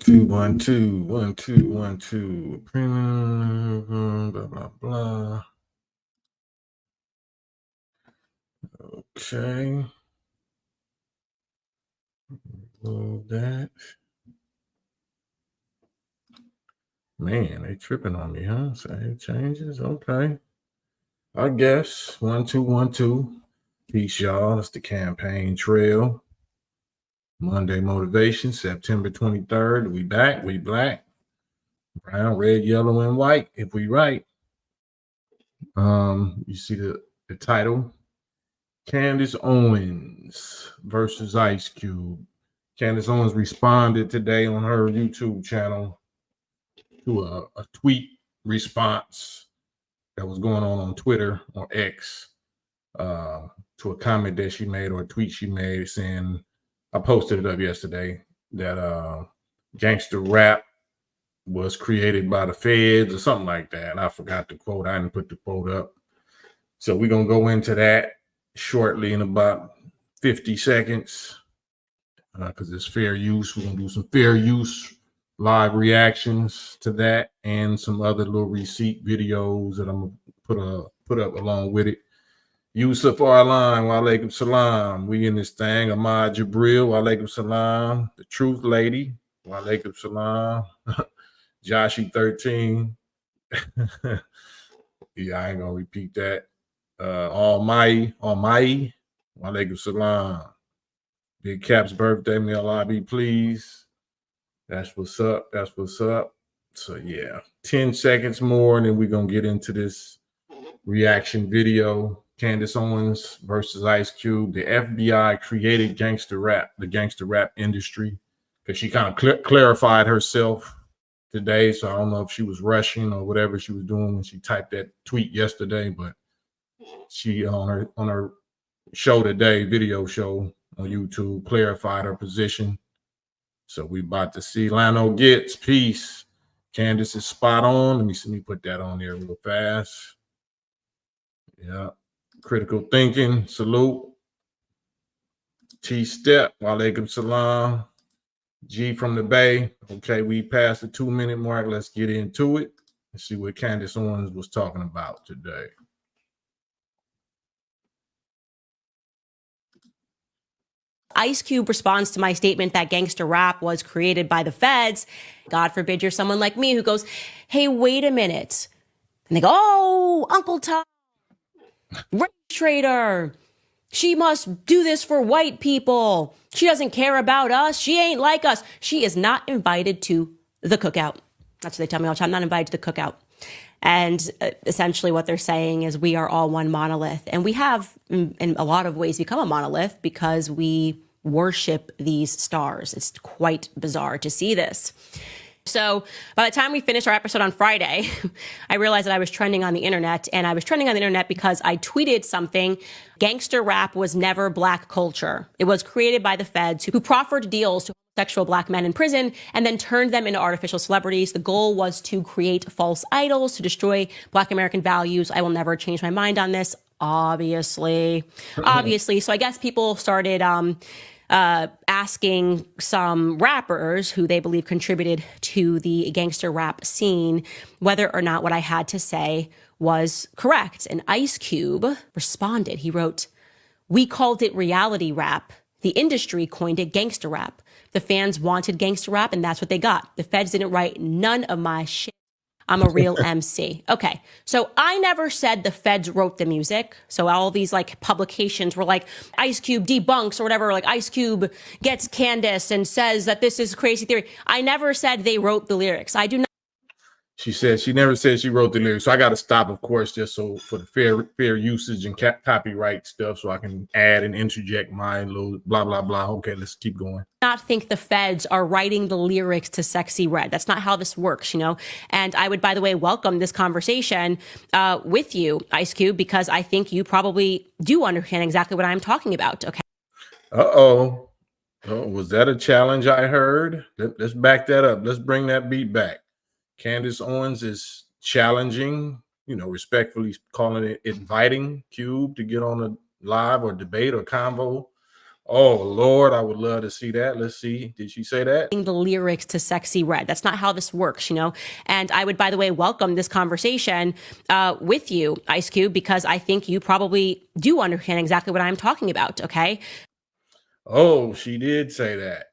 1 2 1 2 1 2 1 2 blah blah blah. Okay. Move that. Man, they tripping on me, huh? Save changes. Okay. I guess 1 2 1 2. Peace, y'all. That's the campaign trail. Monday motivation, September 23rd. We back. We black. Brown, red, yellow, and white. If we right. You see the title. Candace Owens versus Ice Cube. Candace Owens responded today on her YouTube channel to a tweet response that was going on Twitter or X to a comment that she made or a tweet she made saying, I posted it up yesterday, that gangster rap was created by the feds or something like that. And I forgot the quote. I didn't put the quote up. So we're going to go into that shortly in about 50 seconds because it's fair use. We're going to do some fair use live reactions to that and some other little receipt videos that I'm going to put up along with it. Yusuf Arlan, wa alaikum salam. We in this thing. Ahmad Jabril, wa alaikum salam. The Truth Lady, wa alaikum salam. Joshi 13. Yeah, I ain't gonna repeat that. Almighty, wa alaikum salam. Big Cap's birthday, may Allah be pleased. That's what's up. That's what's up. So yeah, 10 seconds more, and then we're gonna get into this reaction video. Candace Owens versus Ice Cube. The FBI created gangster rap, the gangster rap industry, because she kind of clarified herself today. So I don't know if she was rushing or whatever she was doing when she typed that tweet yesterday, but she on her show today, video show on YouTube, clarified her position. So we about to see Lano Gets peace. Candace is spot on. Let me put that on there real fast. Yeah. Critical thinking, salute. T-Step, wa alaikum salam. G from the Bay. Okay, we passed the 2-minute mark. Let's get into it and see what Candace Owens was talking about today. Ice Cube responds to my statement that gangster rap was created by the feds. God forbid you're someone like me who goes, hey, wait a minute. And they go, oh, Uncle Tom, race trader. She must do this for white people. She doesn't care about us. She ain't like us. She is not invited to the cookout. That's what they tell me all the time. I'm not invited to the cookout. And essentially what they're saying is we are all one monolith. And we have, in a lot of ways, become a monolith because we worship these stars. It's quite bizarre to see this. So by the time we finished our episode on Friday, I realized that I was trending on the internet, and I was trending on the internet because I tweeted something. Gangster rap was never black culture. It was created by the feds who proffered deals to homosexual black men in prison and then turned them into artificial celebrities. The goal was to create false idols, to destroy black American values. I will never change my mind on this, obviously. So I guess people started asking some rappers who they believe contributed to the gangster rap scene whether or not what I had to say was correct. And Ice Cube responded. He wrote, "We called it reality rap. The industry coined it gangster rap. The fans wanted gangster rap, and that's what they got. The feds didn't write none of my shit. I'm a real MC." Okay, so I never said the feds wrote the music. So all these like publications were like, Ice Cube debunks or whatever, like Ice Cube gets Candace and says that this is crazy theory. I never said they wrote the lyrics. I do not. She never said she wrote the lyrics. So I got to stop, of course, just so for the fair usage and copyright stuff, so I can add and interject my little blah, blah, blah. Okay, let's keep going. Not think the feds are writing the lyrics to Sexy Red. That's not how this works, you know? And I would, by the way, welcome this conversation with you, Ice Cube, because I think you probably do understand exactly what I'm talking about, okay? Uh-oh. Oh, was that a challenge I heard? Let's back that up. Let's bring that beat back. Candace Owens is challenging, respectfully calling it, inviting Cube to get on a live or debate or convo Oh Lord, I would love to see that. Let's see. Did she say that? The lyrics to Sexy Red. That's not how this works, you know? And I would, by the way, welcome this conversation with you, Ice Cube, because I think you probably do understand exactly what I'm talking about, okay? Oh, she did say that.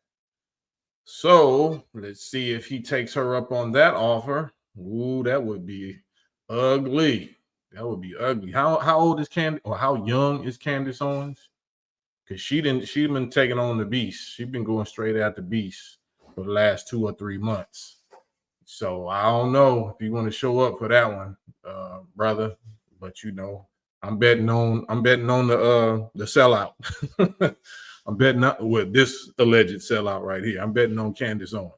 So let's see if he takes her up on that offer. Ooh, that would be ugly. That would be ugly. How old is Candace, or how young is Candace Owens? Because she been taking on the beast. She's been going straight at the beast for the last 2 or 3 months. So I don't know if you want to show up for that one, brother. But you know, I'm betting on the sellout. I'm betting on with this alleged sellout right here. I'm betting on Candace Owens.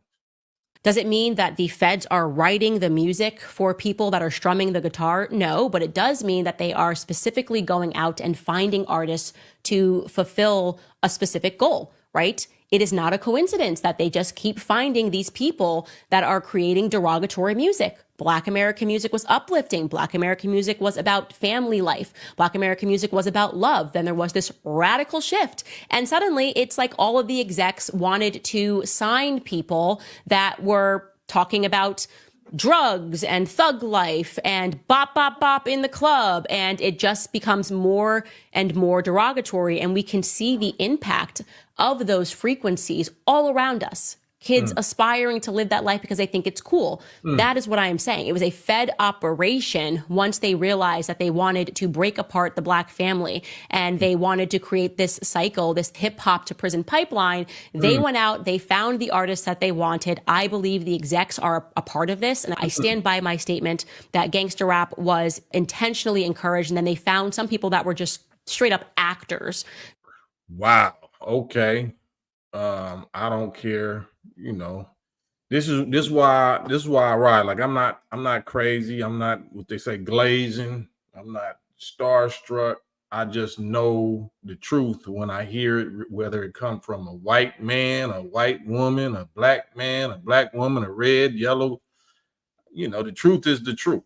Does it mean that the feds are writing the music for people that are strumming the guitar? No, but it does mean that they are specifically going out and finding artists to fulfill a specific goal, right? It is not a coincidence that they just keep finding these people that are creating derogatory music. Black American music was uplifting. Black American music was about family life. Black American music was about love. Then there was this radical shift. And suddenly it's like all of the execs wanted to sign people that were talking about drugs and thug life and bop, bop, bop in the club. And it just becomes more and more derogatory. And we can see the impact of those frequencies all around us. Kids aspiring to live that life because they think it's cool. That is what I am saying. It was a Fed operation once they realized that they wanted to break apart the Black family and they wanted to create this cycle, this hip hop to prison pipeline. They went out, they found the artists that they wanted. I believe the execs are a part of this. And I stand by my statement that gangster rap was intentionally encouraged. And then they found some people that were just straight up actors. Wow. Okay. I don't care. You know, this is why I ride. Like I'm not crazy. I'm not what they say glazing. I'm not starstruck. I just know the truth when I hear it, whether it come from a white man, a white woman, a black man, a black woman, a red, yellow. You know, the truth is the truth.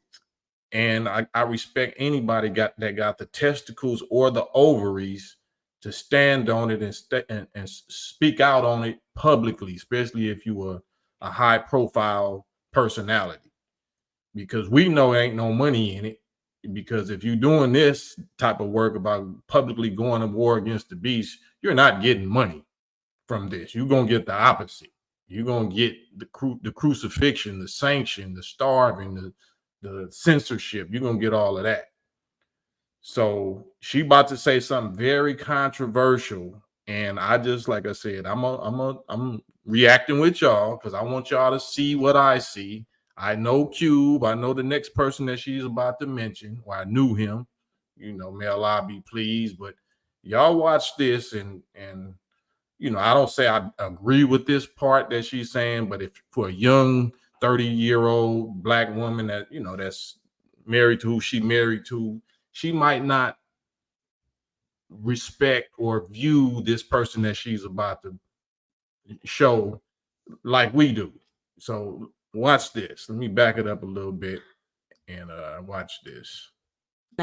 And I respect anybody that got the testicles or the ovaries to stand on it and speak out on it publicly, especially if you were a high profile personality, because we know ain't no money in it. Because if you're doing this type of work about publicly going to war against the beast, you're not getting money from this. You're gonna get the opposite. You're gonna get the crucifixion, the sanction, the starving, the censorship. You're gonna get all of that. So she about to say something very controversial, and I just, like I said, I'm reacting with y'all because I want y'all to see what I see. I know Cube. I know the next person that she's about to mention, or I knew him. You know, may Allah be pleased. But y'all watch this, and you know, I don't say I agree with this part that she's saying, but if for a young 30-year-old black woman that, you know, that's married to who she married to, she might not respect or view this person that she's about to show like we do. So watch this. Let me back it up a little bit and watch this.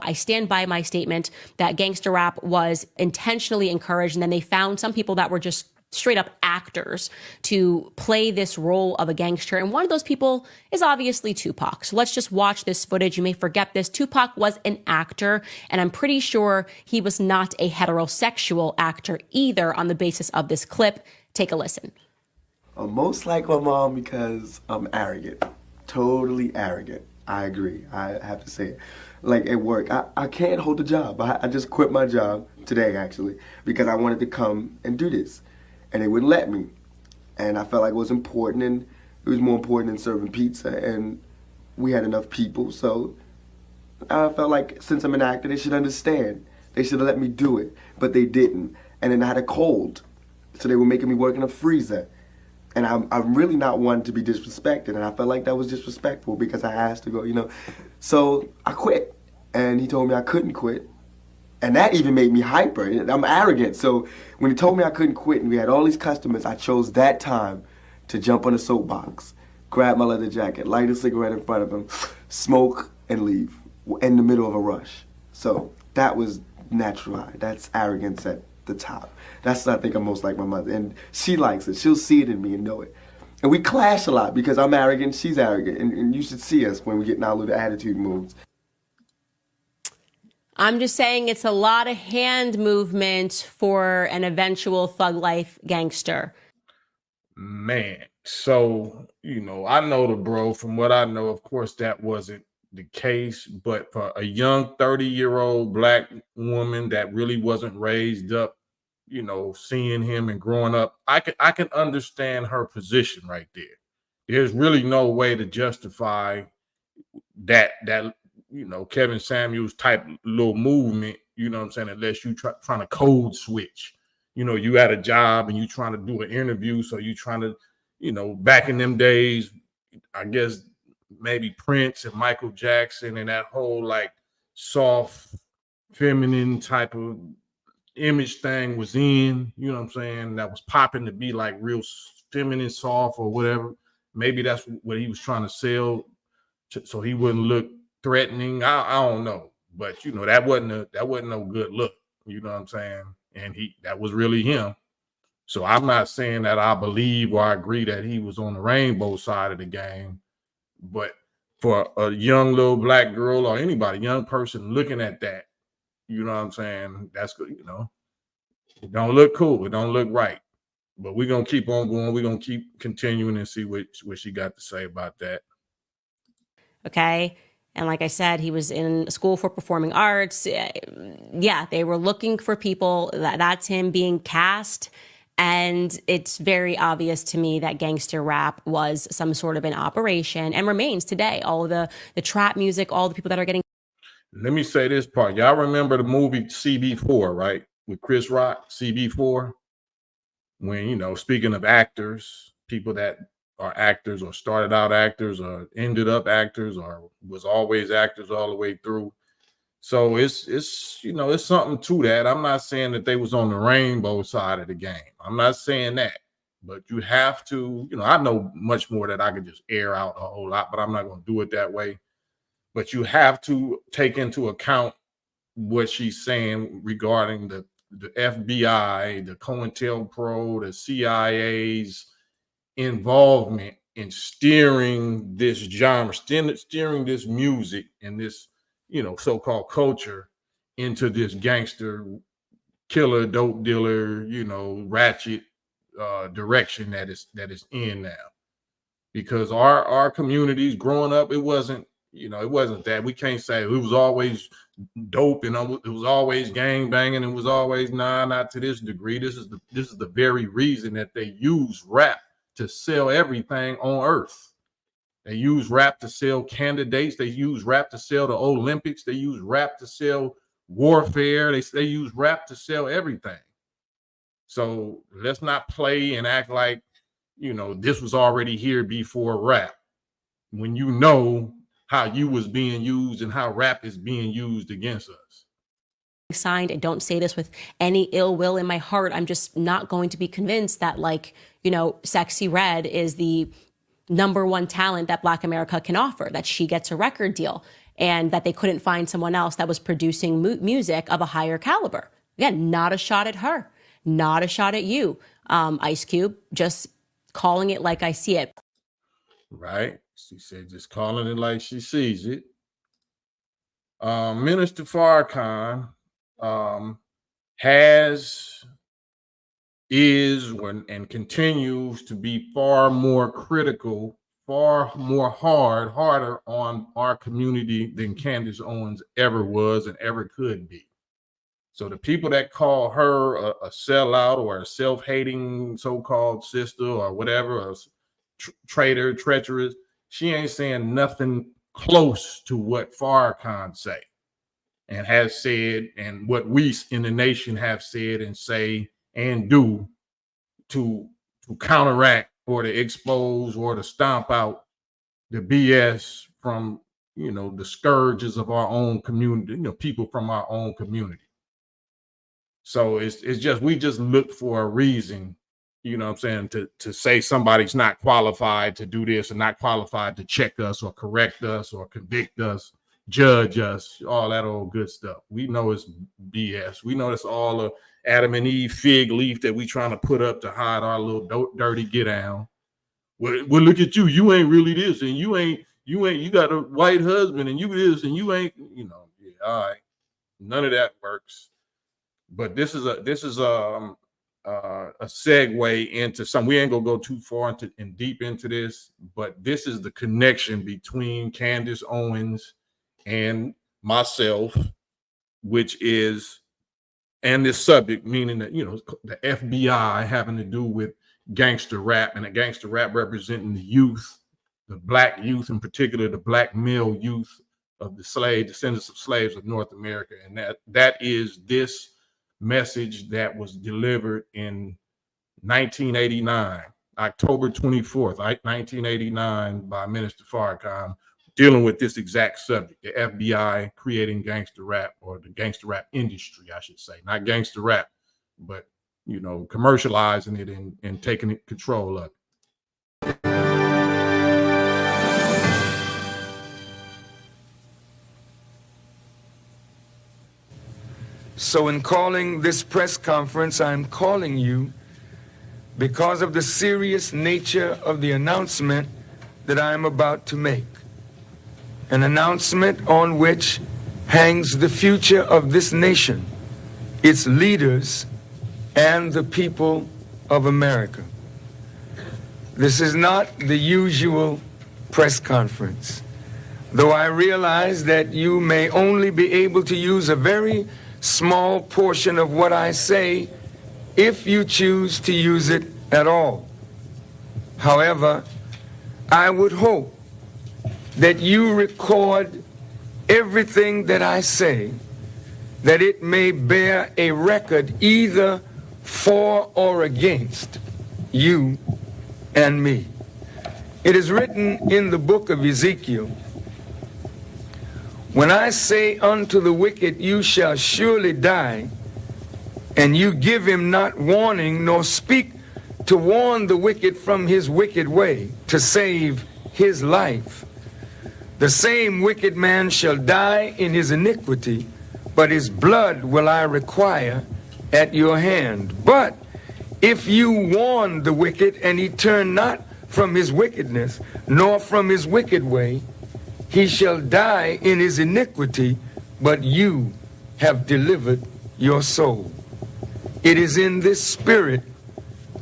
I stand by my statement that gangster rap was intentionally encouraged, and then they found some people that were just straight up actors to play this role of a gangster. And one of those people is obviously Tupac. So let's just watch this footage. You may forget this. Tupac was an actor, and I'm pretty sure he was not a heterosexual actor either on the basis of this clip. Take a listen. I'm most like my mom because I'm arrogant. Totally arrogant. I agree. I have to say it. Like at work, I can't hold a job. I just quit my job today, actually, because I wanted to come and do this. And they wouldn't let me. And I felt like it was important, and it was more important than serving pizza. And we had enough people, so I felt like since I'm an actor, they should understand. They should have let me do it, but they didn't. And then I had a cold, so they were making me work in a freezer. And I'm really not one to be disrespected, and I felt like that was disrespectful because I asked to go, you know. So I quit, and he told me I couldn't quit. And that even made me hyper. I'm arrogant. So when he told me I couldn't quit and we had all these customers, I chose that time to jump on a soapbox, grab my leather jacket, light a cigarette in front of him, smoke, and leave in the middle of a rush. So that was natural. That's arrogance at the top. That's I think I'm most like my mother, and she likes it. She'll see it in me and know it. And we clash a lot because I'm arrogant, she's arrogant, and you should see us when we get in our little attitude moves. I'm just saying it's a lot of hand movement for an eventual thug life gangster. Man, so I know the bro. From what I know, of course, that wasn't the case. But for a young 30-year-old black woman that really wasn't raised up, seeing him and growing up, I can understand her position right there. There's really no way to justify that Kevin Samuels type little movement, you know what I'm saying, unless you trying to code switch. You had a job and you trying to do an interview, so you trying to, back in them days, I guess maybe Prince and Michael Jackson and that whole like soft feminine type of image thing was in, you know what I'm saying, that was popping to be like real feminine soft or whatever. Maybe that's what he was trying to sell, so he wouldn't look threatening. I don't know, but that wasn't no good look. You know what I'm saying? And that was really him. So I'm not saying that I believe or I agree that he was on the rainbow side of the game, but for a young little black girl or anybody, young person looking at that, you know what I'm saying, that's good. It don't look cool. It don't look right. But we're gonna keep on going. We're gonna keep continuing and see what she got to say about that. Okay. And like I said, he was in school for performing arts. Yeah, they were looking for people. That's him being cast. And it's very obvious to me that gangster rap was some sort of an operation and remains today. All the trap music, all the people that are getting. Let me say this part. Y'all remember the movie CB4, right? With Chris Rock, CB4? When, speaking of actors, people that are actors or started out actors or ended up actors or was always actors all the way through. So it's something to that. I'm not saying that they was on the rainbow side of the game. I'm not saying that. But you have to, I know much more that I could just air out a whole lot, but I'm not going to do it that way. But you have to take into account what she's saying regarding the FBI, the COINTELPRO, the CIA's involvement in steering this genre, steering this music and this, so-called culture into this gangster, killer, dope dealer, ratchet direction that is in now. Because our communities growing up, it wasn't that. We can't say it was always dope and it was always gang banging. It was always not to this degree. This is the very reason that they use rap to sell everything on earth. They use rap to sell candidates. They use rap to sell the Olympics. They use rap to sell warfare. They use rap to sell everything. So let's not play and act like, this was already here before rap. When you know how you was being used and how rap is being used against us. Signed. I don't say this with any ill will in my heart. I'm just not going to be convinced that Sexy Red is the #1 talent that Black America can offer, that she gets a record deal and that they couldn't find someone else that was producing music of a higher caliber. Again, not a shot at her, not a shot at you, Ice Cube, just calling it like I see it. Right. She said just calling it like she sees it. Minister Farrakhan is and continues to be far more critical, far more harder on our community than Candace Owens ever was and ever could be. So the people that call her a sellout or a self-hating so-called sister or whatever, a traitor, treacherous, she ain't saying nothing close to what Farrakhan say and has said, and what we in the nation have said and say and do to counteract or to expose or to stomp out the BS from, the scourges of our own community, people from our own community. So it's just, we just look for a reason, to say somebody's not qualified to do this and not qualified to check us or correct us or convict us, judge us, all that old good stuff. We know it's BS. We know it's all Adam and Eve fig leaf that we trying to put up to hide our little dirty get down. Well, look at you. You ain't really this, and you got a white husband, and you this, and you ain't, yeah, all right. None of that works. But this is a segue into some. We ain't gonna go too far and deep into this, but this is the connection between Candace Owens and myself, which is, and this subject, meaning that the FBI having to do with gangster rap, and the gangster rap representing the youth, the black youth in particular, the black male youth of the descendants of slaves of North America, and that is this message that was delivered in 1989, October 24th, 1989, by Minister Farrakhan, dealing with this exact subject, the FBI creating gangster rap, or the gangster rap industry, I should say, not gangster rap, but commercializing it and taking control of it. So in calling this press conference, I'm calling you because of the serious nature of the announcement that I am about to make. An announcement on which hangs the future of this nation, its leaders, and the people of America. This is not the usual press conference, though I realize that you may only be able to use a very small portion of what I say if you choose to use it at all. However, I would hope that you record everything that I say, that it may bear a record either for or against you and me. It is written in the book of Ezekiel, when I say unto the wicked, you shall surely die, and you give him not warning, nor speak to warn the wicked from his wicked way, to save his life, the same wicked man shall die in his iniquity, but his blood will I require at your hand. But if you warn the wicked, and he turn not from his wickedness, nor from his wicked way, he shall die in his iniquity, but you have delivered your soul. It is in this spirit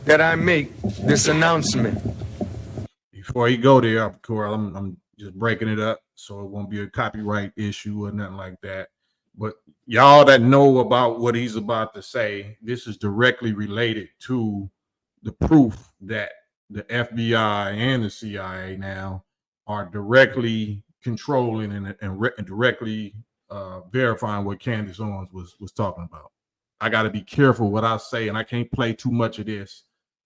that I make this announcement. Before you go there, of course, I'm just breaking it up so it won't be a copyright issue or nothing like that. But y'all that know about what he's about to say, this is directly related to the proof that the FBI and the CIA now are directly controlling and directly verifying what Candace Owens was talking about. I got to be careful what I say, and I can't play too much of this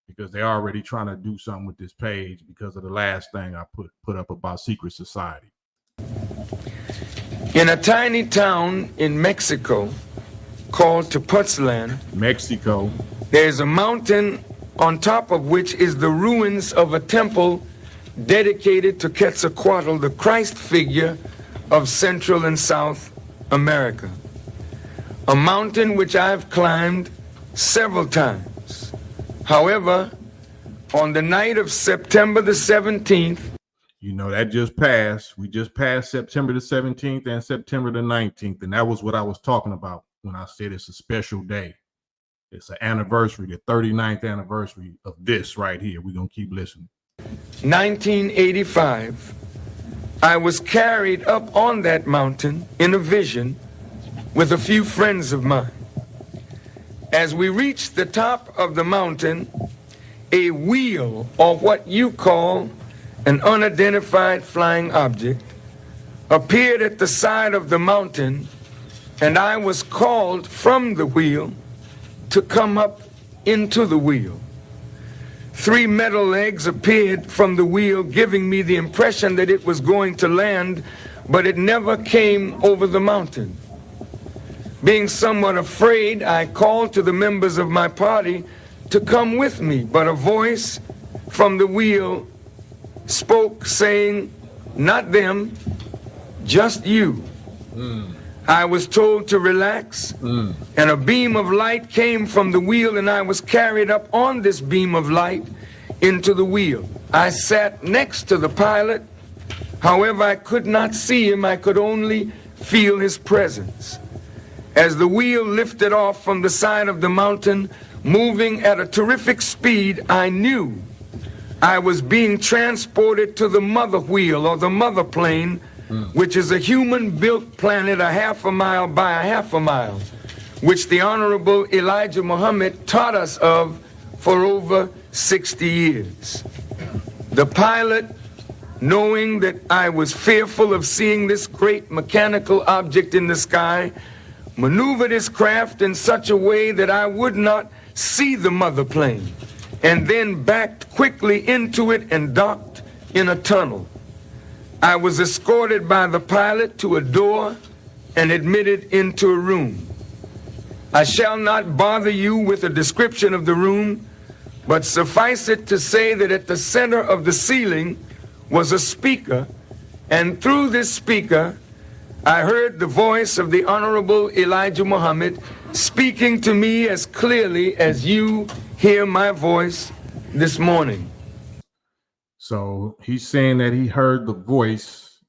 because they're already trying to do something with this page because of the last thing I put up about secret society. In a tiny town in Mexico called Tepoztlan, Mexico, there's a mountain on top of which is the ruins of a temple dedicated to Quetzalcoatl, the Christ figure of Central and South America. A mountain which I've climbed several times. However, on the night of September the 17th, that just passed. We just passed September the 17th and September the 19th. And that was what I was talking about when I said it's a special day. It's an anniversary, the 39th anniversary of this right here. We're going to keep listening. 1985, I was carried up on that mountain in a vision with a few friends of mine. As we reached the top of the mountain, a wheel, or what you call an unidentified flying object, appeared at the side of the mountain, and I was called from the wheel to come up into the wheel. 3 metal legs appeared from the wheel, giving me the impression that it was going to land, but it never came over the mountain. Being somewhat afraid, I called to the members of my party to come with me, but a voice from the wheel spoke saying, "Not them, just you." I was told to relax, and a beam of light came from the wheel, and I was carried up on this beam of light into the wheel. I sat next to the pilot. However, I could not see him. I could only feel his presence. As the wheel lifted off from the side of the mountain, moving at a terrific speed, I knew I was being transported to the mother wheel, or the mother plane, which is a human-built planet a half a mile by a half a mile, which the Honorable Elijah Muhammad taught us of for over 60 years. The pilot, knowing that I was fearful of seeing this great mechanical object in the sky, maneuvered his craft in such a way that I would not see the mother plane, and then backed quickly into it and docked in a tunnel. I was escorted by the pilot to a door and admitted into a room. I shall not bother you with a description of the room, but suffice it to say that at the center of the ceiling was a speaker, and through this speaker I heard the voice of the Honorable Elijah Muhammad speaking to me as clearly as you hear my voice this morning. So he's saying that he heard the voice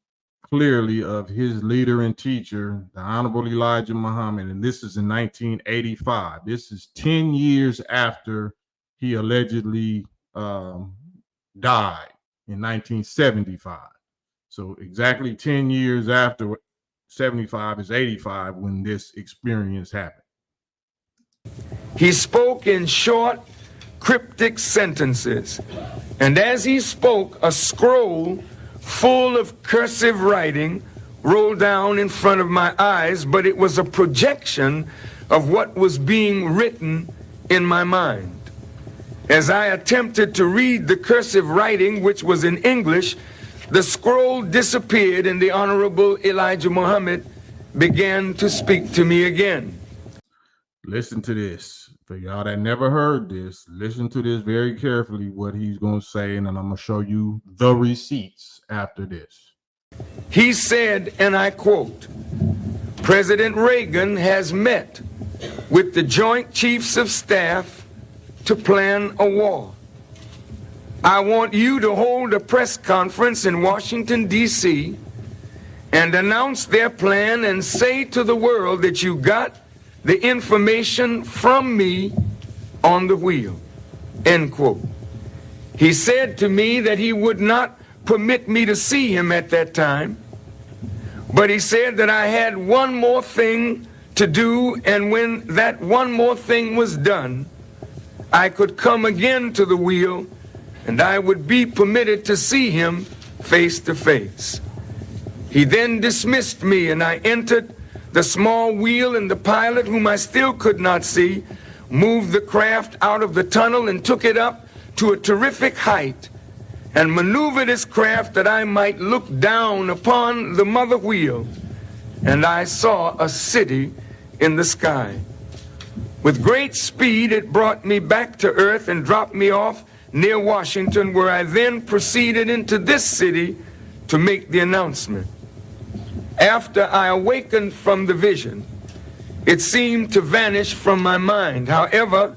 clearly of his leader and teacher, the Honorable Elijah Muhammad, and this is in 1985. This is 10 years after he allegedly died in 1975. So exactly 10 years after 75 is 85 when this experience happened. He spoke in short, cryptic sentences, and as he spoke, a scroll full of cursive writing rolled down in front of my eyes, but it was a projection of what was being written in my mind. As I attempted to read the cursive writing, which was in English, the scroll disappeared and the Honorable Elijah Muhammad began to speak to me again. Listen to this. For y'all that never heard this, listen to this very carefully, what he's going to say, and then I'm going to show you the receipts after this. He said, and I quote, "President Reagan has met with the Joint Chiefs of Staff to plan a war. I want you to hold a press conference in Washington, D.C., and announce their plan and say to the world that you got the information from me on the wheel," end quote. He said to me that he would not permit me to see him at that time, but he said that I had one more thing to do, and when that one more thing was done, I could come again to the wheel and I would be permitted to see him face to face. He then dismissed me and I entered the small wheel, and the pilot, whom I still could not see, moved the craft out of the tunnel and took it up to a terrific height and maneuvered his craft that I might look down upon the mother wheel, and I saw a city in the sky. With great speed, it brought me back to earth and dropped me off near Washington, where I then proceeded into this city to make the announcement. After I awakened from the vision, it seemed to vanish from my mind. However,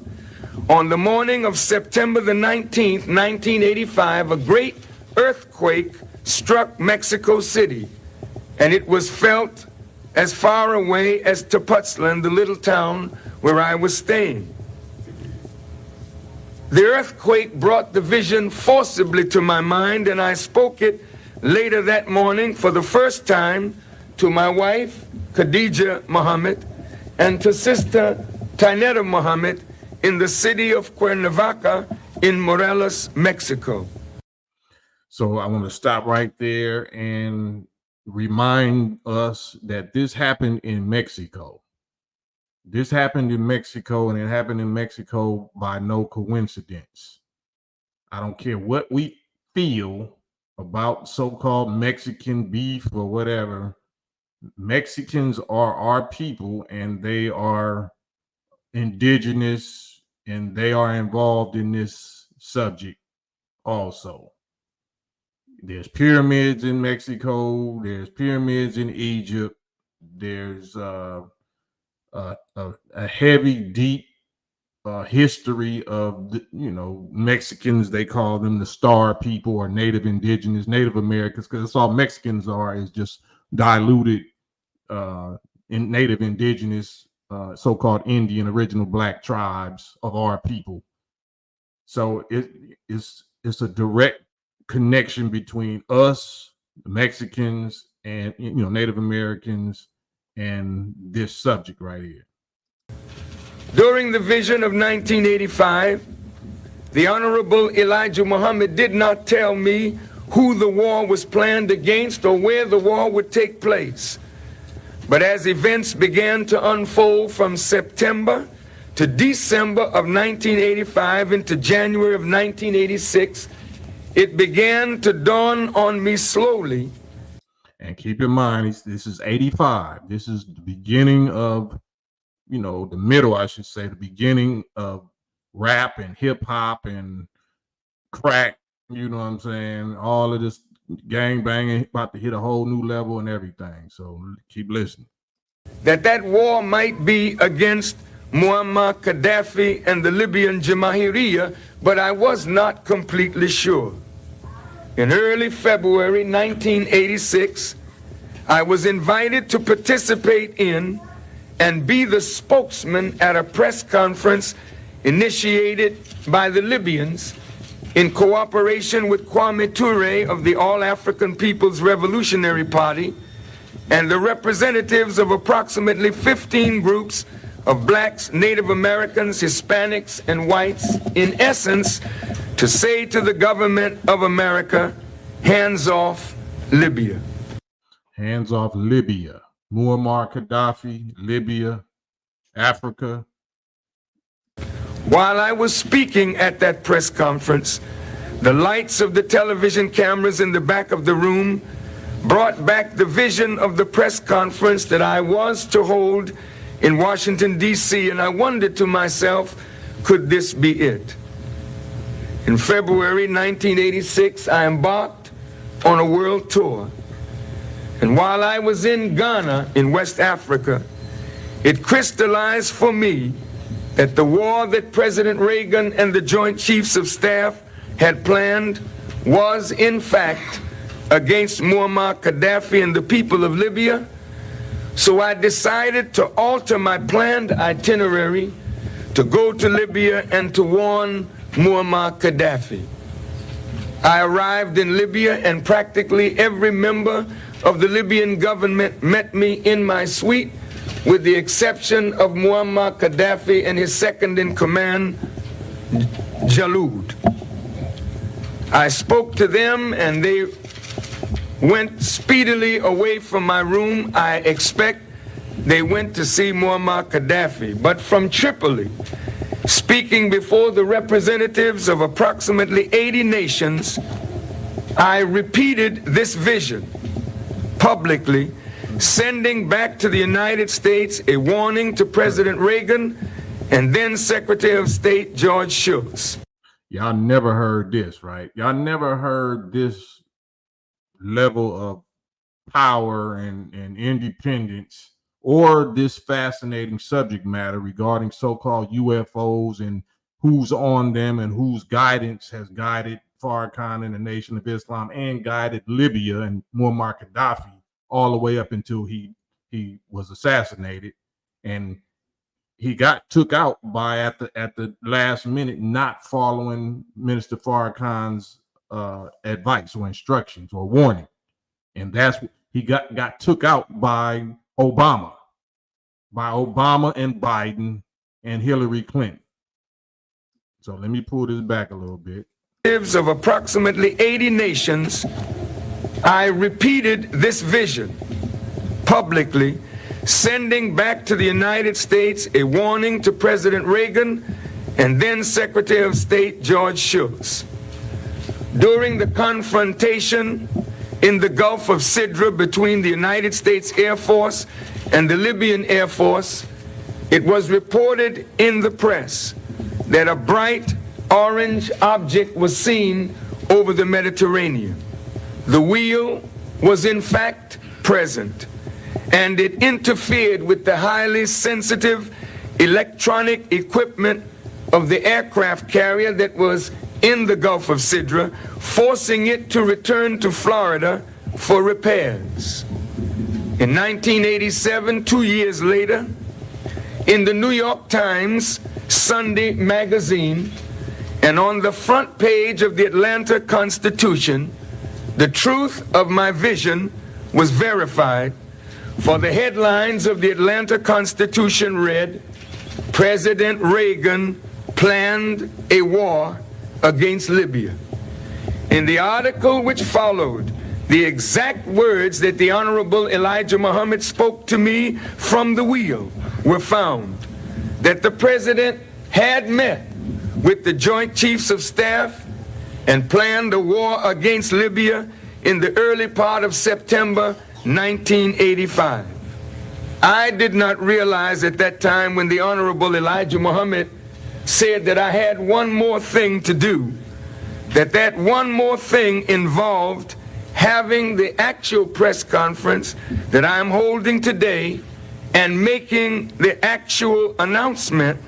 on the morning of September the 19th, 1985, a great earthquake struck Mexico City, and it was felt as far away as Tepoztlan, the little town where I was staying. The earthquake brought the vision forcibly to my mind, and I spoke it later that morning for the first time to my wife, Khadija Muhammad, and to Sister Taineta Muhammad in the city of Cuernavaca in Morelos, Mexico. So I want to stop right there and remind us that this happened in Mexico. This happened in Mexico, and it happened in Mexico by no coincidence. I don't care what we feel about so-called Mexican beef or whatever. Mexicans are our people, and they are indigenous, and they are involved in this subject also. There's pyramids in Mexico. There's pyramids in Egypt. There's a heavy, deep history of Mexicans. They call them the star people, or Native Indigenous, Native Americans, because that's all Mexicans are, is just diluted in Native Indigenous, so-called Indian original black tribes of our people. So it's a direct connection between us, the Mexicans, and Native Americans, and this subject right here. During the vision of 1985, the Honorable Elijah Muhammad did not tell me who the war was planned against or where the war would take place. But as events began to unfold from September to December of 1985 into January of 1986, it began to dawn on me slowly. And keep in mind, this is 85. This is the beginning of, the middle, I should say, the beginning of rap and hip hop and crack, you know what I'm saying? All of this gang banging about to hit a whole new level and everything. So keep listening. That war might be against Muammar Gaddafi and the Libyan Jamahiriya, but I was not completely sure. In early February 1986, I was invited to participate in and be the spokesman at a press conference initiated by the Libyans in cooperation with Kwame Ture of the All-African People's Revolutionary Party and the representatives of approximately 15 groups of blacks, Native Americans, Hispanics, and whites, in essence, to say to the government of America, hands off Libya. Hands off Libya. Muammar Gaddafi, Libya, Africa. While I was speaking at that press conference, the lights of the television cameras in the back of the room brought back the vision of the press conference that I was to hold in Washington, D.C., and I wondered to myself, could this be it? In February 1986, I embarked on a world tour. And while I was in Ghana, in West Africa, it crystallized for me that the war that President Reagan and the Joint Chiefs of Staff had planned was, in fact, against Muammar Gaddafi and the people of Libya. So I decided to alter my planned itinerary to go to Libya and to warn Muammar Gaddafi. I arrived in Libya, and practically every member of the Libyan government met me in my suite, with the exception of Muammar Gaddafi and his second in command, Jaloud. I spoke to them, and they went speedily away from my room. I expect they went to see Muammar Gaddafi. But from Tripoli, speaking before the representatives of approximately 80 nations, I repeated this vision publicly, sending back to the United States a warning to President Reagan and then Secretary of State George Shultz. Y'all never heard this, right? Y'all never heard this level of power and independence, or this fascinating subject matter regarding so-called UFOs and who's on them and whose guidance has guided Farrakhan and the Nation of Islam and guided Libya and Muammar Gaddafi all the way up until he was assassinated, and he got took out by at the last minute, not following Minister Farrakhan's advice or instructions or warning, and that's he got took out by Obama and Biden and Hillary Clinton. So let me pull this back a little bit. Of approximately 80 nations, I repeated this vision publicly, sending back to the United States a warning to President Reagan and then Secretary of State George Shultz. During the confrontation in the Gulf of Sidra between the United States Air Force and the Libyan Air Force, it was reported in the press that a bright orange object was seen over the Mediterranean. The wheel was in fact present, and it interfered with the highly sensitive electronic equipment of the aircraft carrier that was in the Gulf of Sidra, forcing it to return to Florida for repairs. In 1987, 2 years later, in the New York Times Sunday magazine and on the front page of the Atlanta Constitution, the truth of my vision was verified, for the headlines of the Atlanta Constitution read, "President Reagan planned a war against Libya." In the article which followed, the exact words that the Honorable Elijah Muhammad spoke to me from the wheel were found, that the President had met with the Joint Chiefs of Staff and planned a war against Libya in the early part of September 1985. I did not realize at that time, when the Honorable Elijah Muhammad said that I had one more thing to do, that one more thing involved having the actual press conference that I'm holding today and making the actual announcement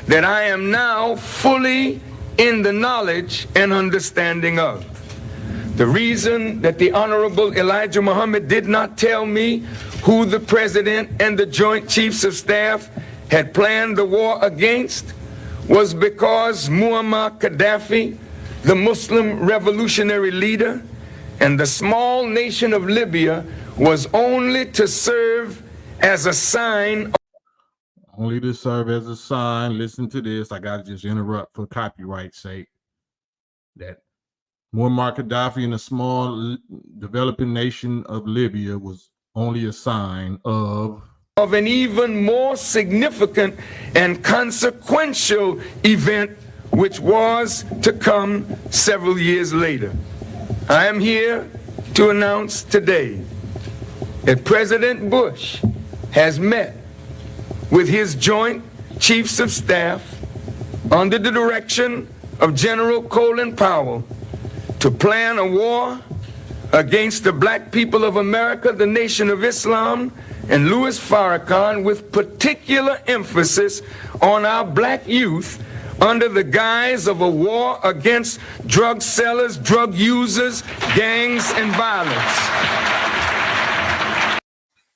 that I am now fully in the knowledge and understanding of. The reason that the Honorable Elijah Muhammad did not tell me who the President and the Joint Chiefs of Staff had planned the war against was because Muammar Gaddafi, the Muslim revolutionary leader, and the small nation of Libya was only to serve as a sign. Only to serve as a sign. Listen to this. I got to just interrupt for copyright's sake. That Muammar Gaddafi and the small developing nation of Libya was only a sign of an even more significant and consequential event which was to come several years later. I am here to announce today that President Bush has met with his Joint Chiefs of Staff under the direction of General Colin Powell to plan a war against the black people of America, the Nation of Islam, and Louis Farrakhan, with particular emphasis on our black youth, under the guise of a war against drug sellers, drug users, gangs, and violence.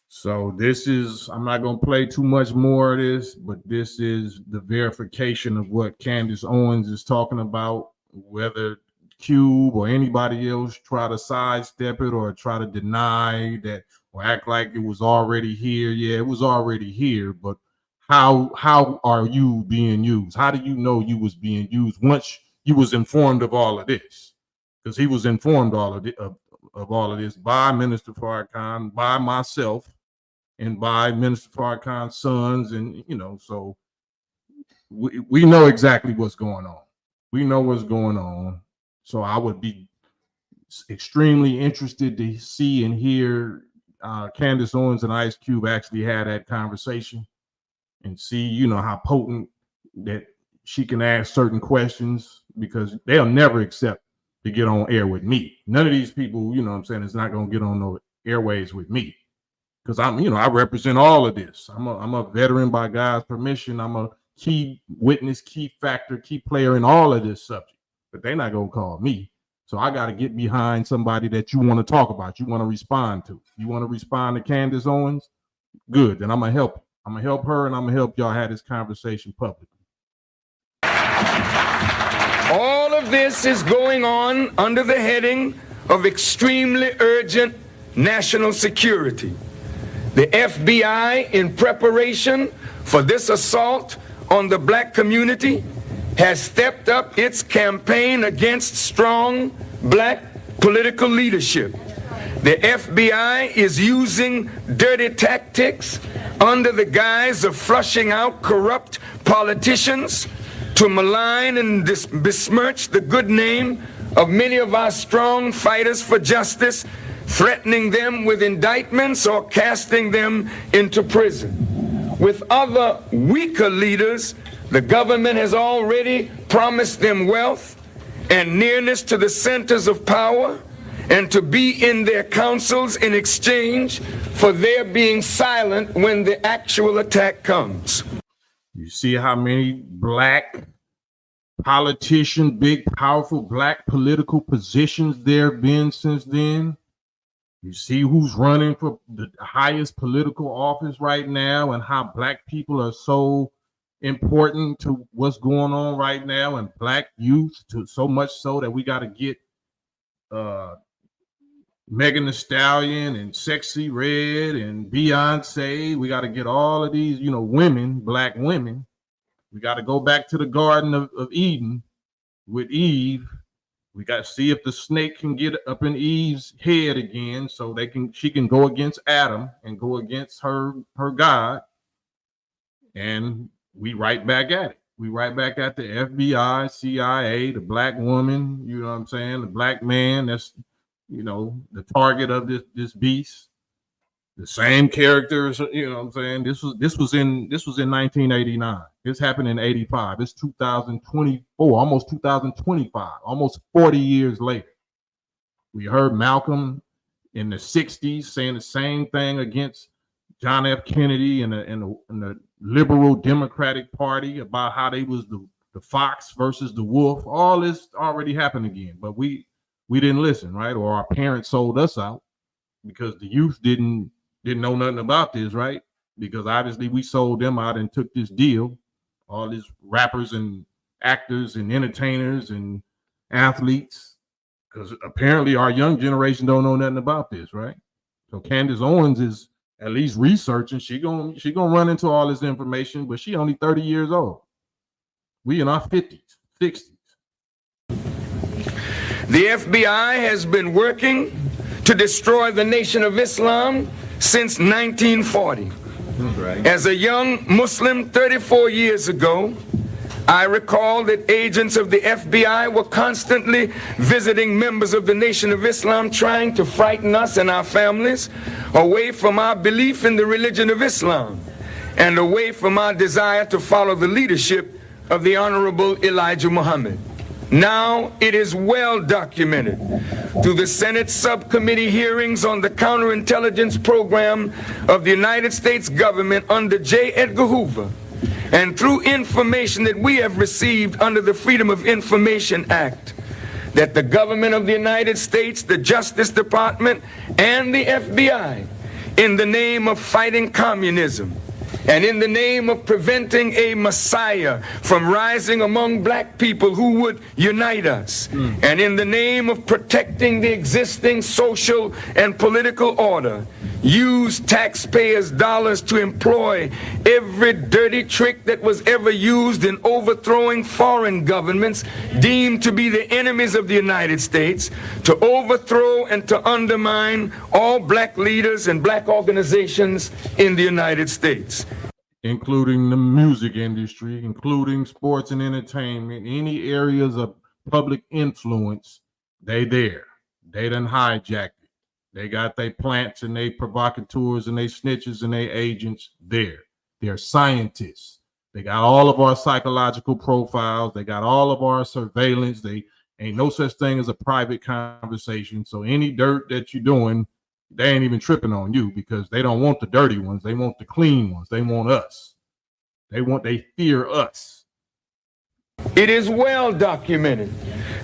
So this is, I'm not going to play too much more of this, but this is the verification of what Candace Owens is talking about, whether Cube or anybody else try to sidestep it or try to deny that or act like it was already here. Yeah, it was already here, but how are you being used? How do you know you was being used once you was informed of all of this? Because he was informed of all of this by Minister Farrakhan, by myself, and by Minister Farrakhan's sons, and so we know exactly what's going on. We know what's going on. So I would be extremely interested to see and hear Candace Owens and Ice Cube actually had that conversation and see, how potent that she can ask certain questions, because they'll never accept to get on air with me. None of these people, is not going to get on no airways with me, because I represent all of this. I'm a veteran by God's permission. I'm a key witness, key factor, key player in all of this subject, but they're not going to call me. So I got to get behind somebody that you want to talk about, you want to respond to. You want to respond to Candace Owens? Good, then I'm going to help. I'm going to help her, and I'm going to help y'all have this conversation publicly. All of this is going on under the heading of extremely urgent national security. The FBI, in preparation for this assault on the black community, has stepped up its campaign against strong black political leadership. The FBI is using dirty tactics under the guise of flushing out corrupt politicians to malign and besmirch the good name of many of our strong fighters for justice, threatening them with indictments or casting them into prison. With other weaker leaders, the government has already promised them wealth and nearness to the centers of power and to be in their councils in exchange for their being silent when the actual attack comes. You see how many black politicians, big, powerful black political positions there have been since then. You see who's running for the highest political office right now and how black people are so important to what's going on right now, and black youth, to so much so that we got to get Megan Thee Stallion and Sexy Red and Beyonce. We got to get all of these, women, black women. We got to go back to the Garden of Eden with Eve. We got to see if the snake can get up in Eve's head again, so she can go against Adam and go against her God. And we right back at it. We right back at the FBI, CIA, the black woman, you know what I'm saying? The black man that's, the target of this beast. The same characters, you know what I'm saying? This was in 1989. This happened in 85. It's 2024, almost 2025, almost 40 years later. We heard Malcolm in the 60s saying the same thing against John F. Kennedy and the liberal Democratic Party about how they was the fox versus the wolf. All this already happened again, but we didn't listen, right? Or our parents sold us out because the youth didn't know nothing about this, right? Because obviously we sold them out and took this deal. All these rappers and actors and entertainers and athletes, because apparently our young generation don't know nothing about this, right? So Candace Owens is at least researching. She gonna run into all this information, but she only 30 years old. We in our 50s, 60s. The FBI has been working to destroy the Nation of Islam since 1940. Right. As a young Muslim 34 years ago, I recall that agents of the FBI were constantly visiting members of the Nation of Islam, trying to frighten us and our families away from our belief in the religion of Islam and away from our desire to follow the leadership of the Honorable Elijah Muhammad. Now it is well documented through the Senate subcommittee hearings on the counterintelligence program of the United States government under J. Edgar Hoover, and through information that we have received under the Freedom of Information Act, that the government of the United States, the Justice Department, and the FBI, in the name of fighting communism, and in the name of preventing a Messiah from rising among black people who would unite us, and in the name of protecting the existing social and political order, use taxpayers' dollars to employ every dirty trick that was ever used in overthrowing foreign governments deemed to be the enemies of the United States, to overthrow and to undermine all black leaders and black organizations in the United States. Including the music industry, including sports and entertainment, any areas of public influence, they there. They done hijacked it. They got their plants and they provocateurs and they snitches and they agents there. They're scientists. They got all of our psychological profiles. They got all of our surveillance. They ain't no such thing as a private conversation. So any dirt that you're doing, they ain't even tripping on you because they don't want the dirty ones. They want the clean ones. They want us. They fear us. It is well documented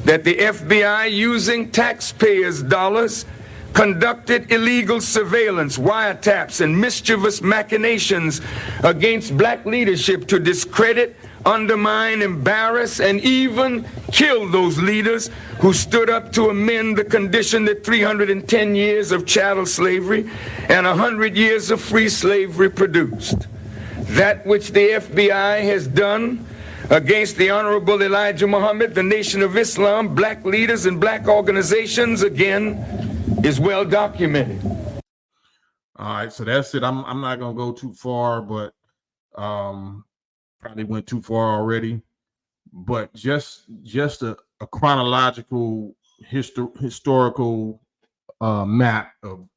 that the FBI, using taxpayers' dollars, conducted illegal surveillance, wiretaps, and mischievous machinations against black leadership to discredit, undermine, embarrass, and even kill those leaders who stood up to amend the condition that 310 years of chattel slavery and 100 years of free slavery produced. That which the FBI has done against the Honorable Elijah Muhammad, the Nation of Islam, black leaders, and black organizations, again, is well documented. All right, so that's it. I'm not gonna go too far, but probably went too far already. But just a chronological historical map of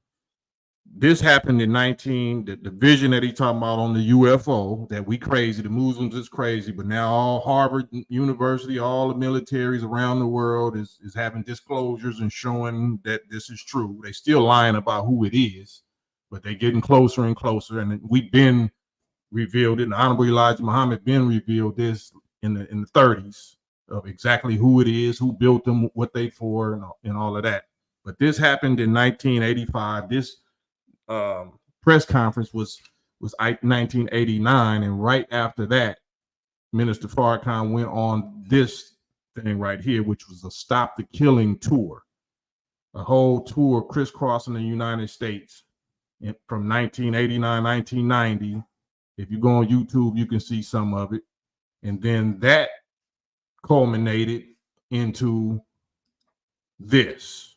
This happened in the vision that he talking about on the UFO, that we crazy, the Muslims is crazy, but now all Harvard University, all the militaries around the world is having disclosures and showing that this is true. They still lying about who it is, but they getting closer and closer. And we've been revealed it. And Honorable Elijah Muhammad been revealed this in the 30s of exactly who it is, who built them, what they for, and all of that. But this happened in 1985. This press conference was 1989, and right after that, Minister Farrakhan went on this thing right here, which was a Stop the Killing tour, a whole tour crisscrossing the United States from 1989, 1990. If you go on YouTube, you can see some of it, and then that culminated into this.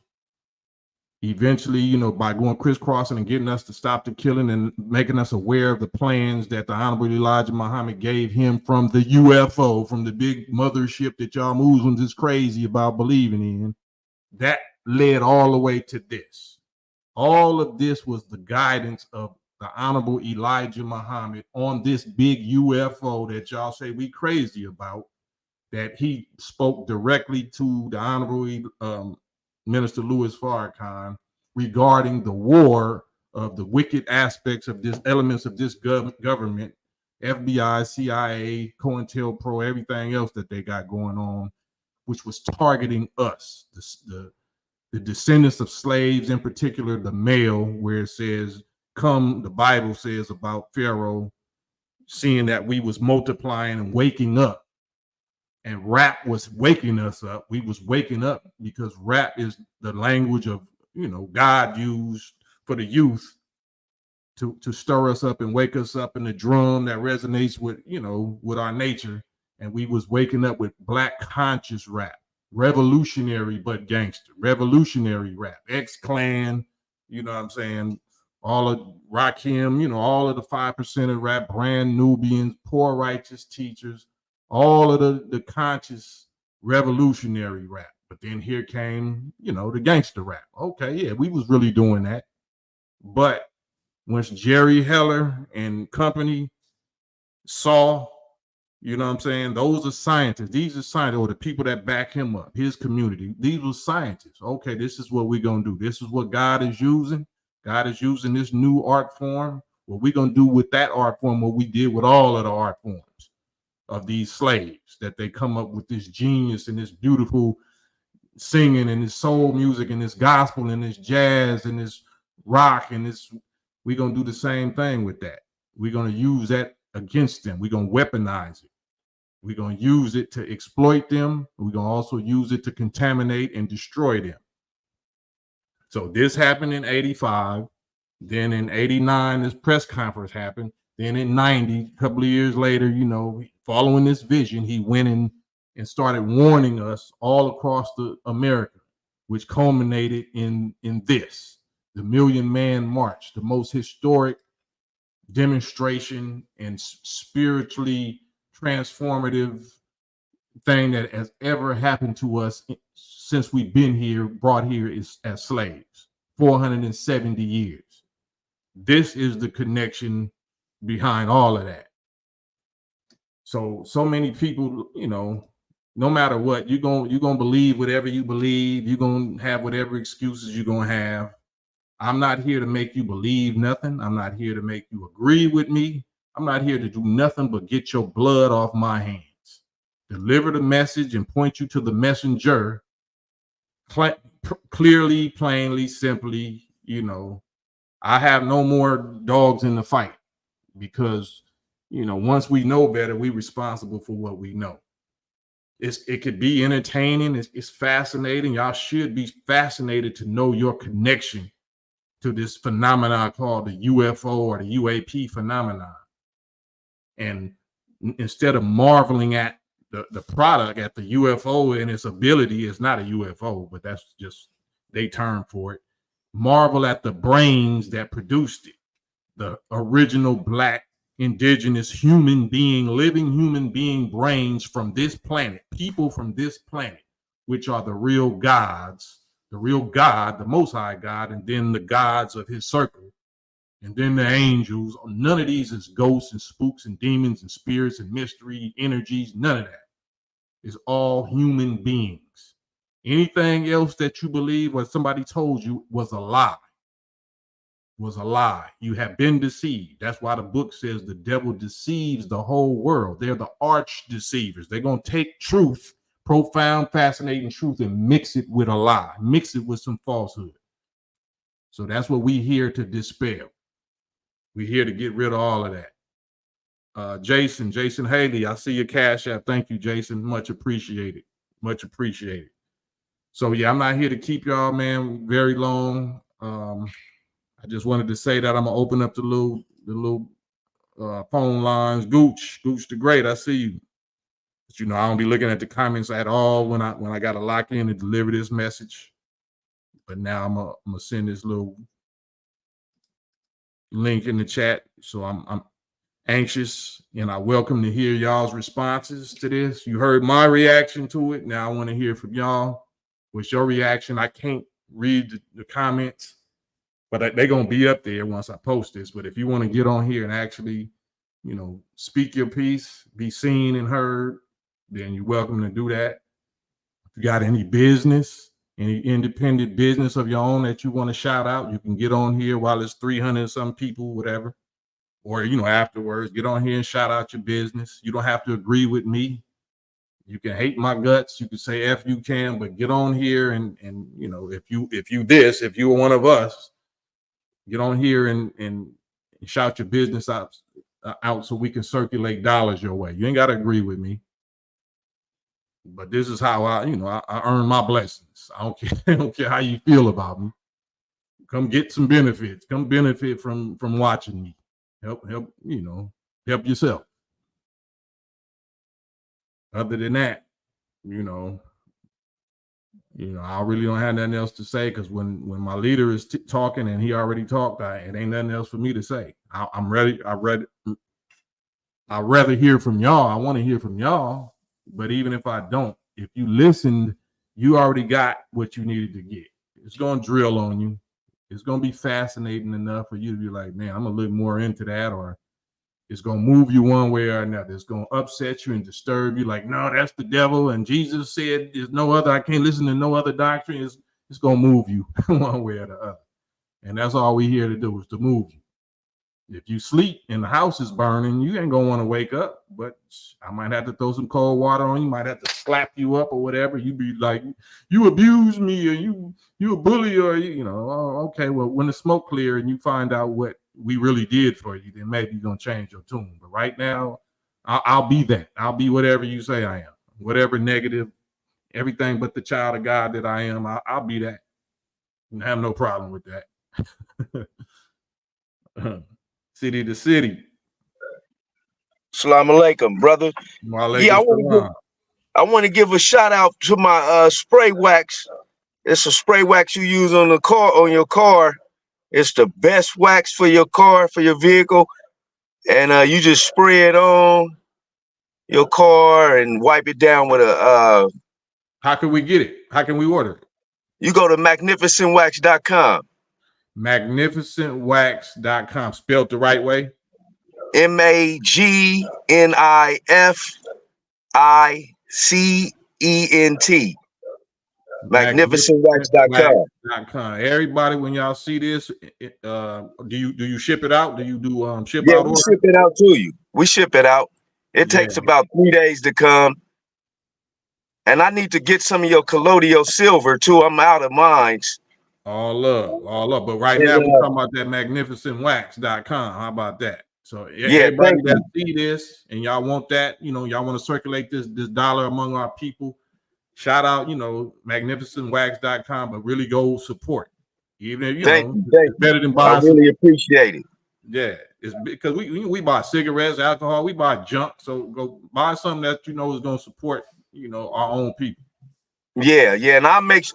Eventually, you know, by going crisscrossing and getting us to stop the killing and making us aware of the plans that the Honorable Elijah Muhammad gave him from the UFO, from the big mothership that y'all Muslims is crazy about believing in, that led all the way to this. All of this was the guidance of the Honorable Elijah Muhammad on this big UFO that y'all say we crazy about, that he spoke directly to the Honorable Minister Louis Farrakhan regarding the war of the wicked aspects of this, elements of this government, FBI, CIA, COINTELPRO, everything else that they got going on, which was targeting us, the descendants of slaves, in particular the male, where it says, the Bible says about Pharaoh, seeing that we was multiplying and waking up. And rap was waking us up. We was waking up because rap is the language of, you know, God used for the youth to stir us up and wake us up, in the drum that resonates with, you know, with our nature. And we was waking up with black conscious rap, revolutionary but gangster, revolutionary rap, X-Clan, you know what I'm saying? All of Rakim, you know, all of the 5% of rap, Brand Nubians, Poor Righteous Teachers, all of the conscious revolutionary rap. But then here came, you know, the gangster rap. Okay, yeah, we was really doing that. But once Jerry Heller and company saw, you know what I'm saying, those are scientists. These are scientists, or the people that back him up, his community. These were scientists. Okay, this is what we're going to do. This is what God is using. God is using this new art form. What we're going to do with that art form, what we did with all of the art forms of these slaves, that they come up with this genius and this beautiful singing and this soul music and this gospel and this jazz and this rock and this. We're going to do the same thing with that. We're going to use that against them. We're going to weaponize it. We're going to use it to exploit them. We're going to also use it to contaminate and destroy them. So this happened in 85. Then in 89, this press conference happened. Then in 90, a couple of years later, you know, following this vision, he went in and started warning us all across America, which culminated in this, the Million Man March, the most historic demonstration and spiritually transformative thing that has ever happened to us since we've been here, brought here as slaves, 470 years. This is the connection behind all of that. So many people, you know, no matter what, you're gonna believe whatever you believe. You're gonna have whatever excuses you're gonna have. I'm not here to make you believe nothing. I'm not here to make you agree with me. I'm not here to do nothing but get your blood off my hands. Deliver the message and point you to the messenger clearly, plainly, simply. You know, I have no more dogs in the fight, because, you know, once we know better, we're responsible for what we know. It could be entertaining. It's fascinating. Y'all should be fascinated to know your connection to this phenomenon called the UFO or the UAP phenomenon. And instead of marveling at the product, at the UFO and its ability, it's not a UFO, but that's just they term for it. Marvel at the brains that produced it, the original Black, indigenous human being, living human being brains from this planet, people from this planet, which are the real gods, the real God, the Most High God, and then the gods of his circle, And then the angels. None of these is ghosts and spooks and demons and spirits and mystery energies. None of that. It's all human beings. Anything else that you believe or somebody told you was a lie. Was a lie. You have been deceived. That's why the book says the devil deceives the whole world. They're the arch deceivers. They're going to take truth, profound, fascinating truth, and mix it with a lie, mix it with some falsehood. So that's what we're here to dispel. We're here to get rid of all of that. Jason Haley, I see your Cash App. Thank you, Jason. Much appreciated. Much appreciated. So yeah, I'm not here to keep y'all, man, very long. I just wanted to say that I'm gonna open up the little phone lines. Gooch the Great, I see you. But you know, I don't be looking at the comments at all when I gotta lock in and deliver this message. But now I'm gonna send this little link in the chat. So I'm anxious and I welcome to hear y'all's responses to this. You heard my reaction to it. Now I want to hear from y'all. What's your reaction? I can't read the comments, but they're going to be up there once I post this. But if you want to get on here and actually, you know, speak your piece, be seen and heard, then you're welcome to do that. If you got any business, any independent business of your own that you want to shout out, you can get on here while it's 300 some people, whatever. Or, you know, afterwards, get on here and shout out your business. You don't have to agree with me. You can hate my guts. You can say F you can, but get on here and you know, if you're one of us, get on here and shout your business out so we can circulate dollars your way. You ain't got to agree with me. But this is how I earn my blessings. I don't care how you feel about me. Come get some benefits. Come benefit from watching me. Help yourself. Other than that, you know, I really don't have nothing else to say because when my leader is talking and he already talked, it ain't nothing else for me to say. I'm ready. I'd rather hear from y'all. I want to hear from y'all. But even if I don't, if you listened, you already got what you needed to get. It's going to drill on you. It's going to be fascinating enough for you to be like, man, I'm going to look more into that, or it's going to move you one way or another. It's going to upset you and disturb you. Like, no, that's the devil. And Jesus said there's no other. I can't listen to no other doctrine. It's going to move you one way or the other. And that's all we here to do is to move you. If you sleep and the house is burning, you ain't going to want to wake up. But I might have to throw some cold water on you. Might have to slap you up or whatever. You be like, you abused me, or you a bully, or oh, okay. Well, when the smoke clear and you find out what we really did for you, then maybe you're gonna change your tune. But right now, I'll be that. I'll be whatever you say I am. Whatever negative, everything but the child of God that I am, I'll be that. I have no problem with that. City to city. Salam alaikum, brother. Yeah, I want to give a shout out to my spray wax. It's a spray wax you use on your car. It's the best wax for your car, for your vehicle. And you just spray it on your car and wipe it down with a How can we get it? How can we order it? You go to magnificentwax.com. Magnificentwax.com. Spelled the right way? MAGNIFICENT. Magnificentwax.com. Everybody, when y'all see this, do you ship it out? Do you do ship out? Yeah, we ship it out to you. We ship it out. It takes about 3 days to come. And I need to get some of your colloidal silver too. I'm out of mines. All up. But right now we're talking about that magnificentwax.com. How about that? So everybody that see this and y'all want that, y'all want to circulate this dollar among our people, shout out, magnificentwax.com, but really go support. Even if it's better than buying. I really appreciate it. Yeah, it's because we buy cigarettes, alcohol, we buy junk. So go buy something that is going to support, our own people. Yeah, and I'll make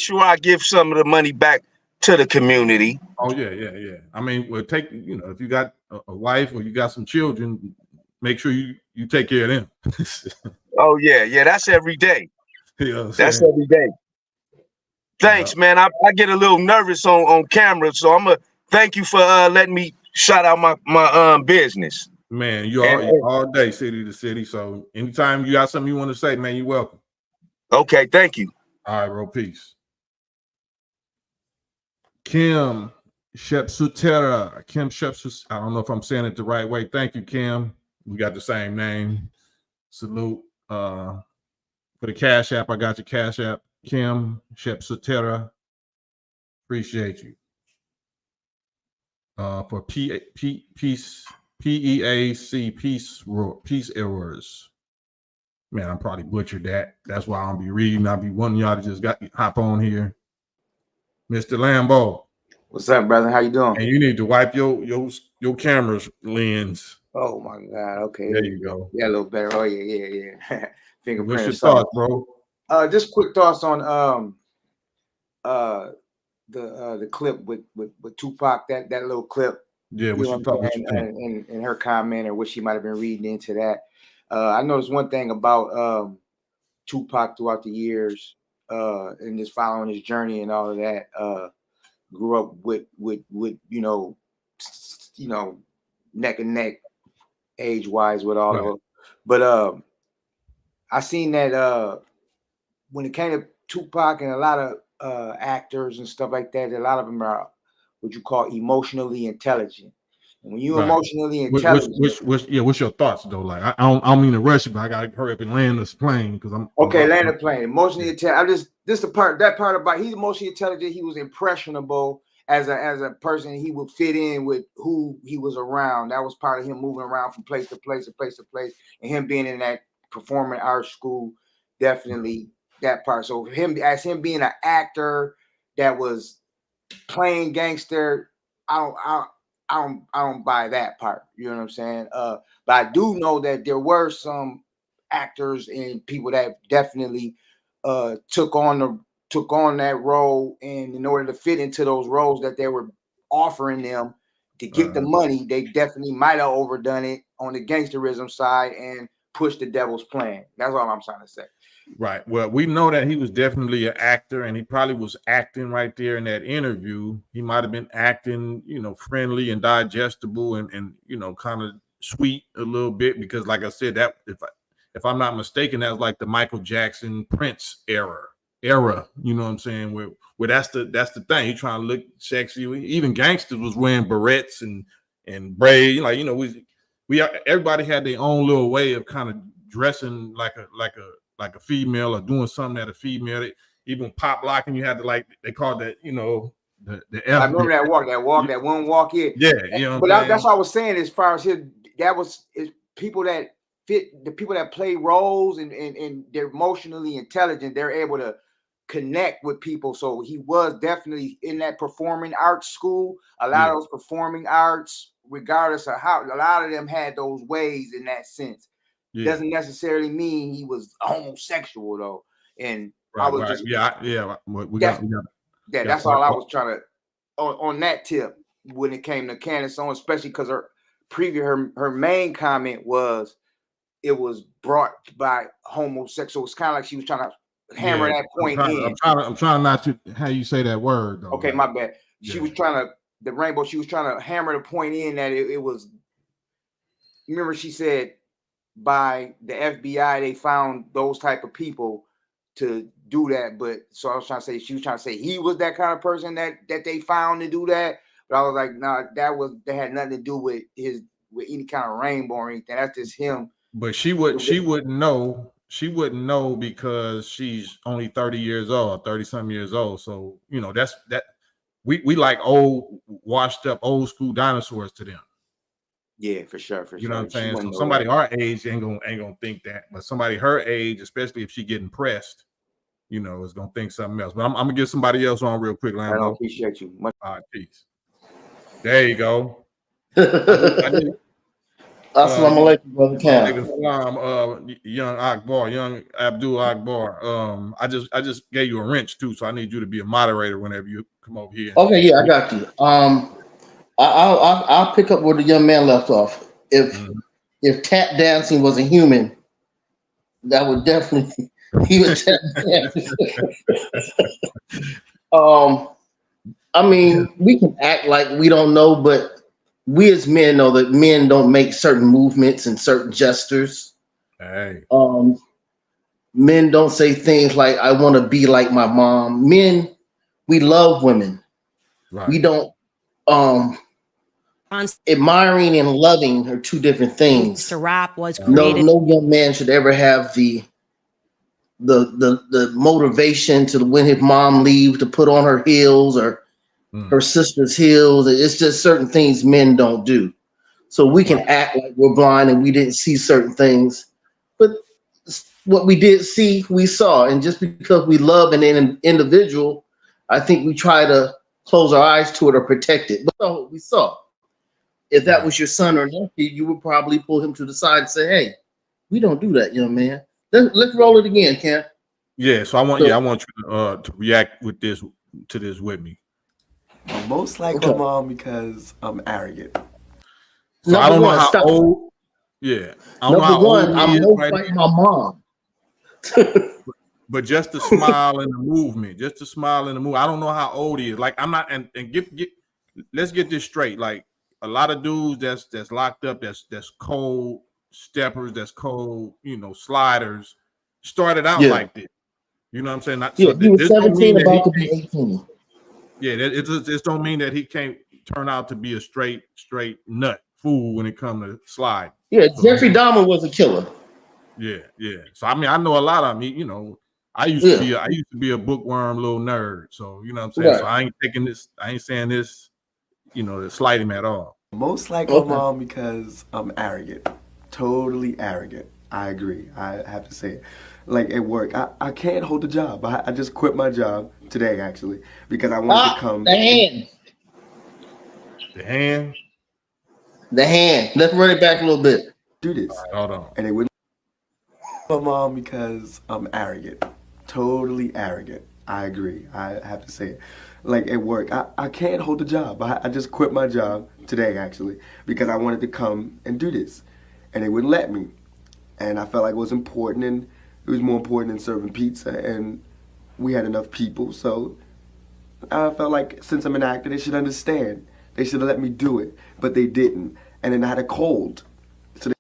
sure I give some of the money back to the community. Oh yeah. I mean, well, if you got a wife or you got some children, make sure you take care of them. Oh yeah, that's every day. That's every day. Thanks, man. I get a little nervous on camera, so I'm gonna thank you for letting me shout out my business. Man, you all day, city to city. So anytime you got something you want to say, man, you're welcome. Okay, thank you. All right, bro. Peace. Kim Shepsutera. Kim Shepsutera. I don't know if I'm saying it the right way. Thank you, Kim. We got the same name. Salute. For the Cash App, I got your Cash App. Kim Shepsutera. Appreciate you. For peace, PEAC, peace errors. Man, I'm probably butchered that. That's why I'll be reading. I'll be wanting y'all to just hop on here. Mr. Lambo. What's up, brother? How you doing? And you need to wipe your camera's lens. Oh my God. Okay. There you go. Yeah, a little better. Oh yeah. Fingerprint. What's your thoughts, bro? Just quick thoughts on the clip with Tupac, that little clip. Yeah, what you think? And her comment or what she might have been reading into that. I noticed one thing about Tupac throughout the years, and just following his journey and all of that. Grew up with neck and neck, age wise with all of them. But I seen that when it came to Tupac and a lot of actors and stuff like that, a lot of them are what you call emotionally intelligent. And when you emotionally intelligent, what's your thoughts though? Like I don't mean to rush you, but I gotta hurry up and land this plane because I'm okay. Land the plane. Emotionally intelligent. This that part about he's emotionally intelligent. He was impressionable as a person. He would fit in with who he was around. That was part of him moving around from place to place to place to place, and him being in that performing arts school. Definitely that part. So him being an actor that was playing gangster, I don't buy that part. You know what I'm saying? But I do know that there were some actors and people that definitely took on that role, and in order to fit into those roles that they were offering them to get the money, they definitely might have overdone it on the gangsterism side and pushed the devil's plan. That's all I'm trying to say. Right. Well, we know that he was definitely an actor, and he probably was acting right there in that interview. He might have been acting, friendly and digestible and kind of sweet a little bit, because like I said, that if I'm not mistaken, that was like the Michael Jackson Prince era. You know what I'm saying? Where that's the thing. He trying to look sexy. Even gangsters was wearing barrettes and braid. Like, we everybody had their own little way of kind of dressing like a female or doing something that a female. Even pop locking, you had to they called that, the F. I remember that one walk. Yeah, but that's what I was saying. As far as people that fit, the people that play roles and they're emotionally intelligent, they're able to connect with people. So he was definitely in that performing arts school. A lot of those performing arts, regardless of how, a lot of them had those ways in that sense. Doesn't necessarily mean he was homosexual though. And that's all I was trying to on that tip when it came to Candace Owens, especially because her main comment was it was brought by homosexual. It's kind of like she was trying to hammer that point in. I'm trying not to how you say that word though. Okay, my bad. She was trying to hammer the point in that it was. Remember, she said by the FBI they found those type of people to do that, but so I was trying to say she was trying to say he was that kind of person that they found to do that, but I was like, no, that had nothing to do with any kind of rainbow or anything. That's just him. But she wouldn't know. She wouldn't know because she's only 30 years old, 30 something years old. So that's that. We like old, washed up, old school dinosaurs to them. Yeah, for sure. You know what I'm saying? So somebody our age ain't gonna think that, but somebody her age, especially if she getting pressed, is gonna think something else. But I'm gonna get somebody else on real quick, Lambo. I appreciate you much. All right, peace. There you go. Assalamu alaikum, brother Cam. Young Abdul Akbar. I just gave you a wrench too, so I need you to be a moderator whenever you come over here. Okay, yeah, I got you. I'll pick up where the young man left off. If tap dancing was a human, that would definitely he would tap dance. I mean, we can act like we don't know, but we as men know that men don't make certain movements and certain gestures. Hey, Men don't say things like, I want to be like my mom. Men, we love women. right. We don't admiring and loving are two different things. Gangsta rap was No, created. no young man should ever have the motivation to when his mom leaves to put on her heels or her sister's heels. It's just certain things men don't do. So we can act like we're blind and we didn't see certain things, but what we did see, we saw. And just because we love an individual, I think we try to close our eyes to it or protect it. But no, we saw. If that was your son or nephew, you would probably pull him to the side and say, "Hey, we don't do that, young man. Let's roll it again, Cam." Yeah, so I want you to react to this with me. I'm most like my mom because I'm arrogant. So I don't know how old. Yeah, I don't know how old I'm most like my mom. But just the smile and the movement, I don't know how old he is. Like I'm not, and let's get this straight. Like a lot of dudes that's locked up, that's cold steppers, that's cold, sliders, started out like this. You know what I'm saying? He was 17, about to be 18. Yeah, it just don't mean that he can't turn out to be a straight nut fool when it comes to slide. Yeah, Jeffrey Dahmer was a killer. Yeah. So I mean, I know a lot of them. I used to be a bookworm little nerd. So you know what I'm saying. Right. So I ain't taking this. I ain't saying this. To slight him at all. Most like my mom because I'm arrogant, totally arrogant. I agree. I have to say it. Like at work, I can't hold a job. I just quit my job today actually because I wanted to come. The hand. Let's run it back a little bit. Do this. Right, hold on. And it wouldn't. My mom because I'm arrogant, totally arrogant. I agree. I have to say it. Like at work, I can't hold a job. I just quit my job today actually because I wanted to come and do this, and they wouldn't let me. And I felt like it was important, and it was more important than serving pizza. And we had enough people, so I felt like since I'm an actor, they should understand. They should have let me do it, but they didn't. And then I had a cold. So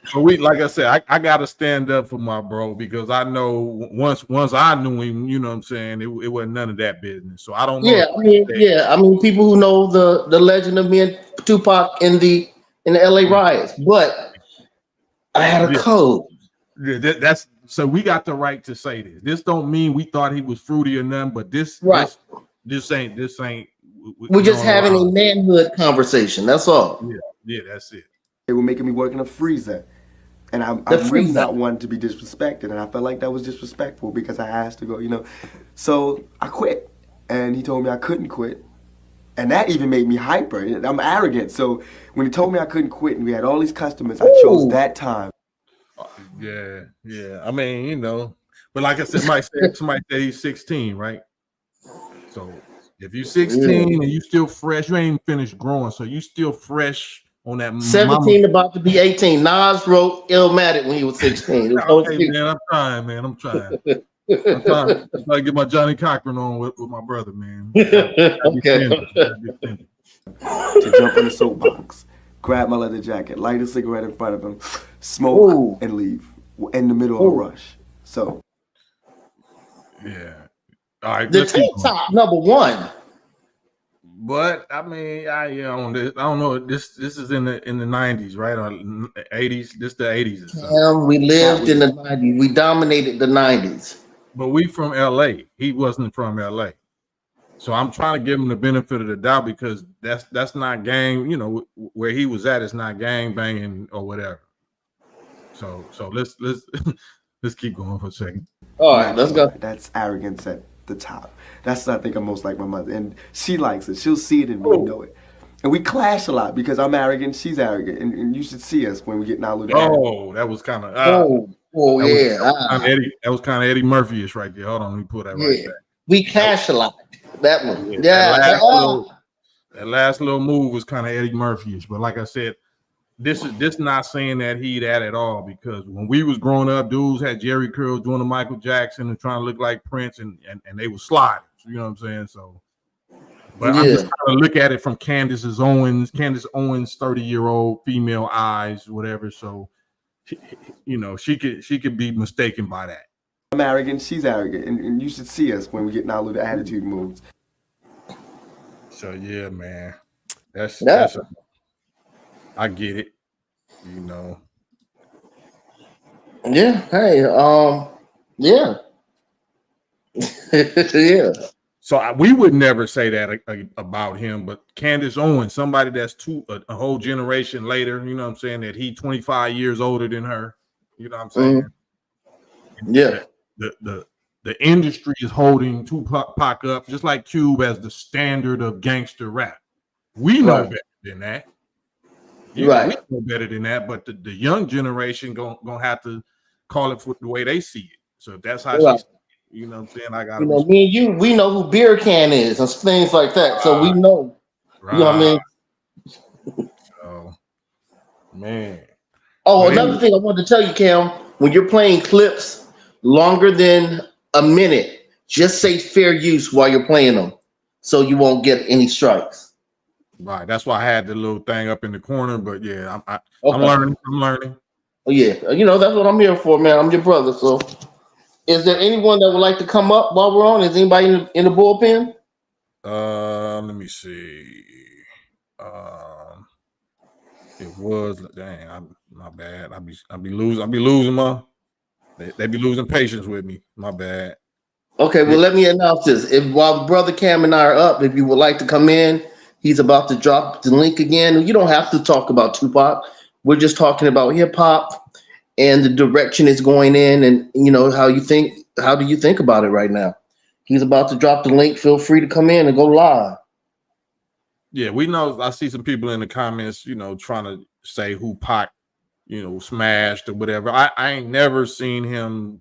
So like I said, I gotta stand up for my bro because I know once I knew him, you know what I'm saying, it wasn't none of that business. So I don't know. I mean, people who know the legend of me and Tupac in the LA riots, but I had a code. Yeah, that's so we got the right to say this. This don't mean we thought he was fruity or nothing, but this ain't. We're just having a manhood conversation. That's all. Yeah, that's it. They were making me work in a freezer. And I'm really not one to be disrespected. And I felt like that was disrespectful because I asked to go, So I quit. And he told me I couldn't quit. And that even made me hyper. I'm arrogant. So when he told me I couldn't quit and we had all these customers, I chose that time. Yeah. I mean, but like I said, somebody say he's 16, right? So if you're 16 and you still fresh, you ain't finished growing. So you still fresh. On that 17 about to be 18. Nas wrote Illmatic when he was 16. Hey, man, I'm trying. I'm trying to get my Johnny Cochran on with my brother, man. Okay. To jump in the soapbox, grab my leather jacket, light a cigarette in front of him, smoke, and leave in the middle of a rush. So. Yeah. All right. The tank top #1. But I mean, I don't know. This is in the 90s, right? Or 80s. This the 80s or something. We lived in the 90s. We dominated the 90s. But we from LA. He wasn't from LA. So I'm trying to give him the benefit of the doubt because that's not gang, where he was at, it's not gang banging or whatever. So let's let's keep going for a second. All right, let's go. That's arrogance at the top. That's I think I'm most like my mother, and she likes it. She'll see it and we know it. And we clash a lot because I'm arrogant, she's arrogant, and you should see us when we get now. Oh, that was kind of that was kind of Eddie Murphy-ish right there. Hold on, let me pull that right back. We clash a lot. That one, that last little move was kind of Eddie Murphy-ish, but like I said, this is not saying that he that at all, because when we was growing up, dudes had Jerry curls doing the Michael Jackson and trying to look like Prince, and they were sliding. You know what I'm saying? So, but I'm just trying to look at it from Candace Owens, 30-year-old female eyes, whatever. So, you know, she could be mistaken by that. I'm arrogant, she's arrogant, and you should see us when we get in our little attitude moves. So yeah, man, that's I get it, you know. Yeah. Hey. Yeah. Yeah. So we would never say that about him, but Candace Owens, somebody that's a whole generation later, you know what I'm saying, that he 25 years older than her, you know what I'm saying? Yeah. The industry is holding Tupac up, just like Cube, as the standard of gangster rap. We know better than that. We know better than that, but the young generation gonna have to call it for the way they see it. So if that's how she's, you know what I'm saying, I gotta, you know, me and you, we know who Beer Can is and things like that. So we know, you know what I mean? So, man. Oh, another thing I wanted to tell you, Cam, when you're playing clips longer than a minute, just say fair use while you're playing them, so you won't get any strikes. Right. That's why I had the little thing up in the corner. But yeah, I'm learning. I'm learning. Oh yeah, you know that's what I'm here for, man. I'm your brother. So, is there anyone that would like to come up while we're on? Is anybody in the bullpen? Let me see. It was, dang, my bad. I be losing my. They be losing patience with me. My bad. Okay, well, let me announce this. While Brother Cam and I are up, if you would like to come in, he's about to drop the link again. You don't have to talk about Tupac. We're just talking about hip hop and the direction it's going in, and you know how you think. How do you think about it right now? He's about to drop the link. Feel free to come in and go live. Yeah, we know. I see some people in the comments, you know, trying to say who Pac, you know, smashed or whatever. I ain't never seen him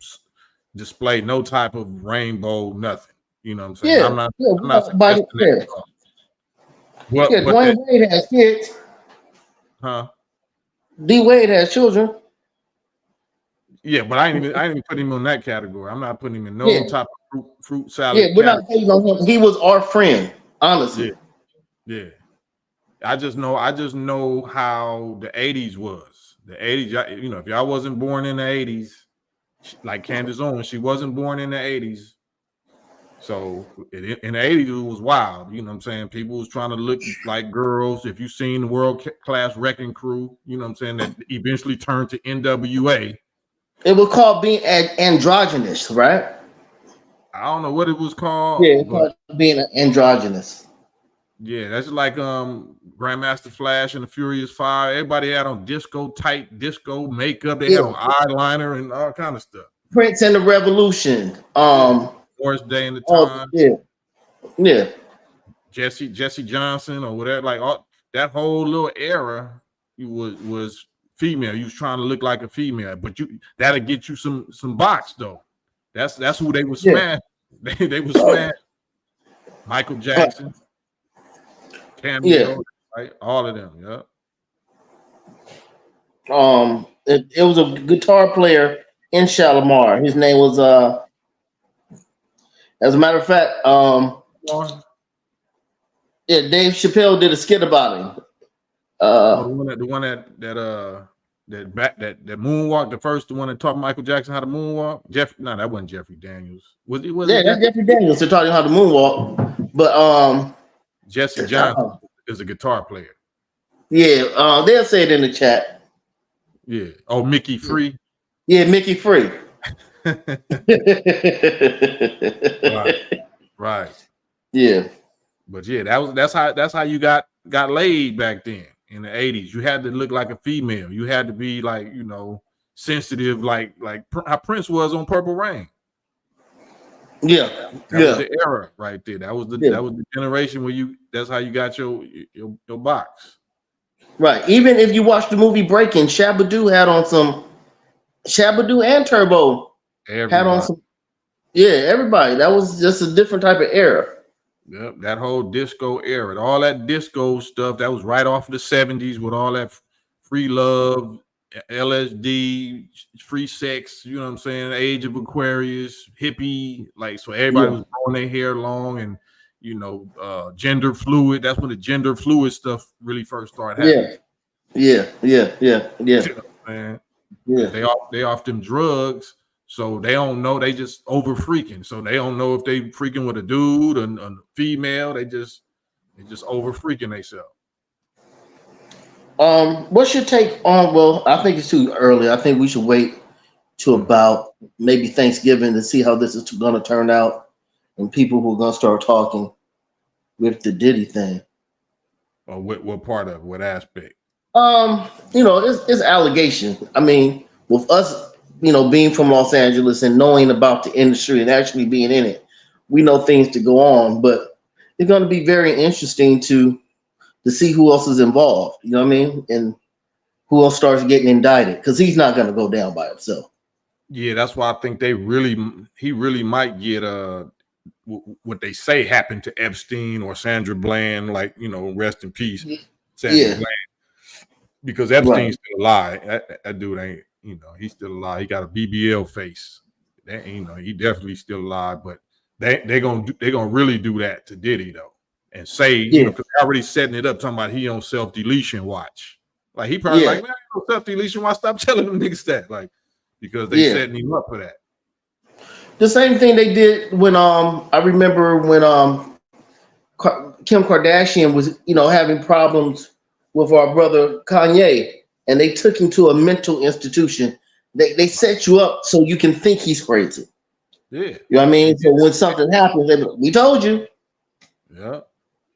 display no type of rainbow, nothing. You know what I'm saying? Yeah, I'm not suggesting that. Well, yeah, Dwayne Wade has kids. Huh? D Wade has children. Yeah, but I ain't even put him on that category. I'm not putting him in no type of fruit salad. Yeah, we're not hating on him. He was our friend, honestly. Yeah. I just know how the 80s was. The 80s, you know, if y'all wasn't born in the 80s, like Candace Owens, she wasn't born in the 80s. So in the 80s, it was wild. You know what I'm saying? People was trying to look like girls. If you seen the World Class Wrecking Crew, you know what I'm saying, that eventually turned to NWA. It was called being androgynous, right? I don't know what it was called. Yeah, it's called being androgynous. Yeah, that's like Grandmaster Flash and the Furious Five. Everybody had on tight disco makeup. They had on eyeliner and all kind of stuff. Prince and the Revolution. Morris Day and the Time. Yeah. Jesse Johnson or whatever. Like all that whole little era, was female. You was trying to look like a female, but that'll get you some box though. That's who they were smash. They were smash. Michael Jackson. Cameo, right? All of them, yeah. It was a guitar player in Shalimar. His name was as a matter of fact, Dave Chappelle did a skit about him. The one that moonwalk, the one that taught Michael Jackson how to moonwalk. No, that wasn't Jeffrey Daniels. Was it that's Jeffrey Daniels that taught him how to moonwalk. But Jesse Johnson is a guitar player. Yeah, they'll say it in the chat. Yeah. Oh, Mickey Free. Yeah, Mickey Free. Right. Yeah. But yeah, that's how you got laid back then in the 80s. You had to look like a female. You had to be like, you know, sensitive, like how Prince was on Purple Rain. Yeah. That was the era right there. That was the generation where that's how you got your box. Right. Even if you watch the movie Breaking, Shabba-Doo had on some Shabba-Doo and Turbo had on some. Yeah, everybody. That was just a different type of era. Yep, that whole disco era, all that disco stuff that was right off of the 70s with all that free love, LSD, free sex, you know what I'm saying? Age of Aquarius, hippie, like, so everybody was growing their hair long and, you know, gender fluid. That's when the gender fluid stuff really first started happening. Yeah. You know what I'm saying? Yeah. They off them drugs, so they don't know. They just over freaking. So they don't know if they freaking with a dude or a female. They just over freaking themselves. What's your take on? Well, I think it's too early. I think we should wait to about maybe Thanksgiving to see how this is going to turn out, and people who are going to start talking with the Diddy thing. Or what part of it? What aspect? You know, it's allegation. I mean, with us, you know, being from Los Angeles and knowing about the industry and actually being in it, we know things to go on. But it's going to be very interesting to see who else is involved. You know what I mean? And who else starts getting indicted, because he's not going to go down by himself. Yeah, that's why I think he really might get what they say happened to Epstein or Sandra Bland, like, you know, rest in peace, Sandra Bland, because Epstein's still alive. That dude ain't, you know, he's still alive. He got a BBL face. That, you know, he definitely still alive. But they gonna really do that to Diddy though, and say, you know, because they're already setting it up, talking about he on self deletion watch. Like he probably like, man, I on self deletion watch. Stop telling them niggas that, like, because they setting him up for that. The same thing they did when I remember when Kim Kardashian was, you know, having problems with our brother Kanye, and they took him to a mental institution. They set you up so you can think he's crazy. Yeah, you know what I mean. So when something happens, they be like, we told you. Yeah,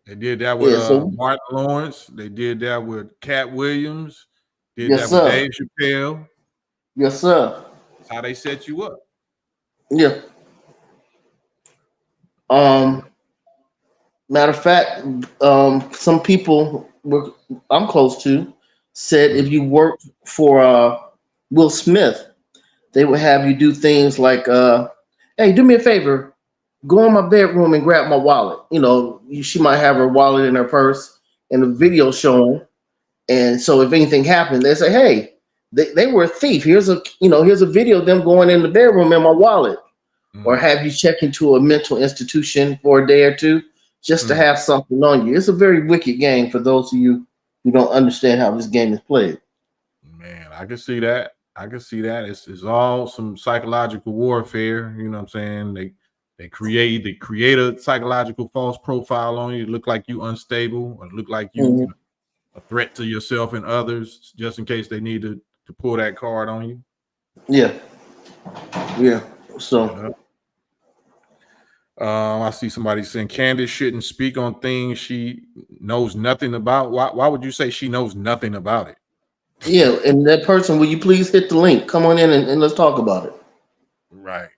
they did that with Martin Lawrence. They did that with Cat Williams. Did that with Dave Chappelle. Yes, sir. That's how they set you up. Yeah. Matter of fact, some people I'm close to said if you worked for Will Smith, they would have you do things like, hey, do me a favor, go in my bedroom and grab my wallet. You know, she might have her wallet in her purse and the video showing. And so if anything happened, they say, hey, they were a thief. Here's a video of them going in the bedroom in my wallet. Or have you check into a mental institution for a day or two just to have something on you. It's a very wicked game for those of you who don't understand how this game is played. Man, I can see that. It's all some psychological warfare. You know what I'm saying? They create a psychological false profile on you. Look like you unstable, or look like you, you know, a threat to yourself and others, just in case they need to pull that card on you. Yeah. So I see somebody saying Candace shouldn't speak on things she knows nothing about. Why would you say she knows nothing about it? Yeah, and that person, will you please hit the link? Come on in and let's talk about it. Right.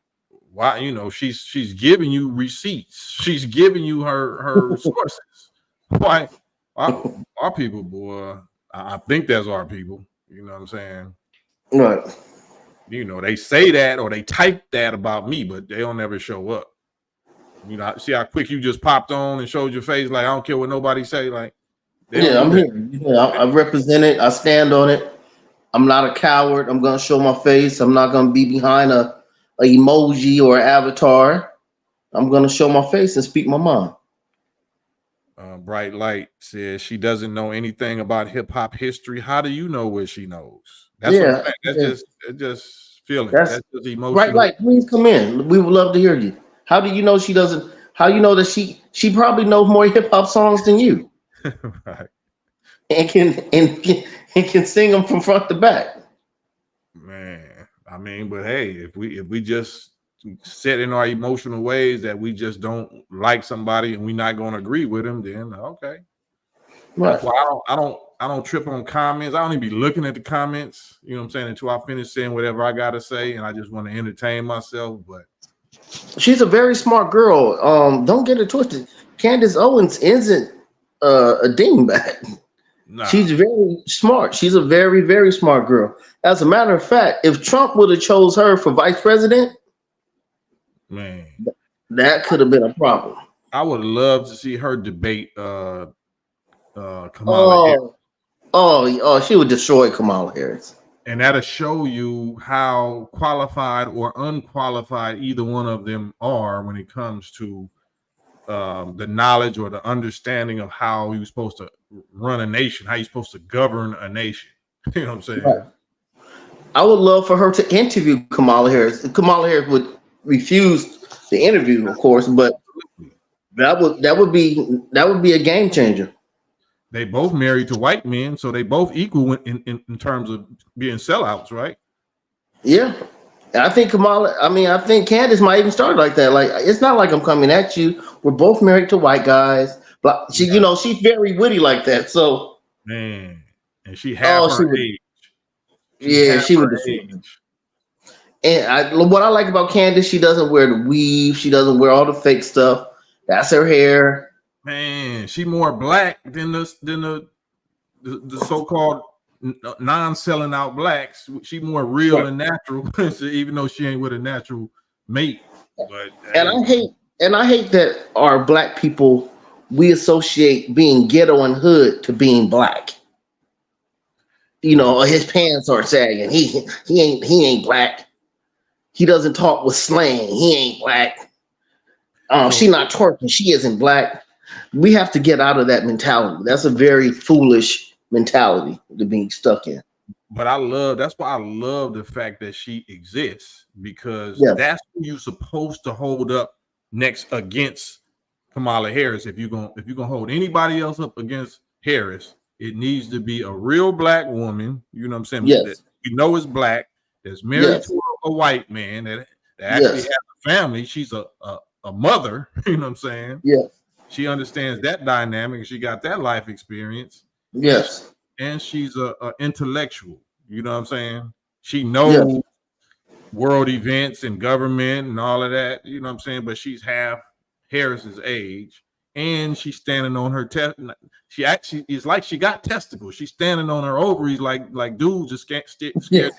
Why, you know, she's giving you receipts. She's giving you her sources. Why our people, boy, I think that's our people. You know what I'm saying? Right. You know, they say that or they type that about me, but they don't ever show up. You know, see how quick you just popped on and showed your face, like I don't care what nobody say. Like, I'm here. Yeah, I represent it. I stand on it. I'm not a coward. I'm gonna show my face. I'm not gonna be behind a emoji or avatar. I'm gonna show my face and speak my mind. Bright Light says she doesn't know anything about hip hop history. How do you know what she knows? That's what I'm saying. That's just feeling. That's just emotional. Bright Light, please come in. We would love to hear you. How do you know she doesn't? How you know that she probably knows more hip hop songs than you? Right. And can sing them from front to back. Man, I mean, but hey, if we just set in our emotional ways that we just don't like somebody and we're not going to agree with them, then okay. Right. That's why I don't trip on comments. I don't even be looking at the comments, you know what I'm saying, until I finish saying whatever I gotta say, and I just want to entertain myself. But she's a very smart girl. Don't get it twisted. Candace Owens isn't a dingbat. Nah. She's very smart. She's a very, very smart girl. As a matter of fact, if Trump would have chose her for vice president, man, that could have been a problem. I would love to see her debate Kamala Harris. Oh, she would destroy Kamala Harris. And that'll show you how qualified or unqualified either one of them are when it comes to the knowledge or the understanding of how you're supposed to run a nation, how you're supposed to govern a nation. You know what I'm saying? Right. I would love for her to interview Kamala Harris. Kamala Harris would refuse the interview, of course, but that would be a game changer. They both married to white men, so they both equal in terms of being sellouts, right? Yeah. I think I think Candace might even start like that. Like, it's not like I'm coming at you. We're both married to white guys. But she, she's very witty like that. So man, and she half her age. She would age. And what I like about Candace, she doesn't wear the weave. She doesn't wear all the fake stuff. That's her hair. Man, she more black than the so-called non-selling out blacks. She more real and natural, even though she ain't with a natural mate. But and I hate that our black people, we associate being ghetto and hood to being black. His pants are sagging. He ain't black. He doesn't talk with slang. He ain't black. She not twerking. She isn't black. We have to get out of that mentality. That's a very foolish mentality to be stuck in. But that's why I love the fact that she exists, because that's who you're supposed to hold up next against Kamala Harris. If you're gonna hold anybody else up against Harris, it needs to be a real black woman. You know what I'm saying? Yes. That is black, that's married to a white man that actually has a family. She's a mother. You know what I'm saying? Yes. She understands that dynamic. She got that life experience. Yes. And she's a intellectual. You know what I'm saying? She knows world events and government and all of that. You know what I'm saying? But she's half Harris's age, and she's standing on her test. She actually is like she got testicles. She's standing on her ovaries like dudes just scared. Yes,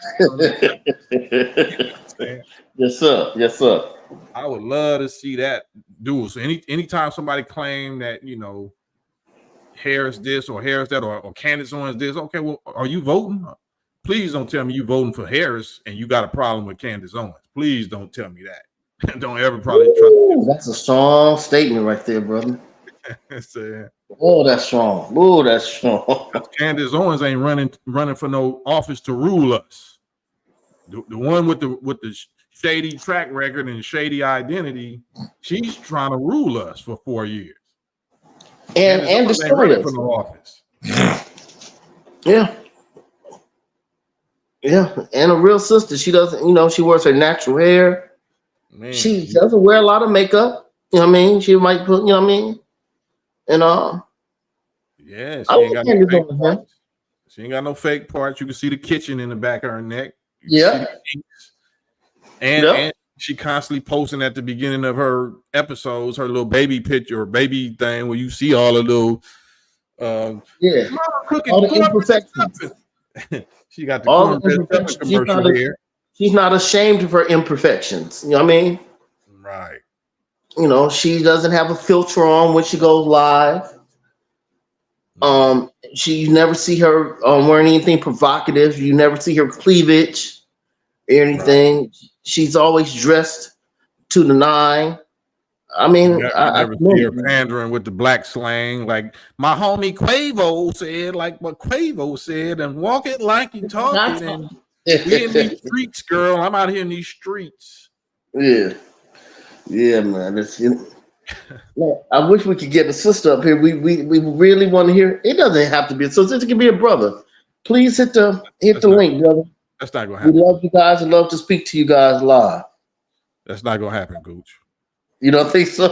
sir. Yes, sir. I would love to see that duel. So anytime somebody claim that, Harris this or Harris that or Candace Owens this, okay, well, are you voting? Please don't tell me you voting for Harris and you got a problem with Candace Owens. Please don't tell me that. Don't ever probably trust me. That's a strong statement right there, brother. So, that's strong. Oh, that's strong. Candace Owens ain't running for no office to rule us. The one with the shady track record and shady identity, she's trying to rule us for 4 years. And destroy us. For no office. Yeah. And a real sister. She doesn't, she wears her natural hair. Man. She doesn't wear a lot of makeup. You know what I mean? She might put, you know what I mean? And yeah, she ain't got no fake parts. She ain't got no fake parts. You can see the kitchen in the back of her neck. And she constantly posting at the beginning of her episodes her little baby picture or baby thing where you see all the little cooking, all the imperfections. She got the cornbread commercial here. She's not ashamed of her imperfections. You know what I mean? Right. She doesn't have a filter on when she goes live. You never see her wearing anything provocative. You never see her cleavage or anything. Right. She's always dressed to the nine. I mean, I never see her pandering with the black slang, like my homie Quavo said, like what Quavo said, and walk it like you talking. And we in these streets, girl. I'm out here in these streets. Yeah, man. I wish we could get a sister up here. We really want to hear. It doesn't have to be a sister. It can be a brother. Please hit the link, brother. That's not gonna happen. We love you guys and love to speak to you guys live. That's not gonna happen, Gooch. You don't think so?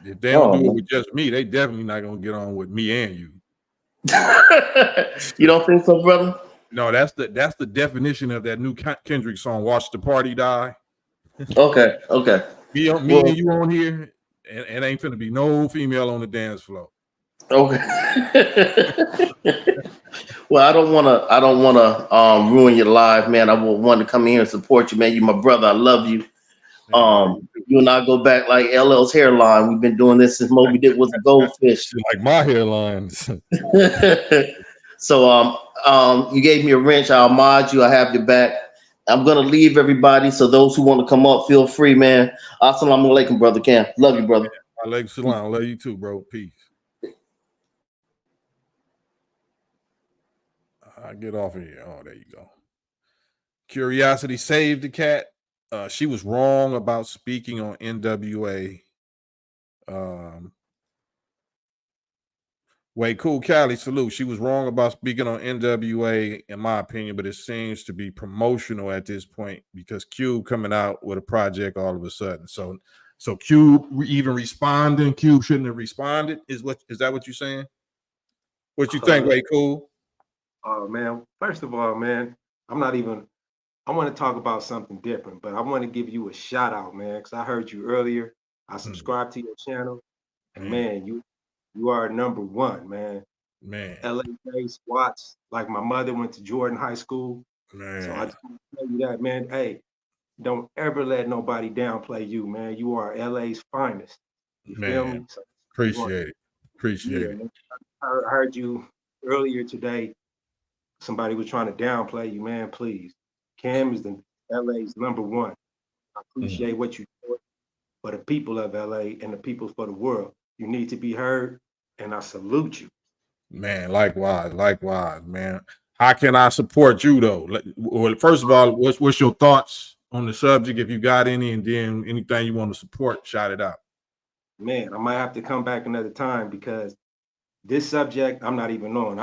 If they don't do it with just me, they definitely not gonna get on with me and you. You don't think so, brother? No, that's the definition of that new Kendrick song, "Watch the Party Die." Okay. Me and you on here, and ain't finna be no female on the dance floor. Okay. Well, I don't wanna ruin your life, man. I want to come here and support you, man. You're my brother. I love you. You and I go back like LL's hairline. We've been doing this since Moby Dick was a goldfish. Like my hairlines. So you gave me a wrench. I'll mod you. I have your back. I'm gonna leave everybody. So those who want to come up, feel free, man. Assalamu alaikum, brother Cam. Love you, brother. Alaikum salam. Love you too, bro. Peace. I get off of here. Oh, there you go. Curiosity saved the cat. She was wrong about speaking on NWA. Wait, cool, Cali, salute. She was wrong about speaking on NWA, in my opinion, but it seems to be promotional at this point because Cube coming out with a project all of a sudden. So Cube even responding, Cube shouldn't have responded. Is that what you're saying? What you think, Wait, cool? Oh man, first of all, man, I want to talk about something different, but I want to give you a shout out, man, because I heard you earlier. I subscribed to your channel, and man, you are number one, man. Man, LA based Watts, like my mother went to Jordan High School. Man. So I just want to tell you that, man. Hey, don't ever let nobody downplay you, man. You are LA's finest. You feel me? So, appreciate it. Man. I heard you earlier today. Somebody was trying to downplay you, man. Please. Cam is the LA's number one. I appreciate what you do for the people of LA and the people for the world. You need to be heard, and I salute you. Man, likewise, man. How can I support you though? Well, first of all, what's your thoughts on the subject, if you got any, and then anything you want to support, shout it out. Man, I might have to come back another time because this subject I'm not even on.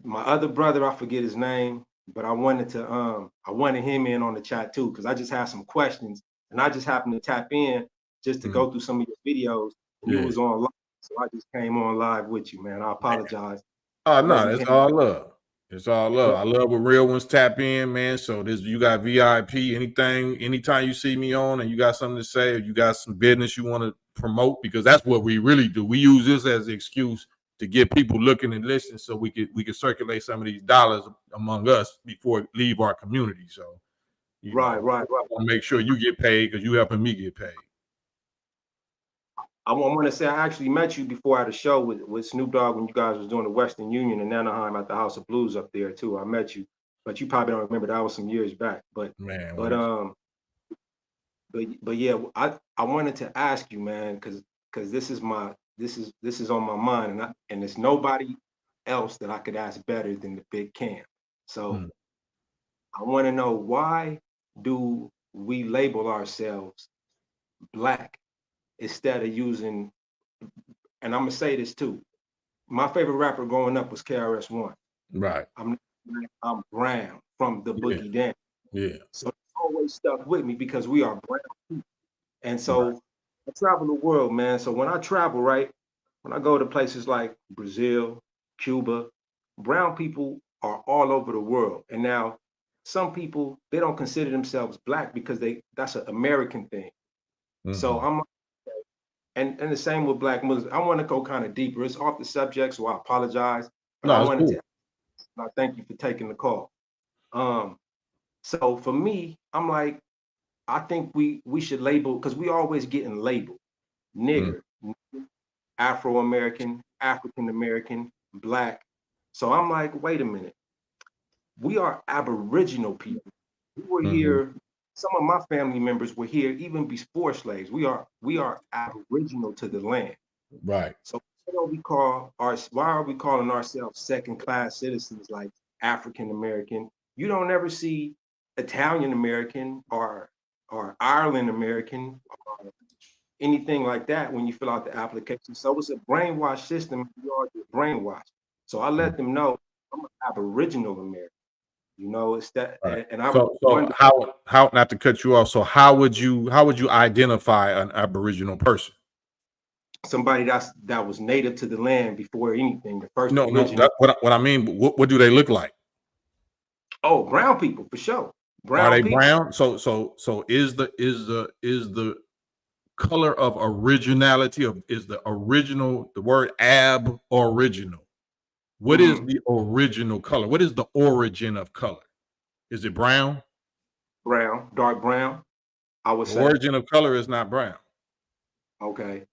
My other brother, I forget his name, but I wanted him in on the chat too, because I just have some questions and I just happened to tap in just to go through some of your videos. And you was on live, so I just came on live with you, man. I apologize. Oh no, it's all love. It's all love. I love when real ones tap in, man. So you got VIP, anytime you see me on and you got something to say or you got some business you want to promote, because that's what we really do. We use this as an excuse to get people looking and listening so we could circulate some of these dollars among us before it leave our community. So right. I want to make sure you get paid because you helping me get paid. I want to say I actually met you before at a show with Snoop Dogg when you guys was doing the Western Union in Anaheim at the House of Blues up there too. I met you, but you probably don't remember. That was some years back. But yeah, I wanted to ask you, man, because this is on my mind, and there's nobody else that I could ask better than the Big Cam. So I want to know, why do we label ourselves Black instead of using, and I'm gonna say this too, my favorite rapper growing up was KRS-One. Right. I'm brown from the Boogie Down. Yeah. So it's always stuck with me because we are brown people. And so I travel the world, man. So when I travel, right, when I go to places like Brazil, Cuba, brown people are all over the world. And now some people, they don't consider themselves Black because that's an American thing. So I'm, and the same with Black Muslims. I want to go kind of deeper. It's off the subject, so I apologize. But I wanted to, I thank you for taking the call. So for me, I'm like, I think we should label, because we always getting labeled nigger, Afro-American, African-American, Black. So I'm like, wait a minute. We are Aboriginal people. We were here. Some of my family members were here even before slaves. We are Aboriginal to the land. Right. So why are we calling ourselves second-class citizens like African-American? You don't ever see Italian-American or Ireland-American or anything like that when you fill out the application. So it's a brainwash system. We all get brainwashed. So I let them know I'm an Aboriginal American. You know, it's that. Right. And I so how not to cut you off. So how would you identify an Aboriginal person? Somebody that was native to the land before anything. The first what I mean, what do they look like? Oh, brown people for sure. Brown. Are they people. Brown? So is the color of originality is the original, the word ab original? What is the original color? What is the origin of color? Is it brown? Brown, dark brown. I would The say. origin of color is not brown. Okay.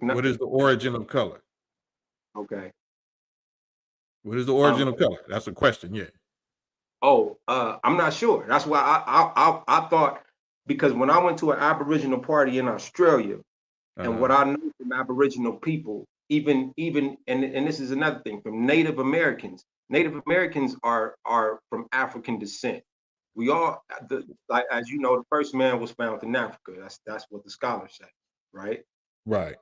What is the origin of color? Okay. What is the origin of color? That's a question. Yeah. Oh, I'm not sure. That's why I thought, because when I went to an Aboriginal party in Australia, and what I know from Aboriginal people, even and this is another thing, from Native Americans. Native Americans are from African descent. We all, like, as you know, the first man was found in Africa. That's what the scholars say, right? Right.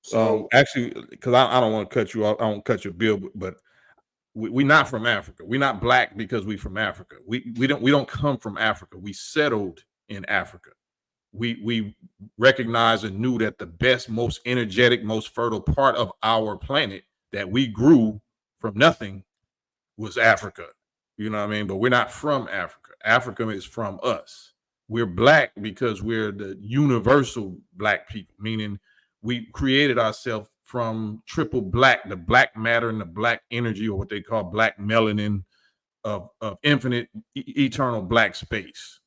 So Actually, because I don't want to cut you off, I don't cut your bill, but we not from Africa. We're not black because we from Africa. We don't come from Africa. We settled in Africa. We recognized and knew that the best, most energetic, most fertile part of our planet that we grew from nothing was Africa. You know what I mean? But we're not from Africa. Africa is from us. We're black because we're the universal black people, meaning we created ourselves from triple black, the black matter and the black energy, or what they call black melanin of infinite, eternal black space.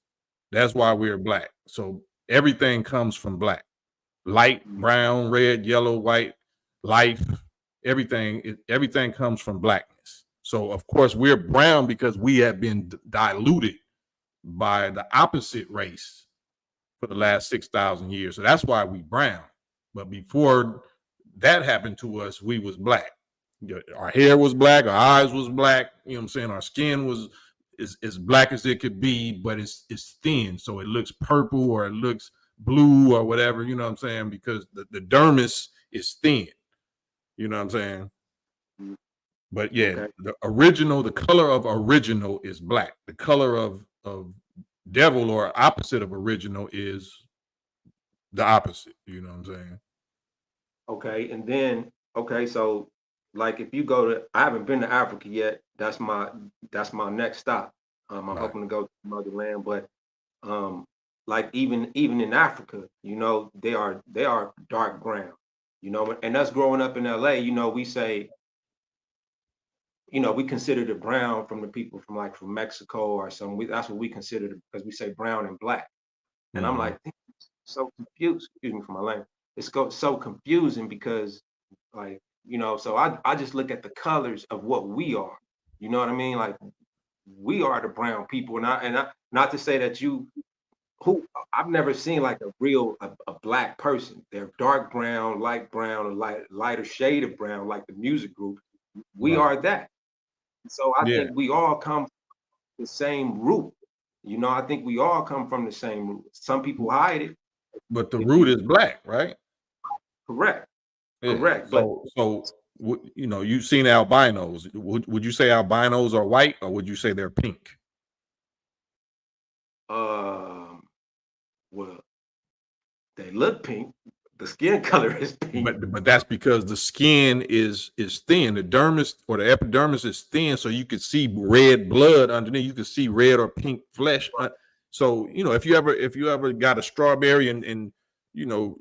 That's why we're black. So everything comes from black. Light, brown, red, yellow, white, life, everything comes from blackness. So of course we're brown because we have been diluted by the opposite race for the last 6,000 years. So that's why we brown. But before that happened to us, we was black. Our hair was black, our eyes was black, you know what I'm saying? Our skin was as black as it could be, but it's thin. So it looks purple or it looks blue or whatever, you know what I'm saying? Because the dermis is thin. You know what I'm saying? But yeah, okay. the color of original is black. The color of devil or opposite of original is the opposite. You know what I'm saying? Okay, and then so like if you go to, I haven't been to Africa yet. That's my next stop. I'm Right. hoping to go to motherland, but like even in Africa, you know, they are dark brown, you know, and us growing up in LA, you know, we say, you know, we consider the brown from the people from Mexico or something. That's what we consider it, because we say brown and black. And I'm like, so confused, excuse me for my language. So confusing because, like, you know, so I just look at the colors of what we are. You know what I mean? Like, we are the brown people. And I not to say that I've never seen like a real a black person. They're dark brown, light brown, or lighter shade of brown, like the music group. We Right. are that. So I Yeah. think we all come from the same root. You know, I think we all come from the same root. Some people hide it. But the If root you is black, right? correct, Yeah. correct. But So you know, you've seen albinos. Would you say albinos are white, or would you say they're pink? um, well, they look pink. The skin color is pink. But that's because the skin is thin. The dermis or the epidermis is thin, so you could see red blood underneath. You could see red or pink flesh. So you know, if you ever got a strawberry and you know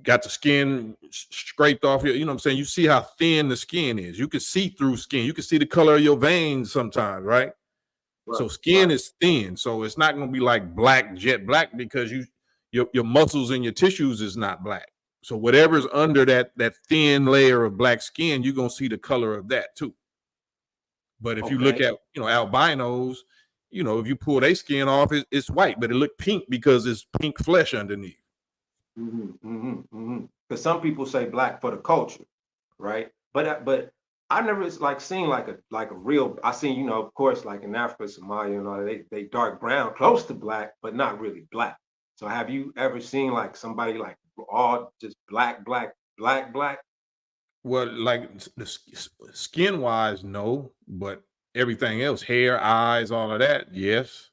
got the skin scraped off here, you know what I'm saying? You see how thin the skin is. You can see through skin. You can see the color of your veins sometimes, right? Right, So skin right. is thin. So it's not going to be like black, jet black, because your muscles and your tissues is not black. So whatever's under that thin layer of black skin, you're gonna see the color of that too. But if you look Okay. at albinos, you know, if you pull their skin off, it's white, but it look pink because it's pink flesh underneath. Because some people say black for the culture, right? But I never like seen like a real. I seen, you know, of course, like in Africa, Somalia, and all, they dark brown, close to black, but not really black. So have you ever seen like somebody like all just black, black, black, black? Well, like the skin wise, no, but everything else, hair, eyes, all of that, yes.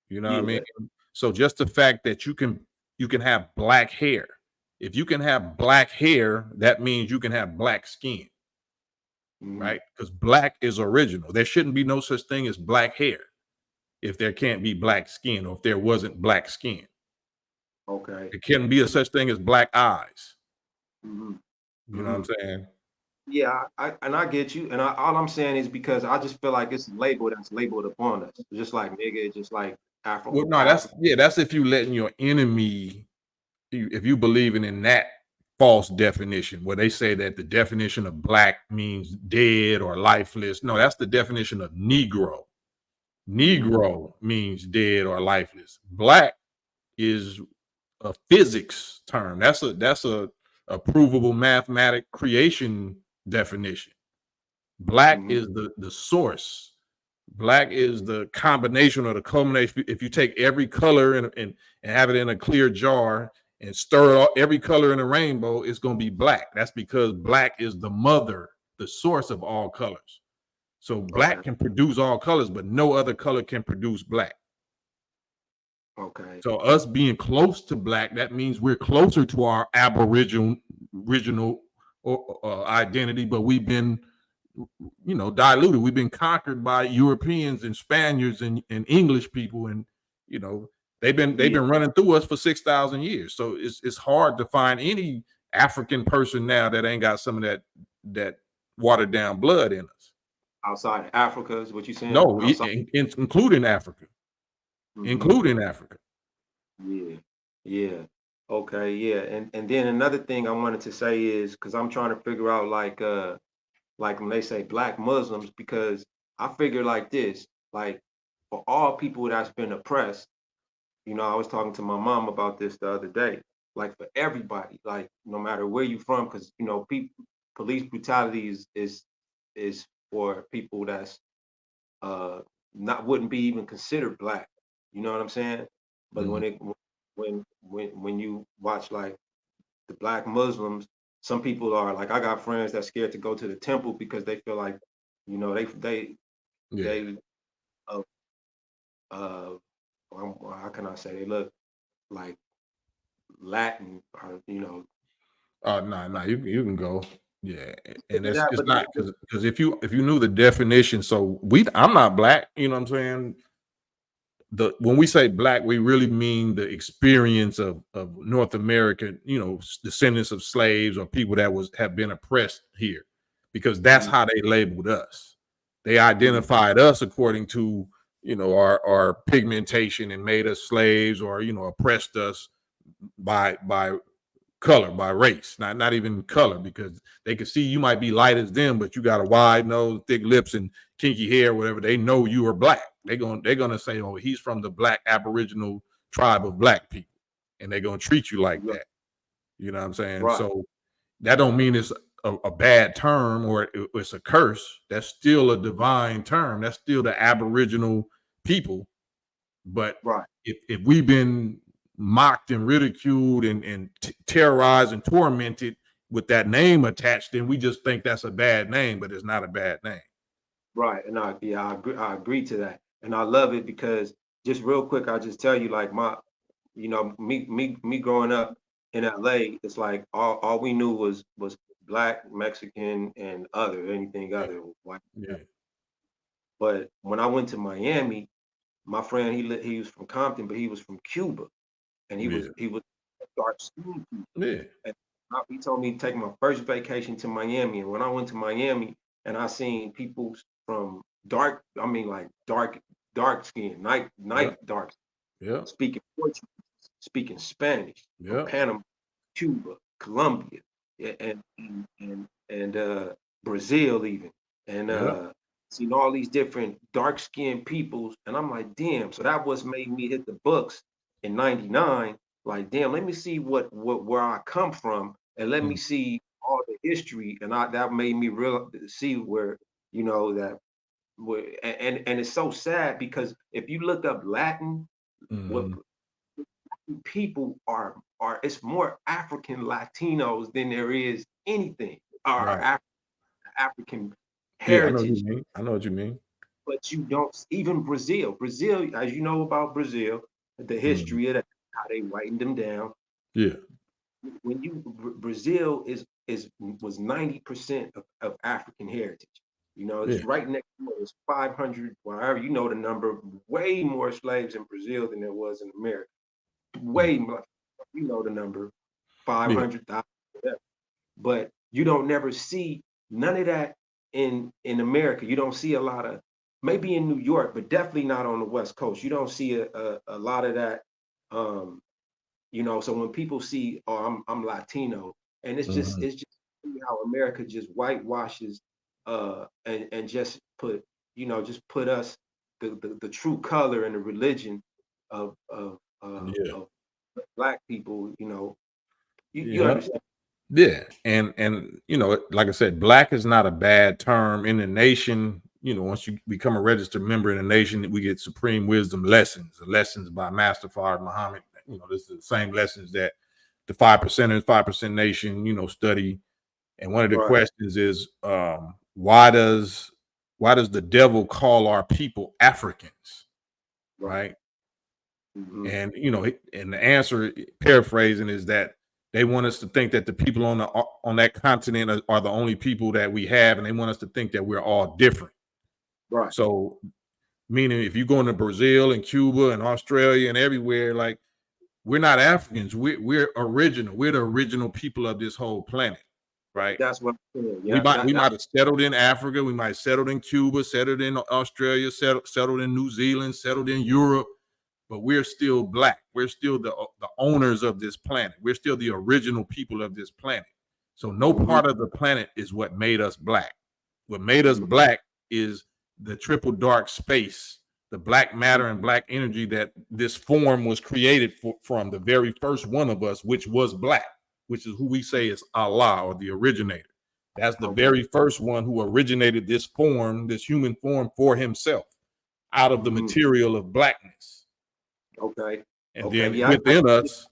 You know what I Yeah. mean? So just the fact that you can have black hair. If you can have black hair, that means you can have black skin, right? Because black is original. There shouldn't be no such thing as black hair if there can't be black skin, or if there wasn't black skin. Okay. There can't be a such thing as black eyes. Mm-hmm. You know what I'm saying? Yeah, I get you, and all I'm saying is because I just feel like it's a label that's labeled upon us, just like nigga, just like Afro. Well, no, that's if you letting your enemy, if you believing in that false definition where they say that the definition of black means dead or lifeless. No, that's the definition of Negro. Negro means dead or lifeless. Black is a physics term. That's a provable mathematic creation definition. Black is the source. Black is the combination or the culmination. If you take every color and have it in a clear jar and stir it every color in a rainbow, it's going to be black. That's because black is the mother, the source of all colors. So black can produce all colors, but no other color can produce black. Okay. So us being close to black, that means we're closer to our aboriginal identity, but we've been, diluted. We've been conquered by Europeans and Spaniards and English people, and they've been running through us for 6,000 years. So it's hard to find any African person now that ain't got some of that watered down blood in us. Outside of Africa is what you're saying? No, including Africa. Including Africa. Yeah. Okay, yeah. And then another thing I wanted to say is, because I'm trying to figure out like when they say black Muslims, because I figure like this, like for all people that's been oppressed, I was talking to my mom about this the other day, like for everybody, like no matter where you from, because police brutality is for people that's wouldn't be even considered black. You know what I'm saying? But when you watch like the black Muslims, some people are like, I got friends that's scared to go to the temple because they feel like, how can I say, they look like Latin or No, you can go. Yeah, and it's not because if you knew the definition, so I'm not black. You know what I'm saying? When we say black, we really mean the experience of North American, descendants of slaves or people that have been oppressed here, because that's how they labeled us. They identified us according to our pigmentation and made us slaves, or oppressed us by color, by race, not even color, because they can see you might be light as them, but you got a wide nose, thick lips, and kinky hair, whatever. They know you are black. They're gonna say, oh, he's from the black aboriginal tribe of black people, and they're gonna treat you like that. You know what I'm saying? Right. So that don't mean it's a bad term or it's a curse. That's still a divine term. That's still the aboriginal people. But if we've been mocked and ridiculed and terrorized and tormented with that name attached, then we just think that's a bad name, but it's not a bad name. Right. And I agree to that. And I love it because, just real quick, I'll just tell you, like me growing up in LA, it's like all we knew was black, Mexican, and anything other white. Yeah. But when I went to Miami, my friend, he was from Compton, but he was from Cuba, and he was dark skinned. Yeah. And he told me to take my first vacation to Miami, and when I went to Miami, and I seen people from dark skin, night dark, speaking Portuguese, speaking Spanish, from Panama, Cuba, Colombia, and Brazil even, and seen all these different dark skinned peoples, and I'm like, damn. So that was made me hit the books in '99. Like, damn, let me see where I come from, and let me see all the history, and that made me see where and it's so sad because if you look up Latin, what people are it's more African Latinos than there is anything African heritage. Yeah, I know what you mean. But you don't, even Brazil, as you know about Brazil, the history of that, how they whitened them down. Yeah. When Brazil was 90% of African heritage. It's right next door. It's 500, whatever, the number, way more slaves in Brazil than there was in America. Way more, the number, 500,000, whatever. But you don't never see none of that in America. You don't see a lot of maybe in New York, but definitely not on the West Coast. You don't see a lot of that. You know, so when people see, oh, I'm Latino, and it's just how America just whitewashes and just put, you know, just put us the true color and the religion of black people, you know. You Yeah. understand. Yeah. And you know, like I said, black is not a bad term in the nation. You know, once you become a registered member in the nation, we get supreme wisdom lessons, the lessons by Master Fard Muhammad. You know, this is the same lessons that the 5%ers, 5% nation, you know, study. And one of the Right. questions is, why does the devil call our people Africans? Right. And you know, and the answer, paraphrasing, is that they want us to think that the people on that continent are the only people that we have, and they want us to think that we're all different. Right. So, meaning if you go into Brazil and Cuba and Australia and everywhere, like, we're not Africans. We're original. We're the original people of this whole planet, right? That's what I'm saying. We Yeah. might have settled in Africa. We might have settled in Cuba, settled in Australia, settled in New Zealand, settled in Europe. But we're still black. We're still the owners of this planet. We're still the original people of this planet. So no part of the planet is what made us black. What made us black is the triple dark space, the black matter and black energy that this form was created from the very first one of us, which was black, which is who we say is Allah, or the originator. That's the very first one who originated this form, this human form, for himself out of the material of blackness. Okay. And then within us,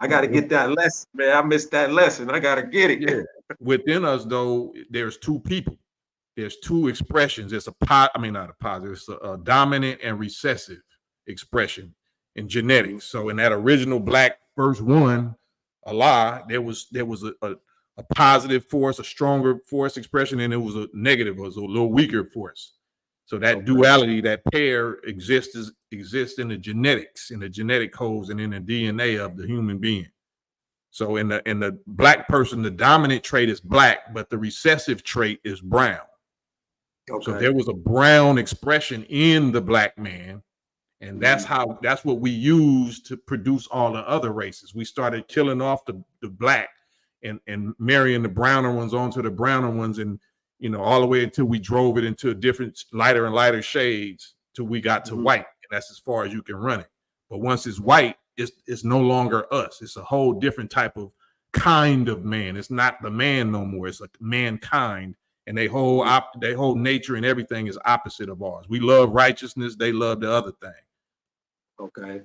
I got to get that lesson, man. I missed that lesson. I got to get it. Yeah. Within us, though, there's two people. There's two expressions. It's not a positive. It's a dominant and recessive expression in genetics. So in that original black first one, Allah, there was a positive force, a stronger force expression, and it was a negative, it was a little weaker force. So that duality, that pair exists in the genetics, in the genetic codes, and in the DNA of the human being. So in the black person, the dominant trait is black, but the recessive trait is brown. So there was a brown expression in the black man, and that's what we use to produce all the other races. We started killing off the black and marrying the browner ones onto the browner ones, and you know, all the way until we drove it into different lighter and lighter shades till we got to white, and that's as far as you can run it. But once it's white, it's no longer us. It's a whole different type of kind of man. It's not the man no more. It's like mankind, and they whole nature and everything is opposite of ours. We love righteousness. They love the other thing.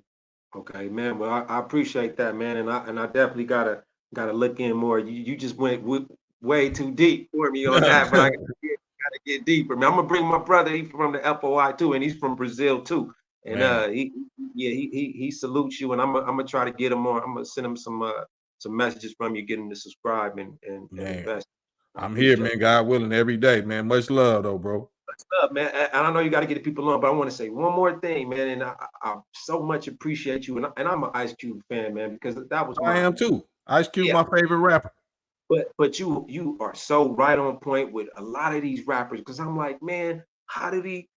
Okay, man. Well, I appreciate that, man, and I definitely gotta look in more. You just went way too deep for me on that, but I gotta get deeper. Man, I'm gonna bring my brother. He's from the FOI too, and he's from Brazil too. And he salutes you, and I'm gonna try to get him on. I'm gonna send him some messages from you, get him to subscribe and invest. I'm here, man. God willing, every day, man. Much love, though, bro. Much love, man. And I know you got to get the people on, but I want to say one more thing, man. And I so much appreciate you, and I'm an Ice Cube fan, man, because that was I am too. Ice Cube, my favorite rapper. But you are so right on point with a lot of these rappers, because I'm like, man, how do they?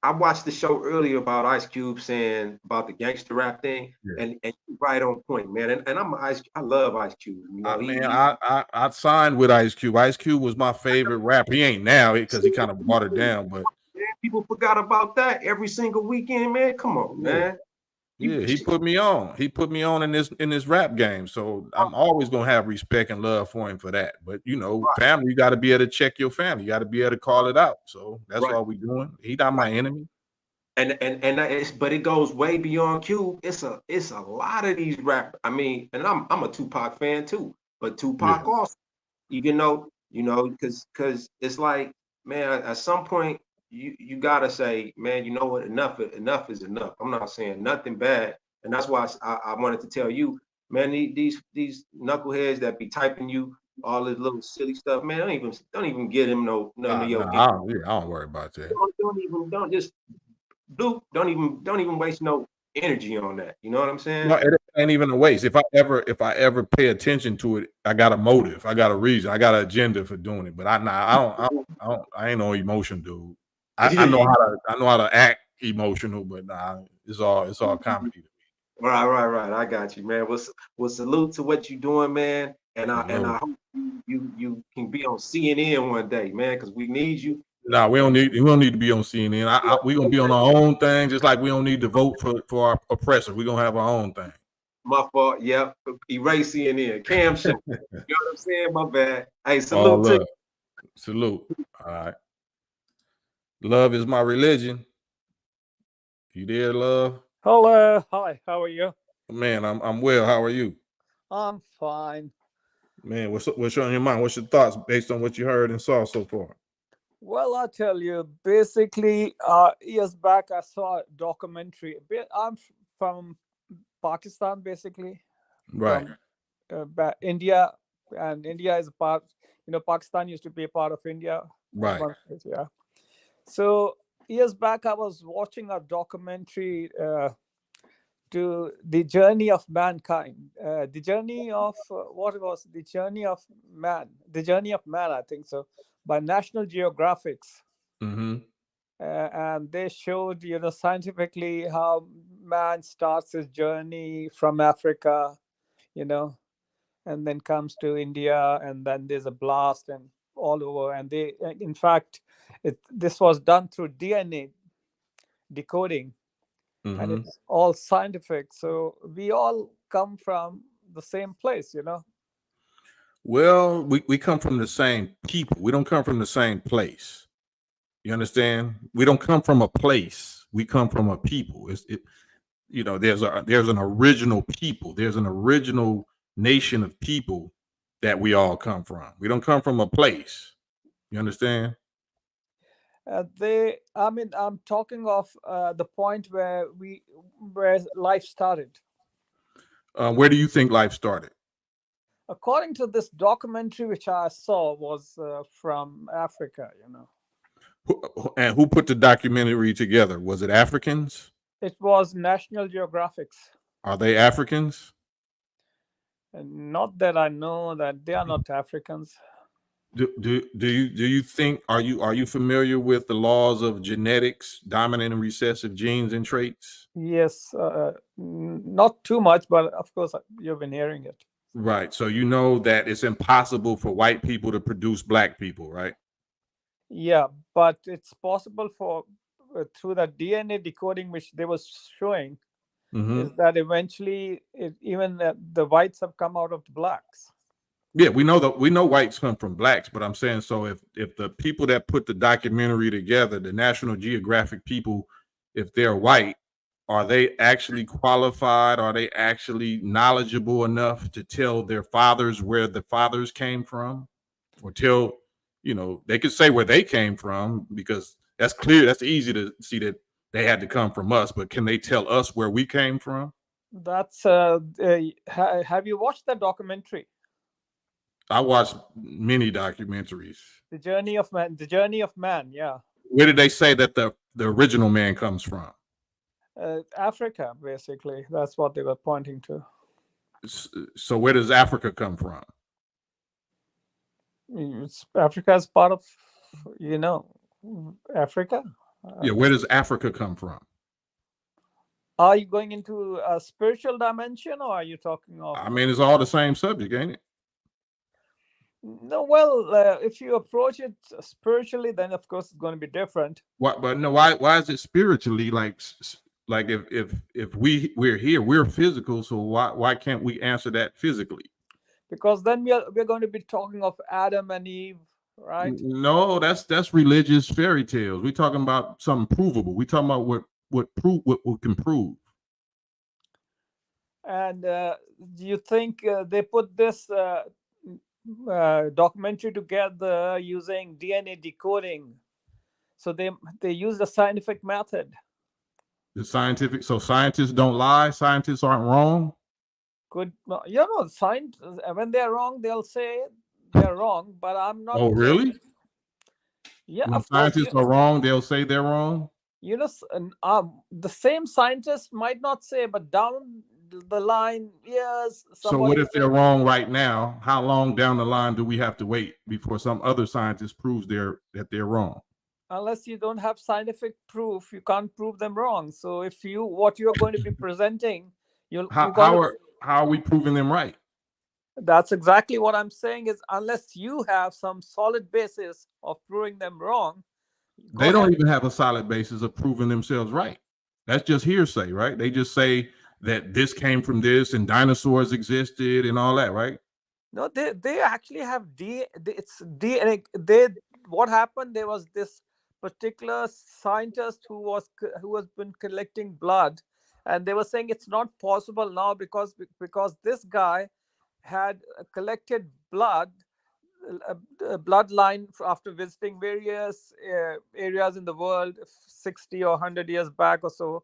I watched the show earlier about Ice Cube saying about the gangster rap thing, and right on point, man. And I love Ice Cube. You know, I signed with Ice Cube. Ice Cube was my favorite rapper. He ain't now because he kind of watered down, but man, people forgot about that every single weekend, man. Come on, man. Yeah, he put me on. He put me on in this rap game. So I'm always gonna have respect and love for him for that. But you know, family, you got to be able to check your family. You got to be able to call it out. So that's all we doing. He not my enemy. And but it goes way beyond Cube. It's a lot of these rap. I mean, and I'm a Tupac fan too. But Tupac also, even though because it's like, man, at some point you gotta say, man, you know what, enough is enough. I'm not saying nothing bad, and that's why I wanted to tell you, man, these knuckleheads that be typing you all this little silly stuff, man, don't even get him none of your. I don't worry about that. Don't even waste no energy on that. You know what I'm saying? No, it ain't even a waste. If I ever pay attention to it, I got a motive, I got a reason, I got an agenda for doing it. But I ain't no emotion dude. I know how to act emotional, but nah, it's all comedy. Right. I got you, man. Well, salute to what you're doing, man. And I hope you can be on CNN one day, man, because we need you. Nah, we don't need to be on CNN. We gonna be on our own thing, just like we don't need to vote for our oppressor. We gonna have our own thing. My fault. Yep. Erase CNN. KAM show. You know what I'm saying? My bad. Hey, All salute to love. Salute. All right. Love is my religion. You there, love? Hello. Hi. How are you? Man, I'm well. How are you? I'm fine. Man, what's on your mind? What's your thoughts based on what you heard and saw so far? Well, I tell you, basically, years back, I saw a documentary. I'm from Pakistan, basically. Right. From India, and India is a part. Pakistan used to be a part of India. Right. Yeah. So years back, I was watching a documentary to the journey of mankind, the journey of what was the journey of man, I think so, by National Geographic. Mm-hmm. And they showed, scientifically how man starts his journey from Africa, and then comes to India, and then there's a blast and all over. And they, in fact, this was done through DNA decoding. Mm-hmm. And it's all scientific. So we all come from the same place, Well, we come from the same people. We don't come from the same place. You understand? We don't come from a place. We come from a people. There's an original people. There's an original nation of people that we all come from. We don't come from a place. You understand? I'm talking of the point where life started. Where do you think life started? According to this documentary which I saw was from Africa, And who put the documentary together? Was it Africans? It was National Geographic. Are they Africans? Not that I know that they are not Africans. Do you think, are you familiar with the laws of genetics, dominant and recessive genes and traits? Yes, not too much, but of course you've been hearing it. Right. So you know that it's impossible for white people to produce black people, right? Yeah, but it's possible for through the DNA decoding which they were showing, is that eventually even the whites have come out of the blacks. Yeah, we know whites come from blacks, but I'm saying, so if the people that put the documentary together, the National Geographic people, if they're white, are they actually qualified? Are they actually knowledgeable enough to tell their fathers where the fathers came from? Or tell, they could say where they came from, because that's clear. That's easy to see that they had to come from us, but can they tell us where we came from? That's have you watched that documentary? I watched many documentaries. The Journey of Man, yeah. Where did they say that the original man comes from? Africa, basically. That's what they were pointing to. So where does Africa come from? Africa is part of, Africa. Yeah, where does Africa come from? Are you going into a spiritual dimension, or are you talking of? I mean, it's all the same subject, ain't it? No, well, if you approach it spiritually, then of course it's going to be different. Why is it spiritually? Like if we're here, we're physical, so why can't we answer that physically? Because then we're going to be talking of Adam and Eve, right? No, that's religious fairy tales. We're talking about something provable. We're talking about what we can prove. And do you think they put this documentary together using DNA decoding? So they use the scientific method. So scientists don't lie. Scientists aren't wrong. Science, when they're wrong, they'll say they're wrong. But I'm not. Oh, really? Yeah, when of course. Scientists are wrong, they'll say they're wrong. you know, the same scientist might not say, but down the line, yes, So what somebody if they're wrong right now? How long down the line do we have to wait before some other scientist proves that they're wrong? Unless you don't have scientific proof, you can't prove them wrong. So if what you're going to be presenting, you got to. How are we proving them right? That's exactly what I'm saying. Is unless you have some solid basis of proving them wrong, they don't even have a solid basis of proving themselves right. That's just hearsay, right? They just say that this came from this and dinosaurs existed and all that, right? No, they actually have it's DNA. They what happened? There was this particular scientist who has been collecting blood, and they were saying it's not possible now because this guy had collected blood bloodline after visiting various areas in the world 60 or 100 years back or so.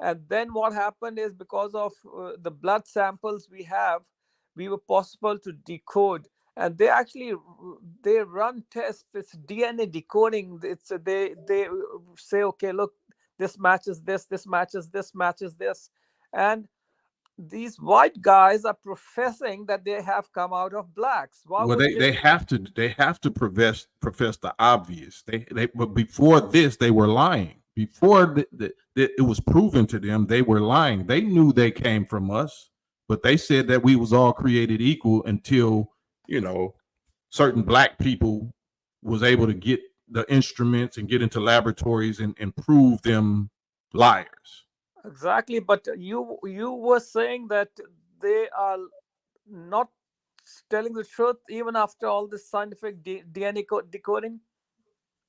And then what happened is because of the blood samples we were possible to decode. And they actually they run tests. It's DNA decoding. It's they say, okay, look, this matches this matches this, and these white guys are professing that they have come out of blacks. Why Well, would they have to profess the obvious. But before this, they were lying. Before it was proven to them, they were lying. They knew they came from us, but they said that we was all created equal until, you know, certain black people was able to get the instruments and get into laboratories and prove them liars. Exactly, but you were saying that they are not telling the truth even after all this scientific DNA decoding.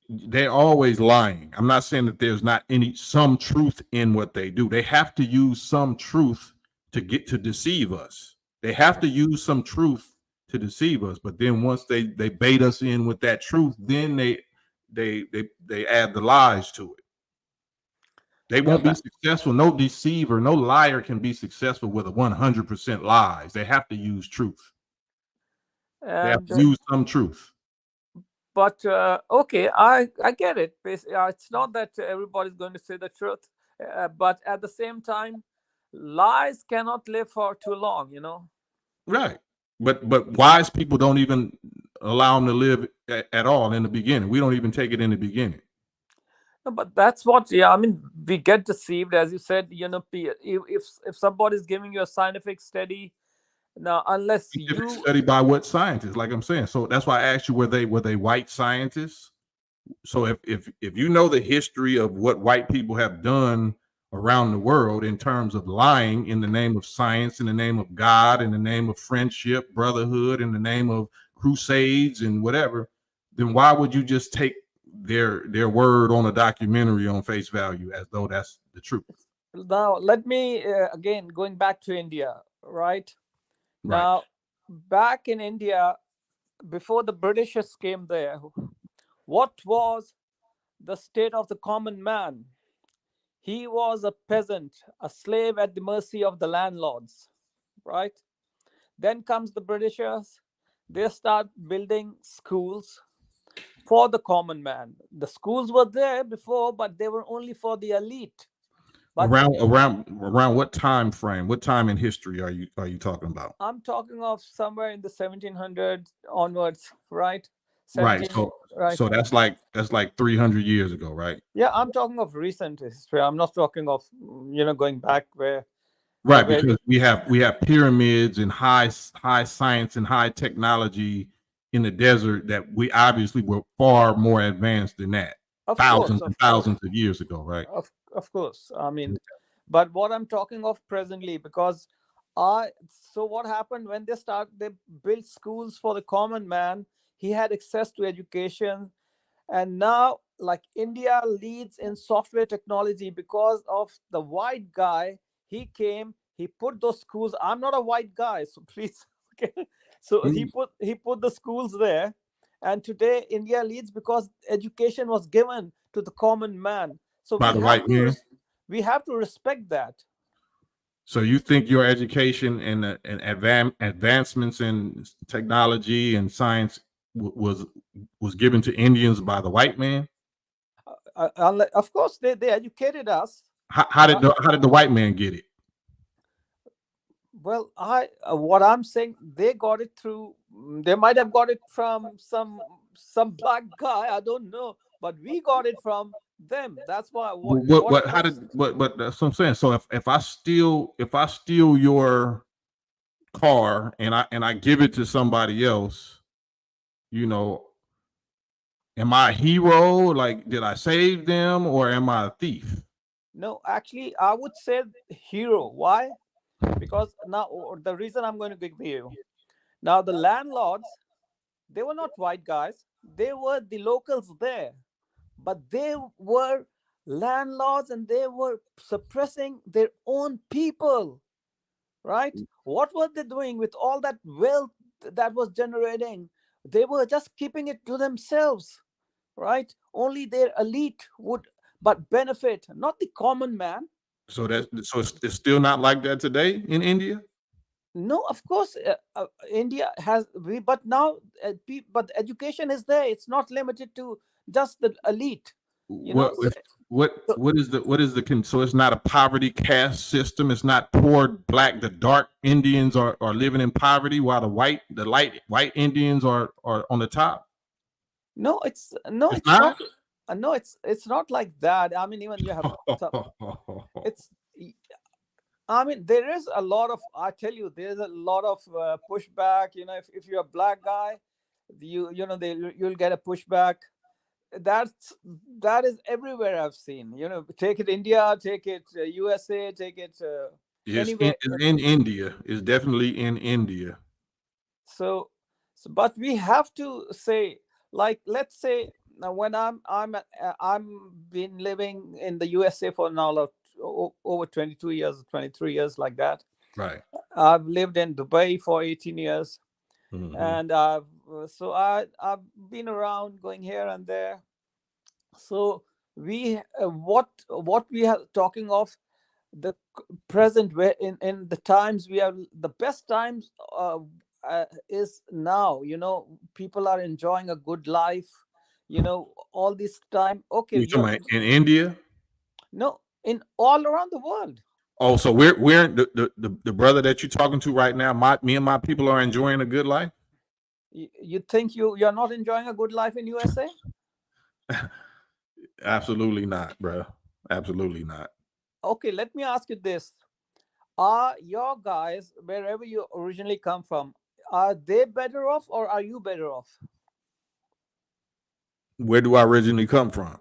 They're always lying. I'm not saying that there's not some truth in what they do. They have to use some truth to deceive us. They have to use some truth to deceive us. But then once they bait us in with that truth, then they add the lies to it. They won't be successful. No deceiver, no liar can be successful with a 100% lies. They have to use truth. They have to use some truth. But okay, I get it. It's not that everybody's going to say the truth, but at the same time, lies cannot live for too long, you know. Right, but wise people don't even allow them to live at all in the beginning. We don't even take it in the beginning. No, but that's what, yeah. I mean, we get deceived, as you said. You know, if somebody's giving you a scientific study, now unless you study by what scientists, like I'm saying, so that's why I asked you, were they white scientists? So if you know the history of what white people have done around the world in terms of lying in the name of science, in the name of God, in the name of friendship, brotherhood, in the name of crusades and whatever, then why would you just take their word on a documentary on face value as though that's the truth? Now let me again going back to India, right? Now, back in India, before the Britishers came there, what was the state of the common man? He was a peasant, a slave at the mercy of the landlords, right? Then comes the Britishers. They start building schools for the common man. The schools were there before, but they were only for the elite. But around what time frame? What time in history are you talking about? I'm talking of somewhere in the 1700s onwards, right? Right. So that's like 300 years ago, right? Yeah, I'm talking of recent history. I'm not talking of going back where. Right, because we have pyramids and high science and high technology in the desert that we obviously were far more advanced than that. Thousands of years ago, right? Of course. I mean, but what I'm talking of presently, because so what happened when they built schools for the common man, he had access to education. And now, like, India leads in software technology because of the white guy. He came, he put those schools. I'm not a white guy, so please, okay. So he put the schools there. And today India leads because education was given to the common man. So by the white man. We have to respect that. So you think your education and advancements in technology and science was given to Indians by the white man? Of course, they educated us. How did the white man get it? Well, what I'm saying, they got it through. They might have got it from some black guy. I don't know, but we got it from them. That's why. What how did but that's what I'm saying. So if I steal your car and I give it to somebody else, you know, am I a hero? Like, did I save them, or am I a thief? No, actually, I would say hero. Why? Because now the reason I'm going to give you now, the landlords, they were not white guys. They were the locals there, but they were landlords and they were suppressing their own people, right? What were they doing with all that wealth that was generating? They were just keeping it to themselves, right? Only their elite would but benefit, not the common man. So it's still not like that today in India. No, of course, India has but now, but education is there. It's not limited to just the elite. You know, What is the so it's not a poverty caste system. It's not poor black. The dark Indians are living in poverty while the light white Indians are on the top. No, it's not. No, it's not like that. I mean, even you have it's. I mean, there is a lot of. I tell you, there's a lot of pushback. You know, if you're a black guy, you'll get a pushback. That is everywhere I've seen. You know, take it India, take it USA, take it anywhere. It's in India. It's definitely in India. So, but we have to say, like, let's say now when I'm been living in the USA for now over 22 years, 23 years, like that. Right. I've lived in Dubai for 18 years. And I've been around, going here and there. So we what we are talking of, the present, where in the times we have the best times is now. You know, people are enjoying a good life. You know, all this time. Okay, you talking about in India? No, in all around the world. Oh, so we're the brother that you're talking to right now. Me and my people are enjoying a good life. You think you're not enjoying a good life in USA? Absolutely not, bro. Absolutely not. Okay, let me ask you this: are your guys, wherever you originally come from, are they better off or are you better off? Where do I originally come from?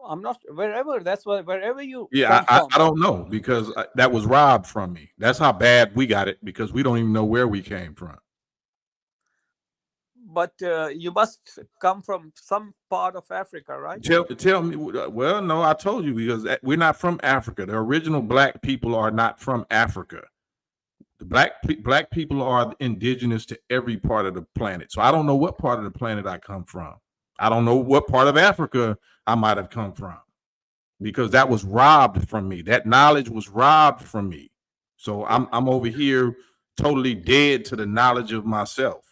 I'm not wherever. That's wherever you. Yeah, I don't know, because that was robbed from me. That's how bad we got it, because we don't even know where we came from. But you must come from some part of Africa, right? Tell me. Well, no, I told you, because we're not from Africa. The original black people are not from Africa. The black people are indigenous to every part of the planet. So I don't know what part of the planet I come from. I don't know what part of Africa I might have come from, because that was robbed from me. That knowledge was robbed from me. So I'm over here totally dead to the knowledge of myself,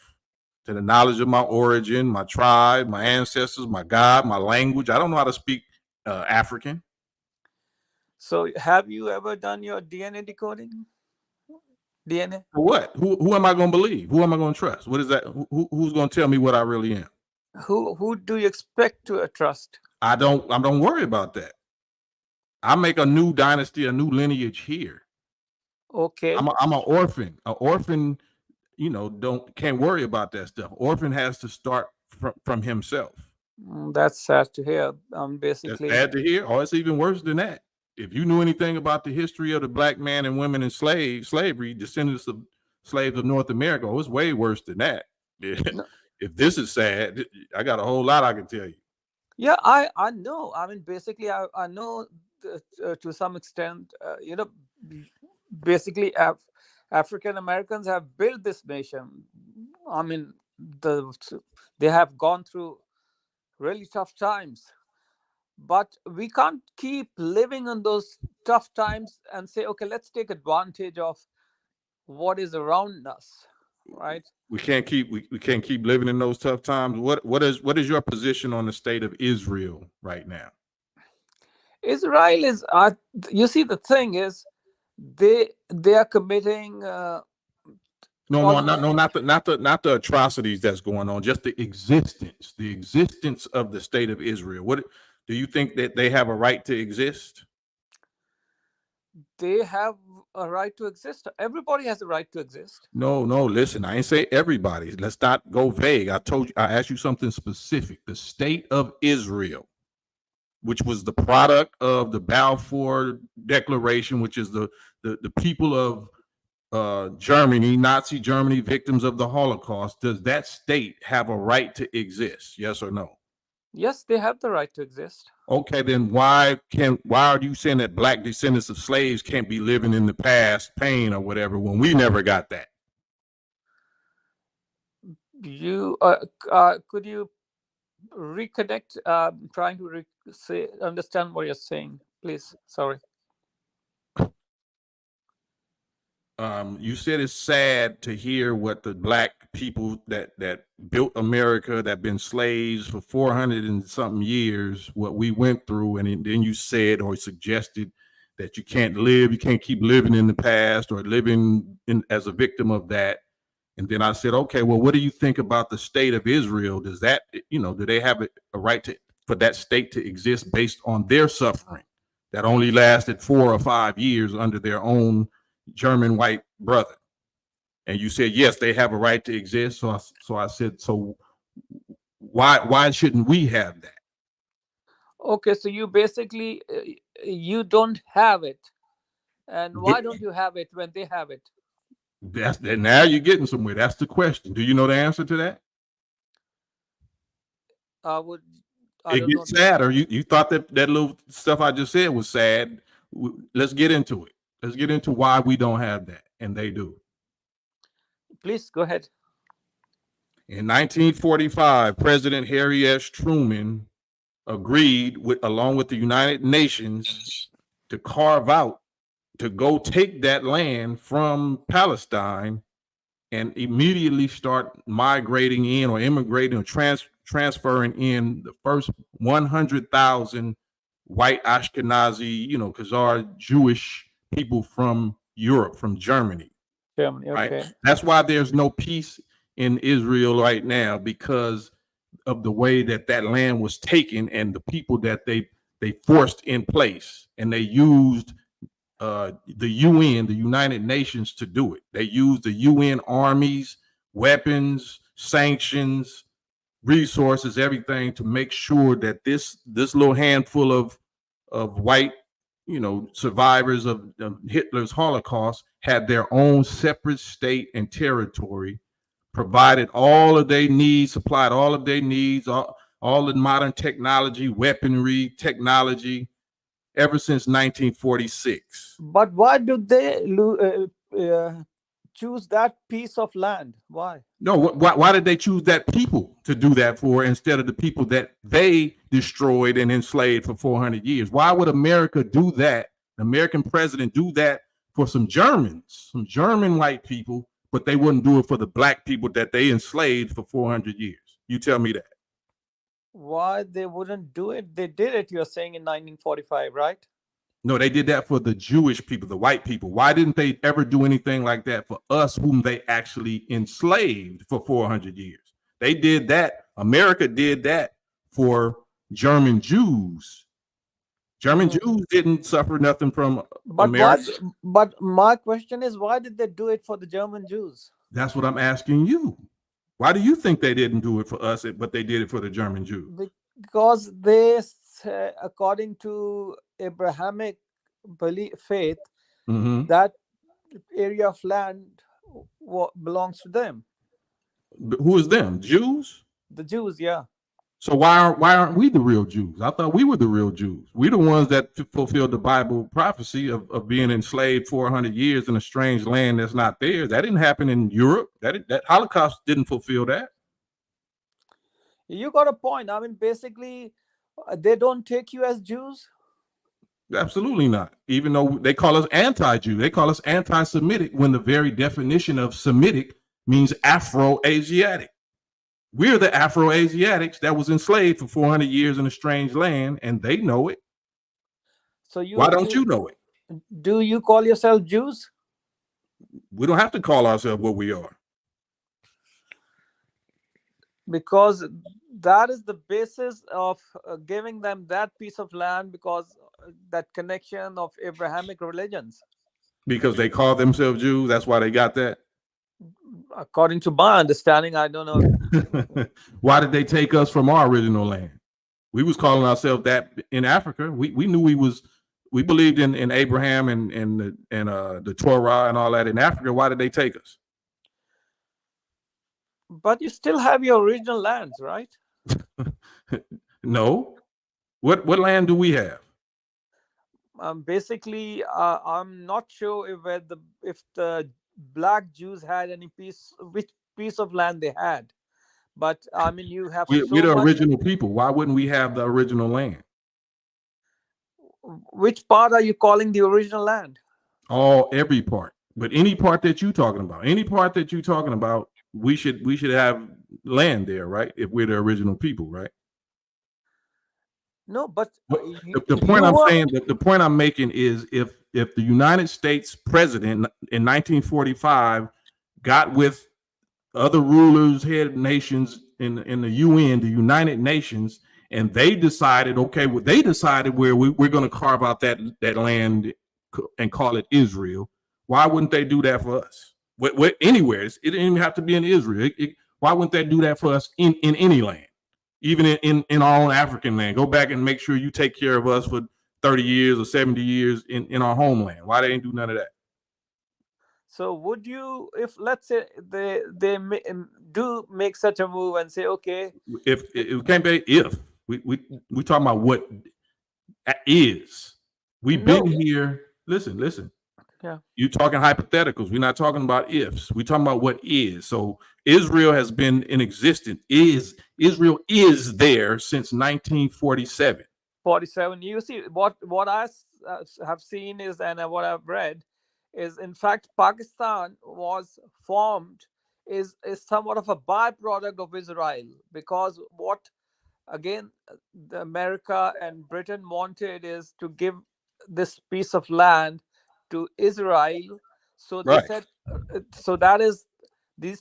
to the knowledge of my origin, my tribe, my ancestors, my God, my language. I don't know how to speak African. So have you ever done your DNA decoding? DNA? For what? Who am I going to believe? Who am I going to trust? What is that? Who's going to tell me what I really am? Who do you expect to trust? I don't worry about that. I make a new dynasty, a new lineage here. Okay. I'm an orphan. An orphan, can't worry about that stuff. Orphan has to start from himself. That's sad to hear. Basically, that's sad to hear. Or it's even worse than that. If you knew anything about the history of the black man and women in slavery, descendants of slaves of North America, it's way worse than that. No. If this is sad, I got a whole lot I can tell you. Yeah, I know. I mean, basically, I know to some extent. Basically, African Americans have built this nation. I mean, they have gone through really tough times, but we can't keep living on those tough times and say, okay, let's take advantage of what is around us, right? We can't keep living in those tough times. What is your position on the state of Israel right now? Israel is, you see, the thing is, they are committing. No, not the atrocities that's going on, just the existence of the state of Israel. What do you think that they have a right to exist? They have a right to exist. Everybody has a right to exist. No, listen, I ain't say everybody. Let's not go vague. I asked you something specific. The state of Israel, which was the product of the Balfour Declaration, which is the people of Germany, Nazi Germany, victims of the Holocaust. Does that state have a right to exist? Yes or no? Yes, they have the right to exist. Okay, then why are you saying that black descendants of slaves can't be living in the past pain or whatever when we never got that? You could you reconnect? Trying to understand what you're saying, please. Sorry. You said it's sad to hear what the black people that built America, that been slaves for 400 and something years, what we went through, and then you said or suggested that you can't keep living in the past or living as a victim of that. And then I said, okay, well, what do you think about the state of Israel? Does that, do they have a right for that state to exist based on their suffering that only lasted 4 or 5 years under their own German white brother? And you said, yes, they have a right to exist. So I said, so why shouldn't we have that? Okay, so you basically, you don't have it. And why don't you have it when they have it? Now you're getting somewhere. That's the question. Do you know the answer to that? It gets sadder. You thought that little stuff I just said was sad. Let's get into it. Let's get into why we don't have that, and they do. Please go ahead. In 1945, President Harry S. Truman agreed along with the United Nations to go take that land from Palestine and immediately start migrating in or immigrating or transferring in the first 100,000 white Ashkenazi, Khazar Jewish people from Europe, from Germany. Okay. Right? That's why there's no peace in Israel right now, because of the way that land was taken and the people that they forced in place, and they used the UN, the United Nations, to do it. They used the UN armies, weapons, sanctions, resources, everything to make sure that this little handful of white, survivors of Hitler's Holocaust had their own separate state and territory, provided all of their needs, supplied all of their needs, all the modern technology, weaponry, technology, ever since 1946. But why do they choose that piece of land? Why? No, why did they choose that people to do that for instead of the people that they destroyed and enslaved for 400 years? Why would America do that? The American president do that for some Germans, some German white people, but they wouldn't do it for the black people that they enslaved for 400 years? You tell me that. Why they wouldn't do it? They did it, you're saying, in 1945, right? No, they did that for the Jewish people, the white people. Why didn't they ever do anything like that for us, whom they actually enslaved for 400 years? They did that. America did that for German Jews. German Jews didn't suffer nothing from America. But my question is, why did they do it for the German Jews? That's what I'm asking you. Why do you think they didn't do it for us, but they did it for the German Jews? Because they, according to Abrahamic faith, that area of land belongs to them. Who is them? Jews? The Jews, yeah. So why aren't we the real Jews? I thought we were the real Jews. We're the ones that fulfilled the Bible prophecy of being enslaved 400 years in a strange land that's not theirs. That didn't happen in Europe. That Holocaust didn't fulfill that. You got a point. I mean, basically, they don't take you as Jews? Absolutely not. Even though they call us anti-Jew, they call us anti-Semitic, when the very definition of Semitic means Afro-Asiatic. We're the Afro-Asiatics that was enslaved for 400 years in a strange land, and they know it. So Why don't you know it? do you call yourself Jews? We don't have to call ourselves what we are. Because that is the basis of giving them that piece of land, because that connection of Abrahamic religions. Because they call themselves Jews, that's why they got that. According to my understanding, I don't know. Why did they take us from our original land? We was calling ourselves that in Africa. We knew we believed in Abraham and the Torah and all that in Africa. Why did they take us? But you still have your original lands, right? No. What land do we have? Basically, I'm not sure if the black Jews had which piece of land they had. But I mean, you have We're the original people. Why wouldn't we have the original land? Which part are you calling the original land? Every part. But any part that you're talking about, we should have land there, right? If we're the original people, right? No, but the point I'm making is if the United States president in 1945 got with other rulers, head nations in the UN, the United Nations, and they decided, okay, well, they decided where we're going to carve out that land and call it Israel. Why wouldn't they do that for us? Anywhere. It didn't even have to be in Israel. Why wouldn't they do that for us in any land? Even in our own African land. Go back and make sure you take care of us for 30 years or 70 years in our homeland. Why they didn't do none of that? So would you, if let's say they do make such a move and say, okay, if it can't be if we talking about what is. We've been here. Listen. Yeah. You're talking hypotheticals. We're not talking about ifs. We're talking about what is. So Israel has been in existence. Israel is there since 1947. 47. You see, what I have seen is, and what I've read is, in fact, Pakistan was formed is somewhat of a byproduct of Israel, because what again the America and Britain wanted is to give this piece of land to Israel. So they said, so that is there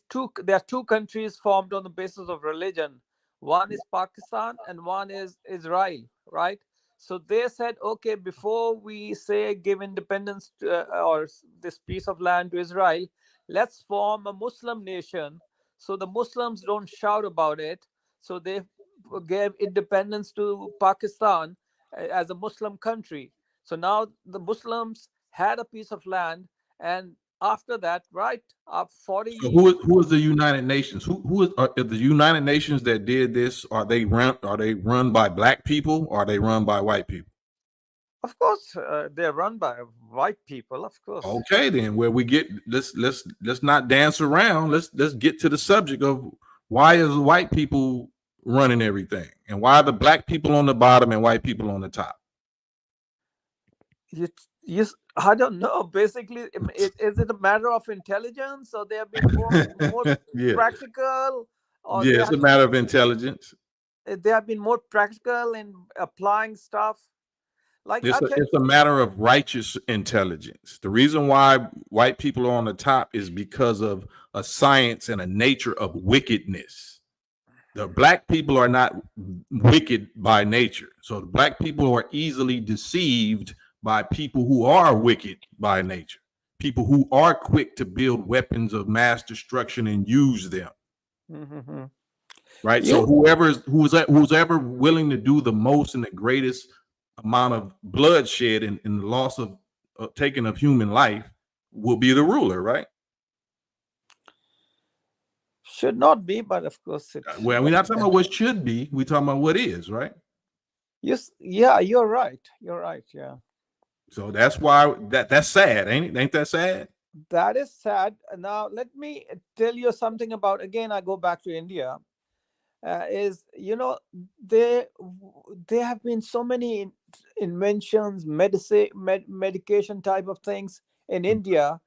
are two countries formed on the basis of religion. One is Pakistan and one is Israel, right? So they said, okay, before we say give independence or this piece of land to Israel, let's form a Muslim nation so the Muslims don't shout about it. So they gave independence to Pakistan as a Muslim country. So now the Muslims had a piece of land, and after that, right, 40 so who is the United Nations? Who are the United Nations that did this? Are they run by black people or are they run by white people? Of course, they're run by white people, of course. Okay, then where we get let's not dance around. Let's get to the subject of why is white people running everything and why are the black people on the bottom and white people on the top? I don't know. Basically, is it a matter of intelligence, or they have been more practical? Or it's a matter of intelligence. They have been more practical in applying stuff. Like it's a matter of righteous intelligence. The reason why white people are on the top is because of a science and a nature of wickedness. The black people are not wicked by nature. So the black people are easily deceived by people who are wicked by nature, people who are quick to build weapons of mass destruction and use them. Mm-hmm. Right. Yeah. So who's ever willing to do the most and the greatest amount of bloodshed and the loss of taking of human life will be the ruler, right? Should not be, but of course it. Well, we're not talking about what should be. We're talking about what is, right? Yes. Yeah, you're right. You're right. Yeah. So that's why that's sad, ain't it? Ain't that sad? That is sad. Now let me tell you something about. Again, I go back to India. Is there have been so many inventions, medication type of things in India,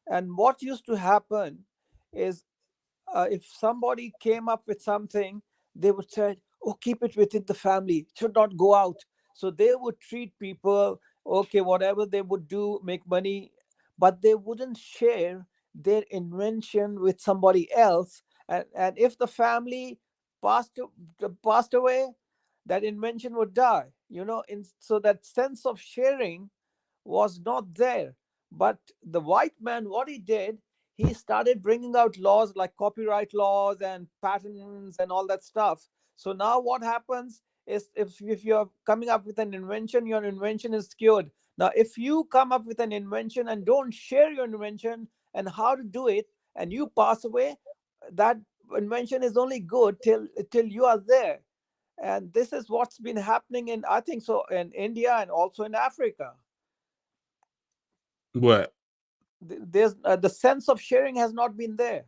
and what used to happen is if somebody came up with something, they would say, oh, keep it within the family, it should not go out. So they would treat people okay, whatever they would do, make money, but they wouldn't share their invention with somebody else. And if the family passed away, that invention would die. So that sense of sharing was not there. But the white man, what he did, he started bringing out laws like copyright laws and patents and all that stuff. So now what happens is, if you're coming up with an invention, your invention is secured. Now, if you come up with an invention and don't share your invention and how to do it, and you pass away, that invention is only good till you are there. And this is what's been happening in, I think so, in India and also in Africa. What? There's the sense of sharing has not been there.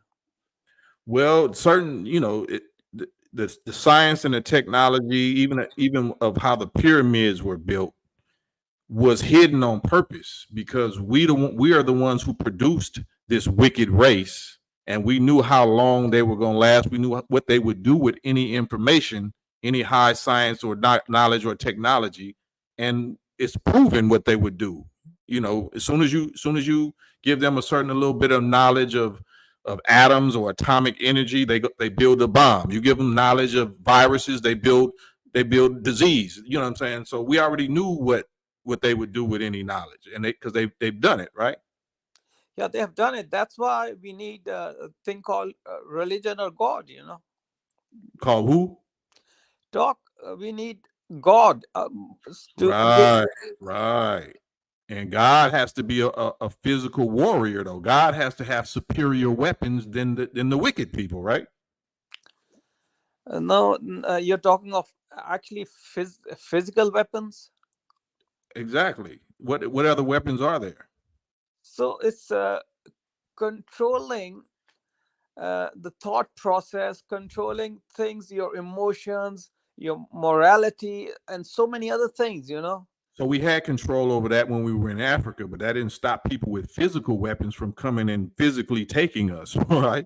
Well, certain, the science and the technology, even of how the pyramids were built, was hidden on purpose, because we are the ones who produced this wicked race, and we knew how long they were going to last. We knew what they would do with any information, any high science or knowledge or technology, and it's proven what they would do. As soon as you give them a little bit of knowledge of atoms or atomic energy, they build a bomb. You give them knowledge of viruses, they build disease. You know what I'm saying? So we already knew what they would do with any knowledge, and because they've done it, right? Yeah, they have done it. That's why we need a thing called religion or God. Called who? We need God. Right. And God has to be a physical warrior, though. God has to have superior weapons than the wicked people, right? No, you're talking of actually physical weapons. Exactly. What other weapons are there? So it's controlling the thought process, controlling things, your emotions, your morality, and so many other things. So we had control over that when we were in Africa, but that didn't stop people with physical weapons from coming and physically taking us, right?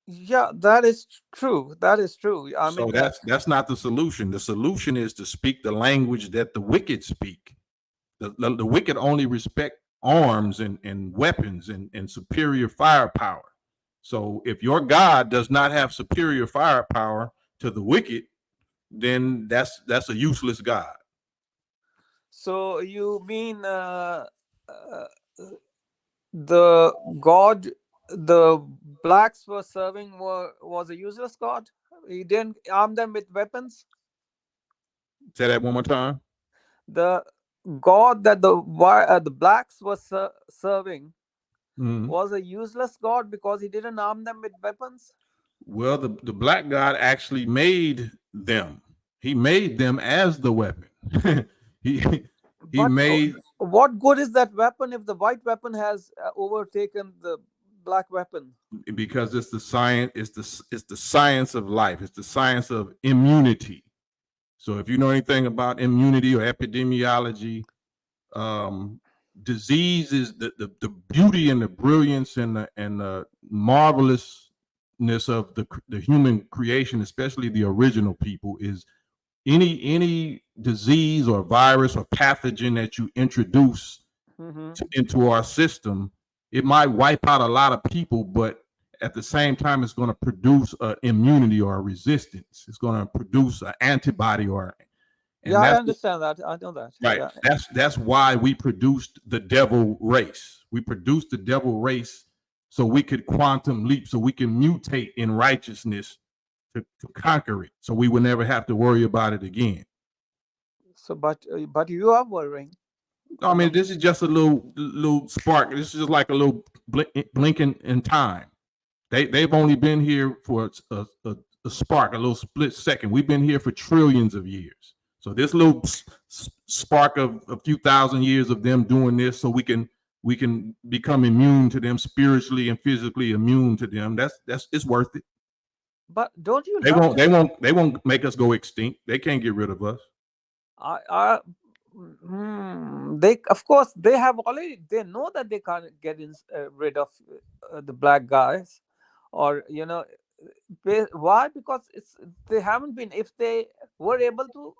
Yeah, that is true. That is true. I So mean, that's not the solution. The solution is to speak the language that the wicked speak. The wicked only respect arms and weapons and superior firepower. So if your God does not have superior firepower to the wicked, then that's a useless God. so you mean the God the blacks were serving was a useless God? He didn't arm them with weapons? Say that one more time. The God that the blacks were serving was a useless God because he didn't arm them with weapons? Well, the black God actually made them. He made them as the weapon. he But made. what good is that weapon if the white weapon has overtaken the black weapon? Because it's the science. It's the science of life. It's the science of immunity. So if you know anything about immunity or epidemiology, disease is the beauty and the brilliance and the marvelousness of the human creation, especially the original people, is any disease or virus or pathogen that you introduce into our system, it might wipe out a lot of people, but at the same time, it's going to produce an immunity or a resistance. It's going to produce an antibody yeah, I understand that. I know that. Right. Yeah. That's why we produced the devil race. We produced the devil race so we could quantum leap, so we can mutate in righteousness to conquer it, so we would never have to worry about it again. So, but you are worrying. I mean, this is just a little spark. This is just like a little blinking in time. They've only been here for a spark, a little split second. We've been here for trillions of years. So this little spark of a few thousand years of them doing this, so we can become immune to them, spiritually and physically immune to them. That's it's worth it. But don't you? They won't make us go extinct. They can't get rid of us. They, of course, they have already. They know that they can't get rid of the black guys, or why? Because they haven't been. If they were able to,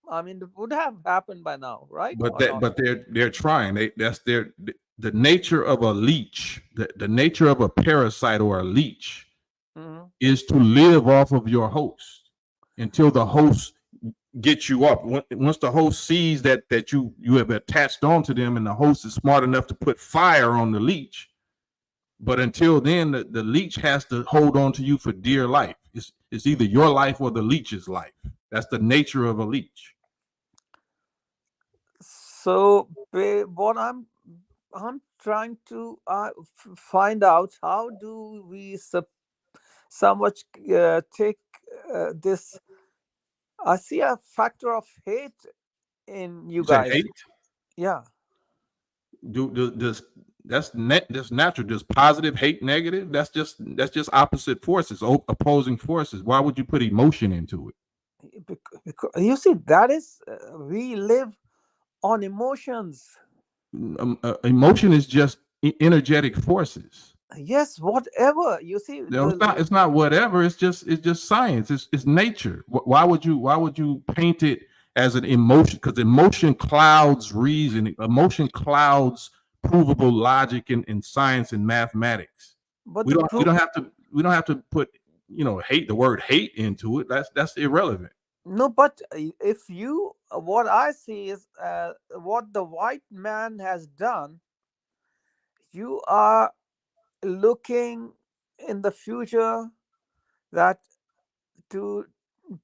I mean, it would have happened by now, right? But Or not? they're trying. That's the nature of a leech. The nature of a parasite or a leech is to live off of your host until the host gets you up. Once the host sees that you have attached onto them, and the host is smart enough to put fire on the leech. But until then, the leech has to hold on to you for dear life. It's either your life or the leech's life. That's the nature of a leech. So what I'm trying to find out, how do we somewhat take this? I see a factor of hate in you You said guys. hate? Yeah. That's natural. There's positive, hate, negative. That's just opposite forces, opposing forces. Why would you put emotion into it? Because you see, that is we live on emotions. Emotion is just energetic forces. Yes, whatever you see. No, it's not whatever. It's just science. It's nature. Why would you paint it as an emotion? Because emotion clouds reason. Emotion clouds provable logic in science and mathematics. But We don't have to put hate, the word hate, into it. That's irrelevant. No, but if you, what I see is what the white man has done. You are looking in the future that to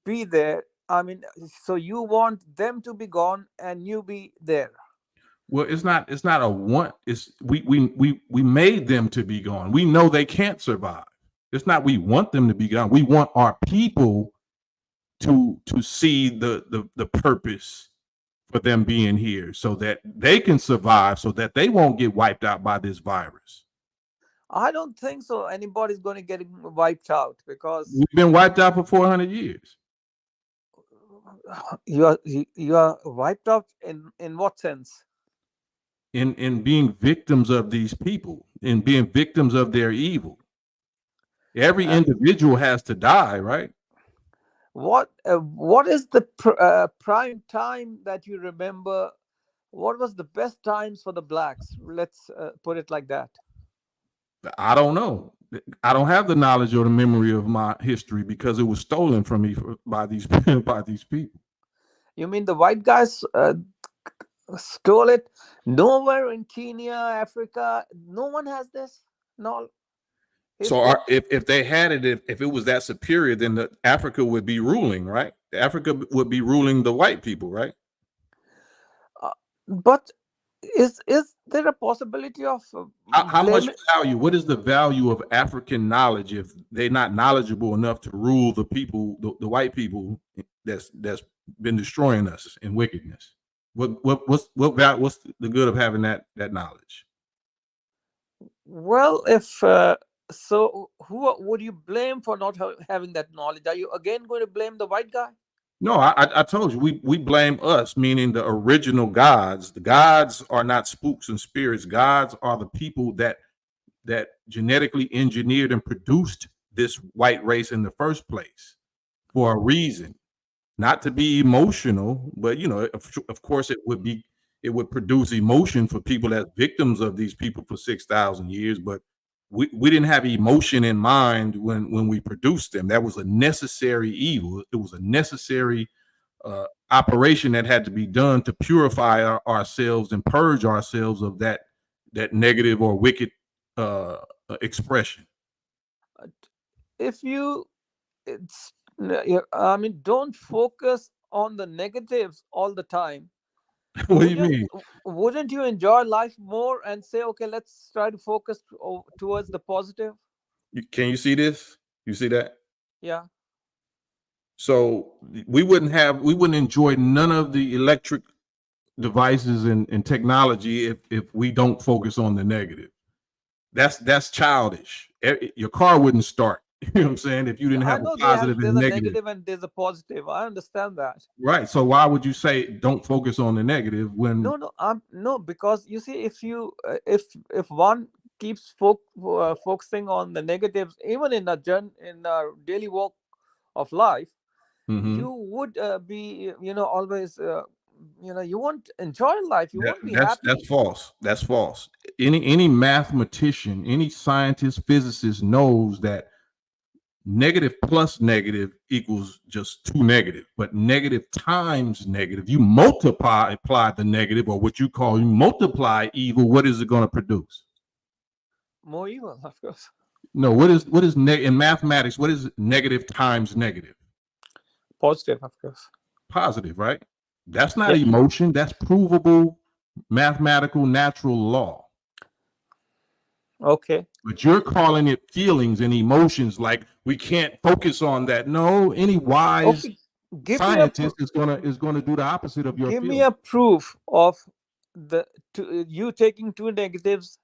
be there. I mean, so you want them to be gone and you be there. Well, it's not a want. It's we made them to be gone. We know they can't survive. It's not we want them to be gone. We want our people to see the purpose for them being here, so that they can survive, so that they won't get wiped out by this virus. I don't think so. Anybody's going to get wiped out, because we've been wiped out for 400 years. You are wiped out in what sense? In being victims of these people, in being victims of their evil. Every individual has to die, right? What is the prime time that you remember? What was the best times for the blacks? Let's put it like that. I don't know. I don't have the knowledge or the memory of my history, because it was stolen from me by these people. You mean the white guys stole it? Nowhere in Kenya, Africa, no one has this. No. So if they had it, if it was that superior, then Africa would be ruling, right? Africa would be ruling the white people, right? But is there a possibility of how much value? What is the value of African knowledge if they're not knowledgeable enough to rule the people, the white people that's been destroying us in wickedness? What's the good of having that knowledge? Well, if so, who would you blame for not having that knowledge? Are you again going to blame the white guy? No, I told you, we blame us, meaning the original gods. The gods are not spooks and spirits. Gods are the people that genetically engineered and produced this white race in the first place for a reason, not to be emotional, but of course it would produce emotion for people that's victims of these people for 6,000 years, but we didn't have emotion in mind when we produced them. That was a necessary evil. It was a necessary operation that had to be done to purify ourselves and purge ourselves of that negative or wicked expression. If I mean, don't focus on the negatives all the time. What do you mean? Wouldn't you enjoy life more and say, okay, let's try to focus towards the positive? Can you see this? You see that? Yeah. So we wouldn't enjoy none of the electric devices and technology if we don't focus on the negative. That's childish. Your car wouldn't start. You know what I'm saying? If you didn't have a positive and there's negative. a negative and there's a positive. I understand that. Right. So why would you say don't focus on the negative when? No, because you see, if you if one keeps focusing on the negatives, even in a daily walk of life, you would be, always, you won't enjoy life. You won't be That's happy. false. That's false. Any mathematician, any scientist, physicist knows that negative plus negative equals just 2 negative, but negative times negative, you multiply the negative, or what you multiply evil. What is it going to produce? More evil, of course. No, what is in mathematics? What is negative times negative? Positive, of course. Positive, right? That's not emotion. That's provable mathematical natural law. Okay. But you're calling it feelings and emotions, like we can't focus on that. No, any wise scientist is gonna do the opposite of your give feelings. me a proof of you taking two negatives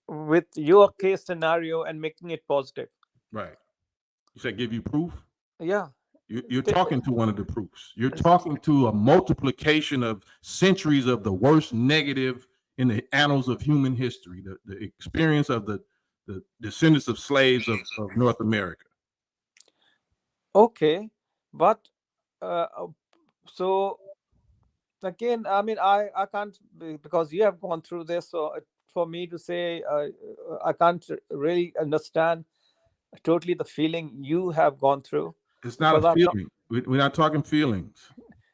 with your case scenario and making it positive. Right. You said give you proof? Yeah. You're talking to one of the proofs. You're talking to a multiplication of centuries of the worst negative in the annals of human history, the experience of the descendants of slaves of North America. Okay, but so again, I mean, I can't, because you have gone through this. So for me to say, I can't really understand totally the feeling you have gone through. It's not a feeling. We're not talking feelings.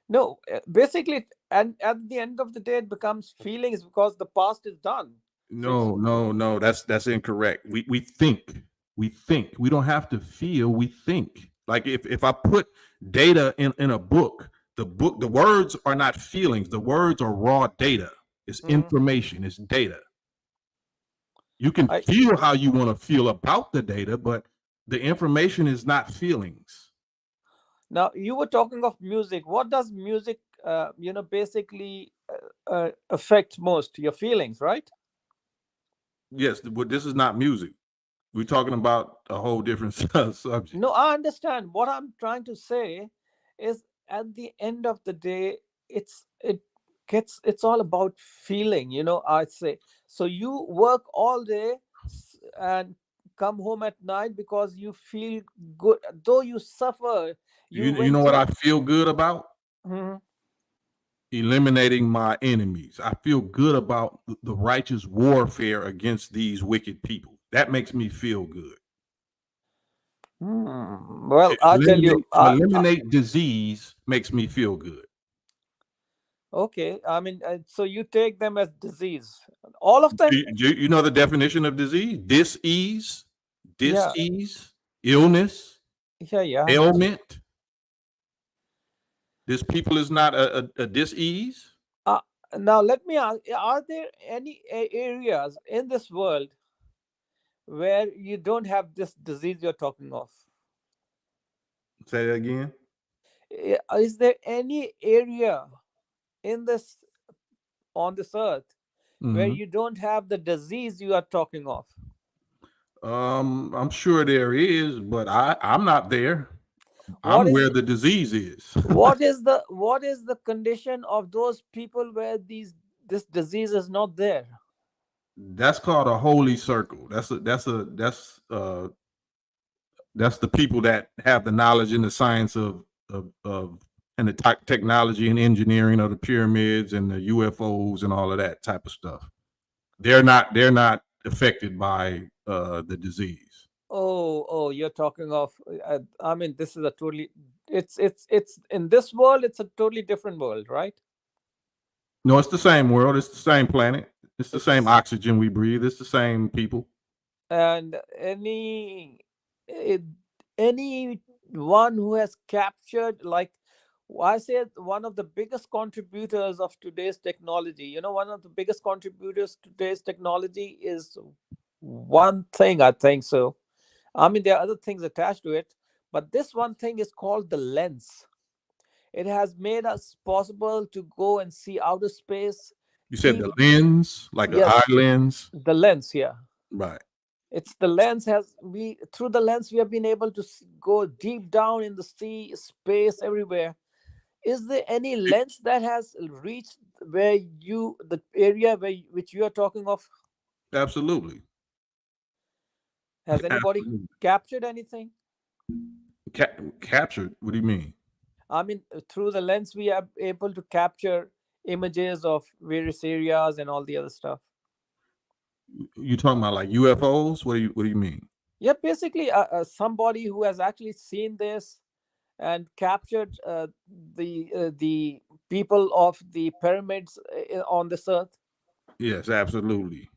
No, basically, and at the end of the day, it becomes feelings because the past is done. No. That's incorrect. We think. We think. We don't have to feel. We think. Like if I put data in a book, the words are not feelings. The words are raw data. It's information. It's data. You can feel how you want to feel about the data, but the information is not feelings. Now, you were talking of music. What does music, basically affect most? Your feelings, right? Yes, but this is not music. We're talking about a whole different subject. No, I understand. What I'm trying to say is, at the end of the day, it's all about feeling. I'd say. So you work all day and come home at night because you feel good, though you suffer. You know what I feel good about? Mhm. Eliminating my enemies. I feel good about the righteous warfare against these wicked people. That makes me feel good. Well, I'll tell you. Eliminate disease makes me feel good. Okay, I mean, so you take them as disease, all of them. You know the definition of disease? Dis-ease, illness, Yeah. ailment. This people is not a dis-ease. Now, let me ask: are there any areas in this world where you don't have this disease you're talking of? Say that again. Is there any area on this earth where you don't have the disease you are talking of? I'm sure there is, but I'm not there. I'm where the disease is. What is the condition of those people where this disease is not there? That's called a holy circle. That's the people that have the knowledge and the science of and the technology and engineering of the pyramids and the UFOs and all of that type of stuff. They're not affected by the disease. Oh, you're talking of. I mean, this is a totally. It's in this world. It's a totally different world, right? No, it's the same world. It's the same planet. It's the same oxygen we breathe. It's the same people. And anyone who has captured, like I said, one of the biggest contributors of today's technology. One of the biggest contributors to today's technology is one thing, I think so. I mean, there are other things attached to it, but this one thing is called the lens. It has made us possible to go and see outer space. You said the lens, like an eye lens? The lens, yeah. Right. It's the lens through the lens we have been able to go deep down in the sea, space, everywhere. Is there any lens that has reached the area which you are talking of? Absolutely. Has anybody captured anything? Captured? What do you mean? I mean, through the lens, we are able to capture images of various areas and all the other stuff. You talking about like UFOs? What do you mean? Yeah, basically, somebody who has actually seen this and captured the people of the pyramids on this earth. Yes, absolutely.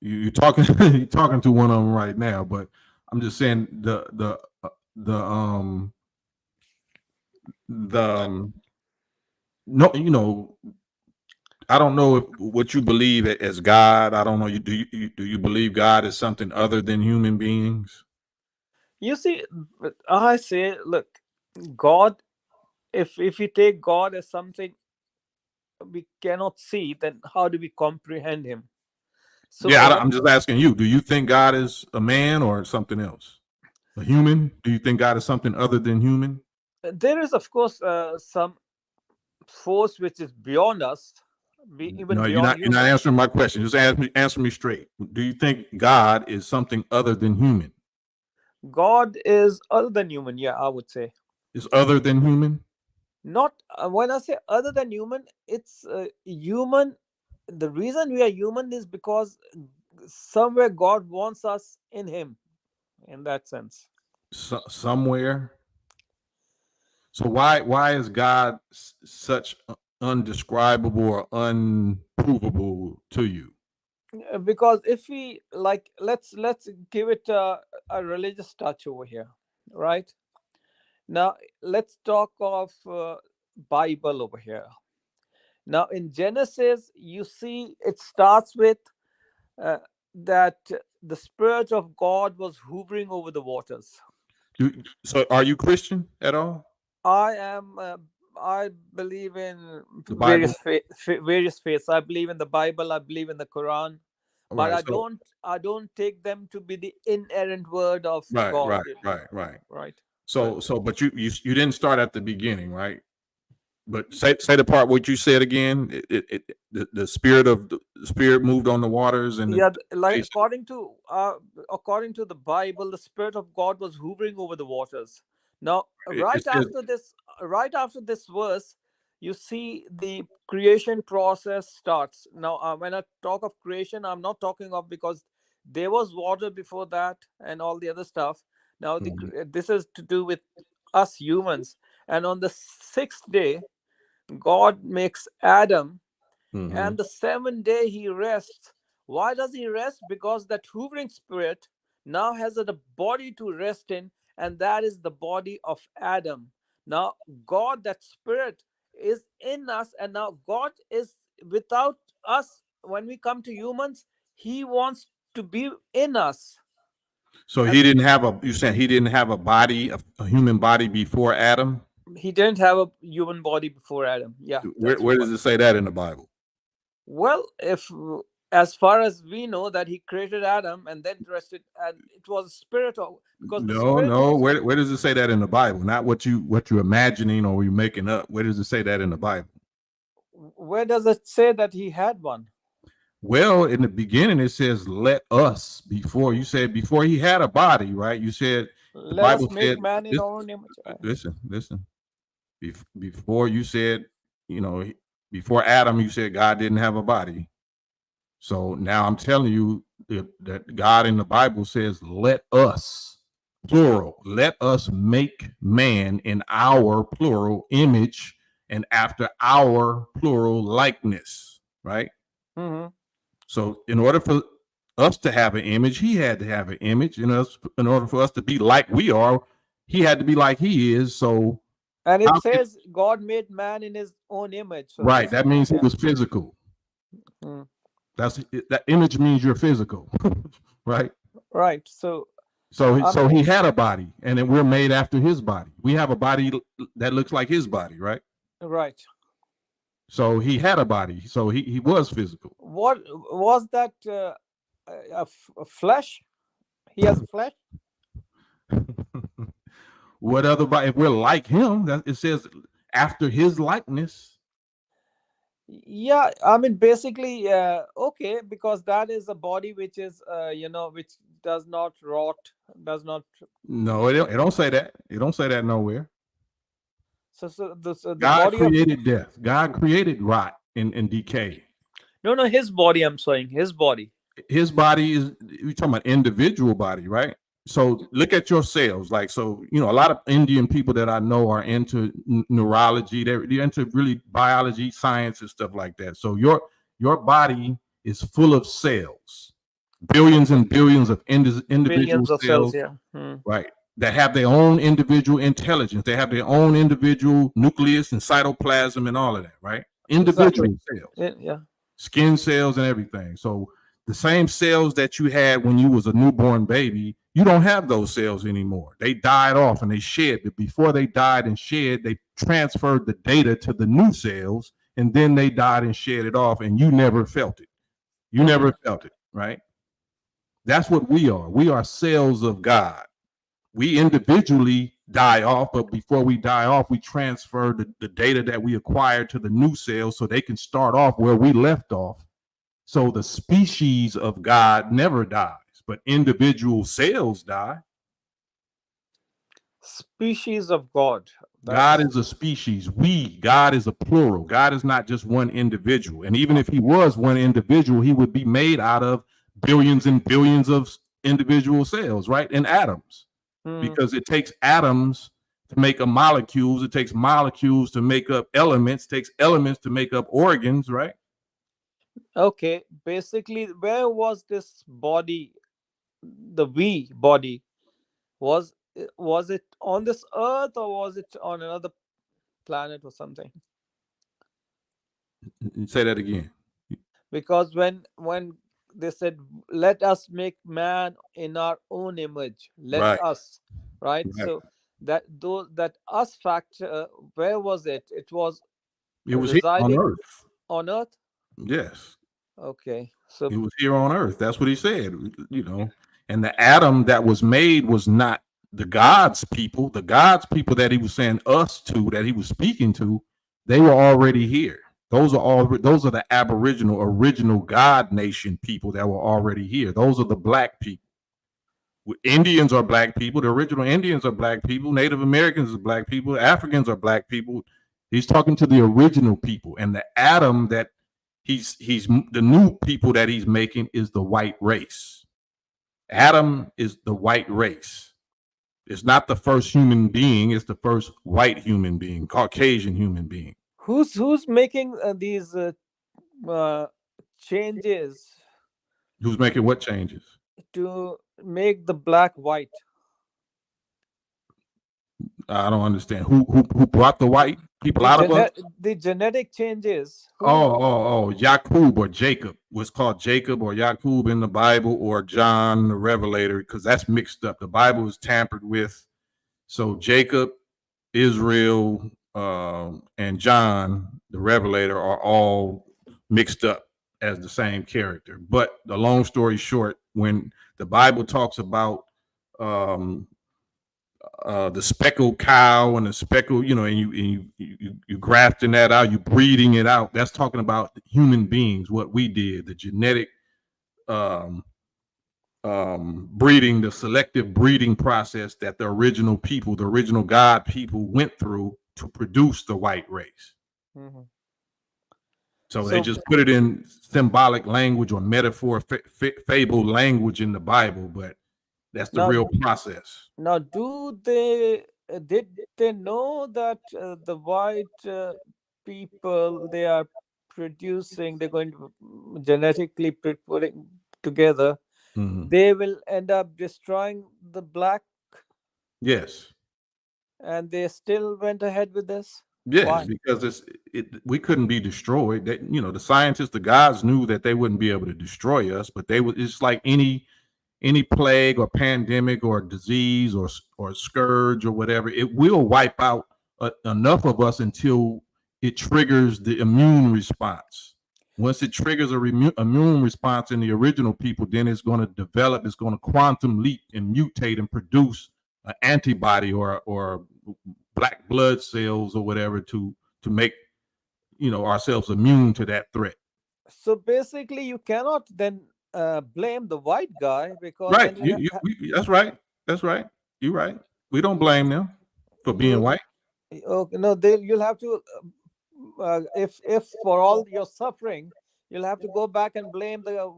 You're talking you're talking to one of them right now, but I'm just saying the no, you know, I don't know what you believe as God. I don't know. Do you believe God is something other than human beings? You see, I say, look, God. If we take God as something we cannot see, then how do we comprehend Him? So Yeah, I'm just asking you. Do you think God is a man or something else? A human? Do you think God is something other than human? there is, of course, some force which is beyond us, even No, beyond you're not human. answering my question. Just answer me straight. Do you think God is something other than human? God is other than human. Yeah, I would say. Is other than human? Not when I say other than human, it's human. The reason we are human is because somewhere God wants us in Him. In that sense, Somewhere. So why is God such undescribable or unprovable to you? because if we like, let's give it a religious touch over here, right? Now let's talk of Bible over here. Now in Genesis, you see it starts with uh, that the Spirit of God was hovering over the waters. So are you Christian at all? I am. I believe in The Bible? various faiths. I believe in the Bible. I believe in the Quran, but Right. I So don't. I don't take them to be the inerrant word of right, God. right, right, right. Right. So but you didn't start at the beginning, right? But say the part what you said again. The spirit of the spirit moved on the waters and Yeah, like face. according to the Bible, the Spirit of God was hovering over the waters. Now, It says right after this verse, you see the creation process starts. Now, when I talk of creation, I'm not talking of because there was water before that and all the other stuff. Now, Mhm, this is to do with us humans. And on the sixth day, God makes Adam, mhm. and the seventh day he rests. Why does he rest? Because that hovering spirit now has a body to rest in, and that is the body of Adam. Now, God, that spirit, is in us, and now God is without us. When we come to humans, He wants to be in us. So And he didn't have a. You saying he didn't have a body, a human body before Adam? He didn't have a human body before Adam. Yeah, that's Where what. does it say that in the Bible? Well, if as far as we know that he created Adam and then rested, and it was a spirit of, because the No, spirit no. was, Where does it say that in the Bible? Not what you're imagining or you're making up. Where does it say that in the Bible? where does it say that he had one? Well, in the beginning it says let us before you said before he had a body, right? You said the Let us Bible make said man in this, our own image. listen. Before you said, you know, before Adam, you said God didn't have a body. So now I'm telling you that God in the Bible says, let us, plural, let us make man in our plural image and after our plural likeness, right? Mm-hmm. So in order for us to have an image, he had to have an image. In order for us to be like we are, he had to be like he is. So And it how can, says God made man in his own image. So right, this, that means he yeah. was physical. Mm. That image means you're physical, right? Right. So, So he had a body, and then we're made after his body. We have a body that looks like his body, right? right. So he had a body, so he was physical. What was that? A flesh? He has a flesh. What other body? If we're like him, that it says after his likeness. Yeah, I mean, basically, okay, because that is a body which is, which does not rot, does not. No, it don't say that. It don't say that nowhere. So the God body of created death. God created rot and decay. no, his body. I'm saying his body. His body is, you're talking about individual body, right? So look at your cells. Like, so, you know, a lot of Indian people that I know are into neurology. They're into really biology, science, and stuff like that. So your body is full of cells, billions and billions of individual Billions of cells, cells, yeah. right? That have their own individual intelligence. They have their own individual nucleus and cytoplasm and all of that, right? Individual cells, Yeah. skin cells and everything. So the same cells that you had when you was a newborn baby, you don't have those cells anymore. They died off and they shed. But before they died and shed, they transferred the data to the new cells, and then they died and shed it off, and you never felt it. You never felt it, right? That's what we are. We are cells of God. We individually die off, but before we die off, we transfer the data that we acquired to the new cells so they can start off where we left off. So the species of God never dies, but individual cells die. Species of God. God is a species. God is a plural. God is not just one individual. And even if he was one individual, he would be made out of billions and billions of individual cells, right? And atoms. Because it takes atoms to make up molecules. It takes molecules to make up elements. It takes elements to make up organs, right? Okay, basically, where was this body, the we body? Was it on this earth or was it on another planet or something? Say that again. Because when they said, "Let us make man in our own image," let us, right? So that us factor, where was it? It was residing here on Earth. On Earth? Yes. Okay. So it was here on Earth. That's what he said, you know. And the atom that was made was not the God's people. The God's people that he was saying us to, that he was speaking to, they were already here. Those are the Aboriginal, original God nation people that were already here. Those are the black people. Indians are black people. The original Indians are black people. Native Americans are black people. Africans are black people. He's talking to the original people, and the atom that he's the new people that he's making is the white race. Adam is the white race. It's not the first human being. It's the first white human being, Caucasian human being. Who's making these changes? Who's making what changes? To make the black white. I don't understand. Who brought the white people out of us? The genetic changes. Jacob or Jacob was called Jacob or Jacob in the Bible, or John the Revelator, because that's mixed up. The Bible is tampered with. So Jacob, Israel, and John the Revelator are all mixed up as the same character. But the long story short, when the Bible talks about the speckled cow and the speckled, you know, and you grafting that out, you breeding it out, that's talking about human beings, what we did, the genetic breeding, the selective breeding process that the original people, the original God people went through to produce the white race. Mm-hmm. So they just put it in symbolic language or metaphor, fable language in the Bible, but that's the real process. Now, did they know that the white people they are producing, they're going to genetically putting together, they will end up destroying the black? Yes. And they still went ahead with this? Yes, why? Because we couldn't be destroyed. That, you know, the scientists, the gods knew that they wouldn't be able to destroy us, but it's like any plague or pandemic or disease or scourge or whatever, it will wipe out enough of us until it triggers the immune response. Once it triggers an immune response in the original people, then it's going to develop, it's going to quantum leap and mutate and produce an antibody or black blood cells or whatever to make, you know, ourselves immune to that threat. So basically, you cannot then blame the white guy, because right. That's right. That's right. You're right. We don't blame them for being white. Okay, no, you'll have to, if for all your suffering, you'll have to go back and blame the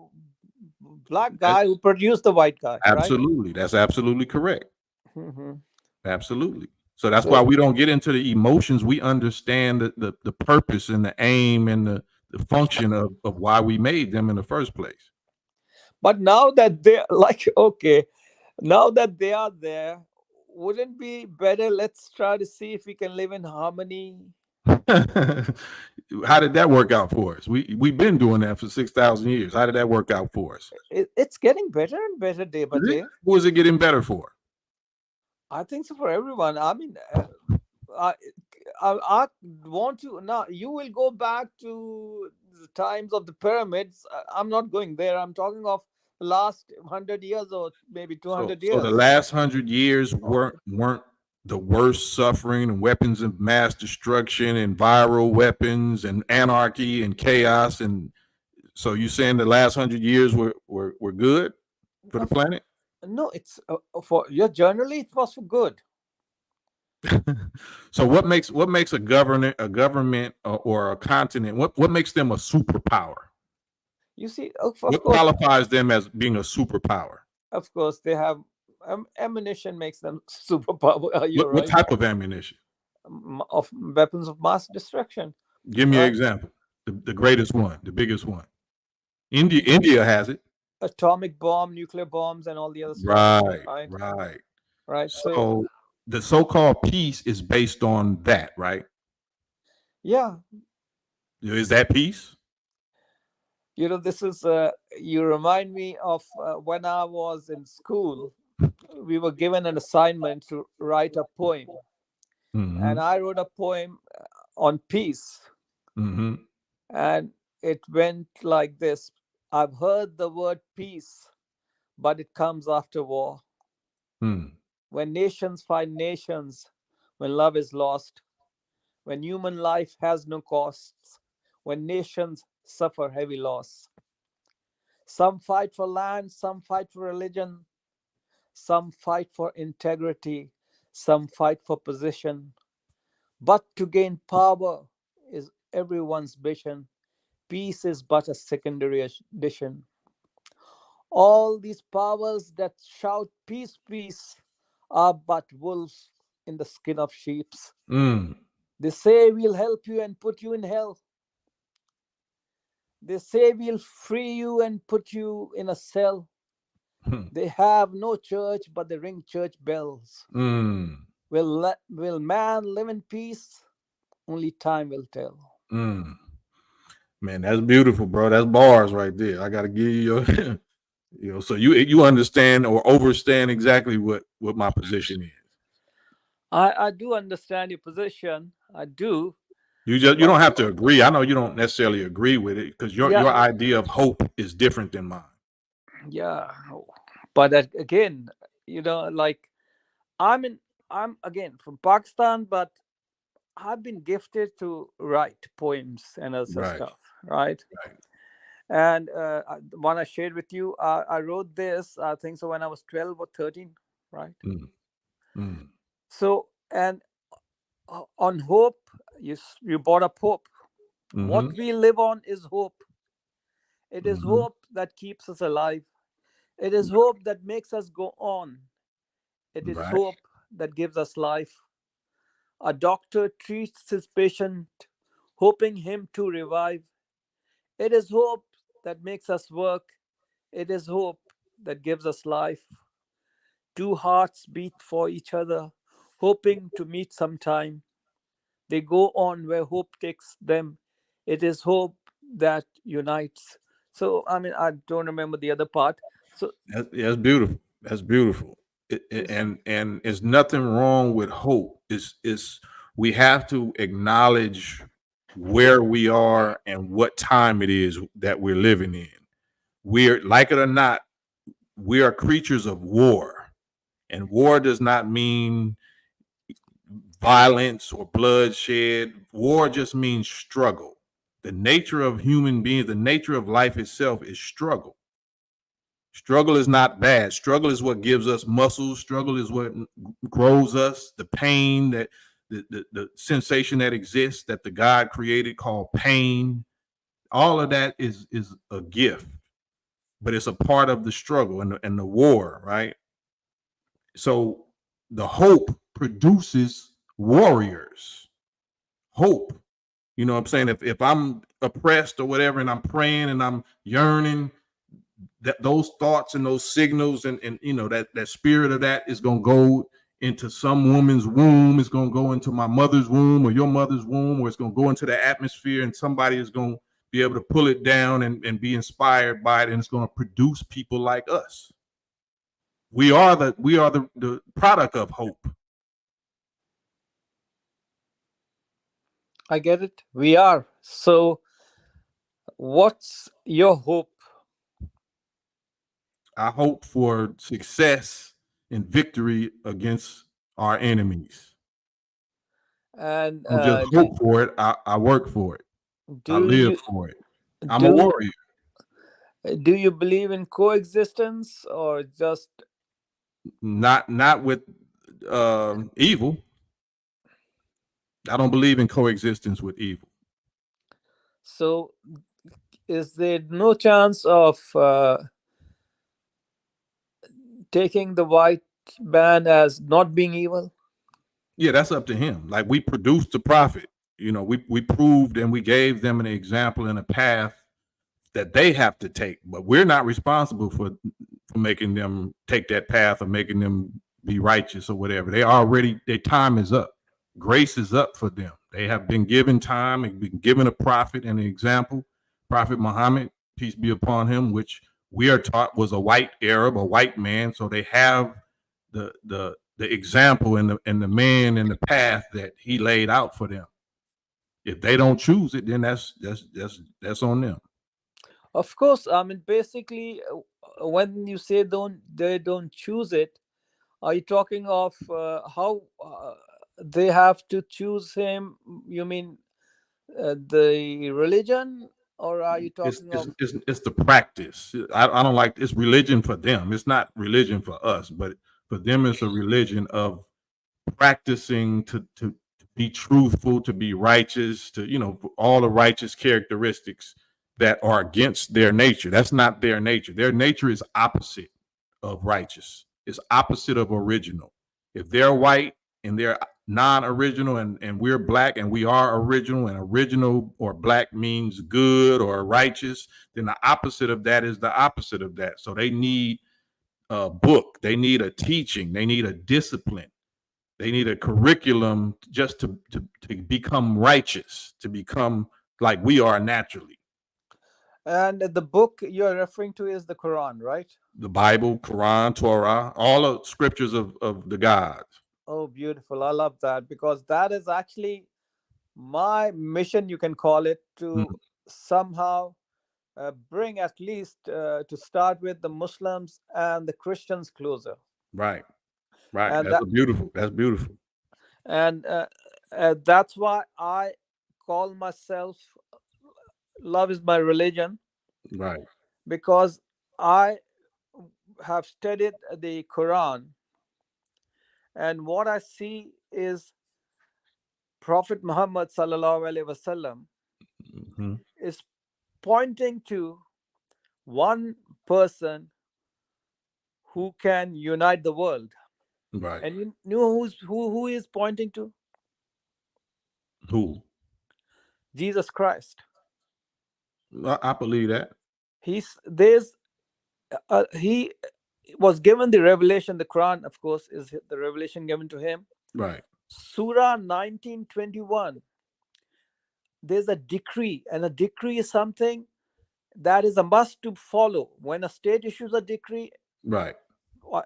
black guy who produced the white guy, right? Absolutely. That's absolutely correct. Hmm. Absolutely. So that's why So, we don't get into the emotions. We understand the purpose and the aim and the function of why we made them in the first place. but now that they're like, okay, now that they are there, wouldn't be better? Let's try to see if we can live in harmony. How did that work out for us? We've been doing that for 6,000 years. How did that work out for us? It's getting better and better day by day. Who is it getting better for? I think so for everyone. I mean, I want to now. You will go back to the times of the pyramids. I'm not going there. I'm talking of the last 100 years or maybe 200 So the years. last 100 years weren't the worst suffering and weapons of mass destruction and viral weapons and anarchy and chaos. And so you saying the last 100 years were good for the planet? No, it's for your journally it was for good. So what makes a government or a continent, what makes them a superpower? You see, What qualifies them as being a superpower? Of course, they have ammunition makes them superpower. You're What right. type of ammunition? Of weapons of mass destruction. Give me an example. The greatest one, the biggest one. India has it. Atomic bomb, nuclear bombs, and all the other stuff. Right. So the so-called peace is based on that, right? Yeah. Is that peace? You know, this is you remind me of when I was in school. We were given an assignment to write a poem, and I wrote a poem on peace, and it went like this: I've heard the word peace, but it comes after war. When nations find nations, when love is lost, when human life has no costs, when nations suffer heavy loss. Some fight for land, some fight for religion, some fight for integrity, some fight for position. But to gain power is everyone's mission. Peace is but a secondary addition. All these powers that shout peace, peace are but wolves in the skin of sheep. They say we'll help you and put you in hell. They say we'll free you and put you in a cell. They have no church, but they ring church bells. Will man live in peace? Only time will tell. Man, that's beautiful, bro. That's bars right there. I gotta give you your, so you understand or overstand exactly what my position is. I do understand your position. I do. You don't have to agree. I know you don't necessarily agree with it because your idea of hope is different than mine. Yeah, but again, you know, like I'm again from Pakistan, but I've been gifted to write poems and other stuff, right? And the one I shared with you, I wrote this, I think so, when I was 12 or 13, right? So, and on hope, you brought up hope. What we live on is hope. It is hope that keeps us alive. It is hope that makes us go on. It is hope that gives us life. A doctor treats his patient, hoping him to revive. It is hope that makes us work. It is hope that gives us life. Two hearts beat for each other, hoping to meet sometime. They go on where hope takes them. It is hope that unites. So, I mean, I don't remember the other part. So that's beautiful. That's beautiful. And there's nothing wrong with hope. It's we have to acknowledge where we are and what time it is that we're living in. We're, like it or not, we are creatures of war, and war does not mean violence or bloodshed. War just means struggle. The nature of human beings, the nature of life itself is struggle. Struggle is not bad. Struggle is what gives us muscles. Struggle is what grows us. The pain, that the sensation that exists that the God created called pain, all of that is a gift, but it's a part of the struggle and the war, right? So the hope produces warriors. Hope. You know what I'm saying? If I'm oppressed or whatever, and I'm praying and I'm yearning, that those thoughts and those signals and you know that spirit of that is gonna go into some woman's womb, it's gonna go into my mother's womb or your mother's womb, or it's gonna go into the atmosphere, and somebody is gonna be able to pull it down and be inspired by it, and it's gonna produce people like us. We are the product of hope. I get it. We are. So what's your hope? I hope for success and victory against our enemies. And I don't just hope for it. I work for it. I live for it. I'm a warrior. Do you believe in coexistence or just not with evil? I don't believe in coexistence with evil. So is there no chance of taking the white man as not being evil? Yeah, that's up to him. Like, we produced the prophet. You know, we proved and we gave them an example and a path that they have to take, but we're not responsible for making them take that path or making them be righteous or whatever. Their time is up. Grace is up for them. They have been given time and been given a prophet and an example. Prophet Muhammad, peace be upon him, which we are taught was a white Arab, a white man. So they have the example and the man and the path that he laid out for them. If they don't choose it, then that's on them. Of course, I mean, basically, when you say they don't choose it, are you talking of how they have to choose him? You mean the religion, or are you talking of? It's the practice. I don't like it's religion for them. It's not religion for us, but for them, it's a religion of practicing to be truthful, to be righteous, to, you know, all the righteous characteristics that are against their nature. That's not their nature. Their nature is opposite of righteous. It's opposite of original. If they're white and they're non-original and we're black and we are original, and original or black means good or righteous, then the opposite of that is the opposite of that. So they need a book, they need a teaching, they need a discipline. They need a curriculum just to become righteous, to become like we are naturally. And the book you're referring to is the Quran, right? The Bible, Quran, Torah, all the scriptures of the gods. Oh, beautiful. I love that, because that is actually my mission, you can call it, to somehow bring at least to start with the Muslims and the Christians closer. Right. And that's beautiful. That's beautiful. And that's why I call myself love is my religion. Right. Because I have studied the Quran, and what I see is Prophet Muhammad sallallahu alaihi wasallam is pointing to one person who can unite the world. Right. And you know who is pointing to? Who? Jesus Christ. I believe that. He was given the revelation. The Quran, of course, is the revelation given to him. Right. Surah 19:21. There's a decree, and a decree is something that is a must to follow. When a state issues a decree, right,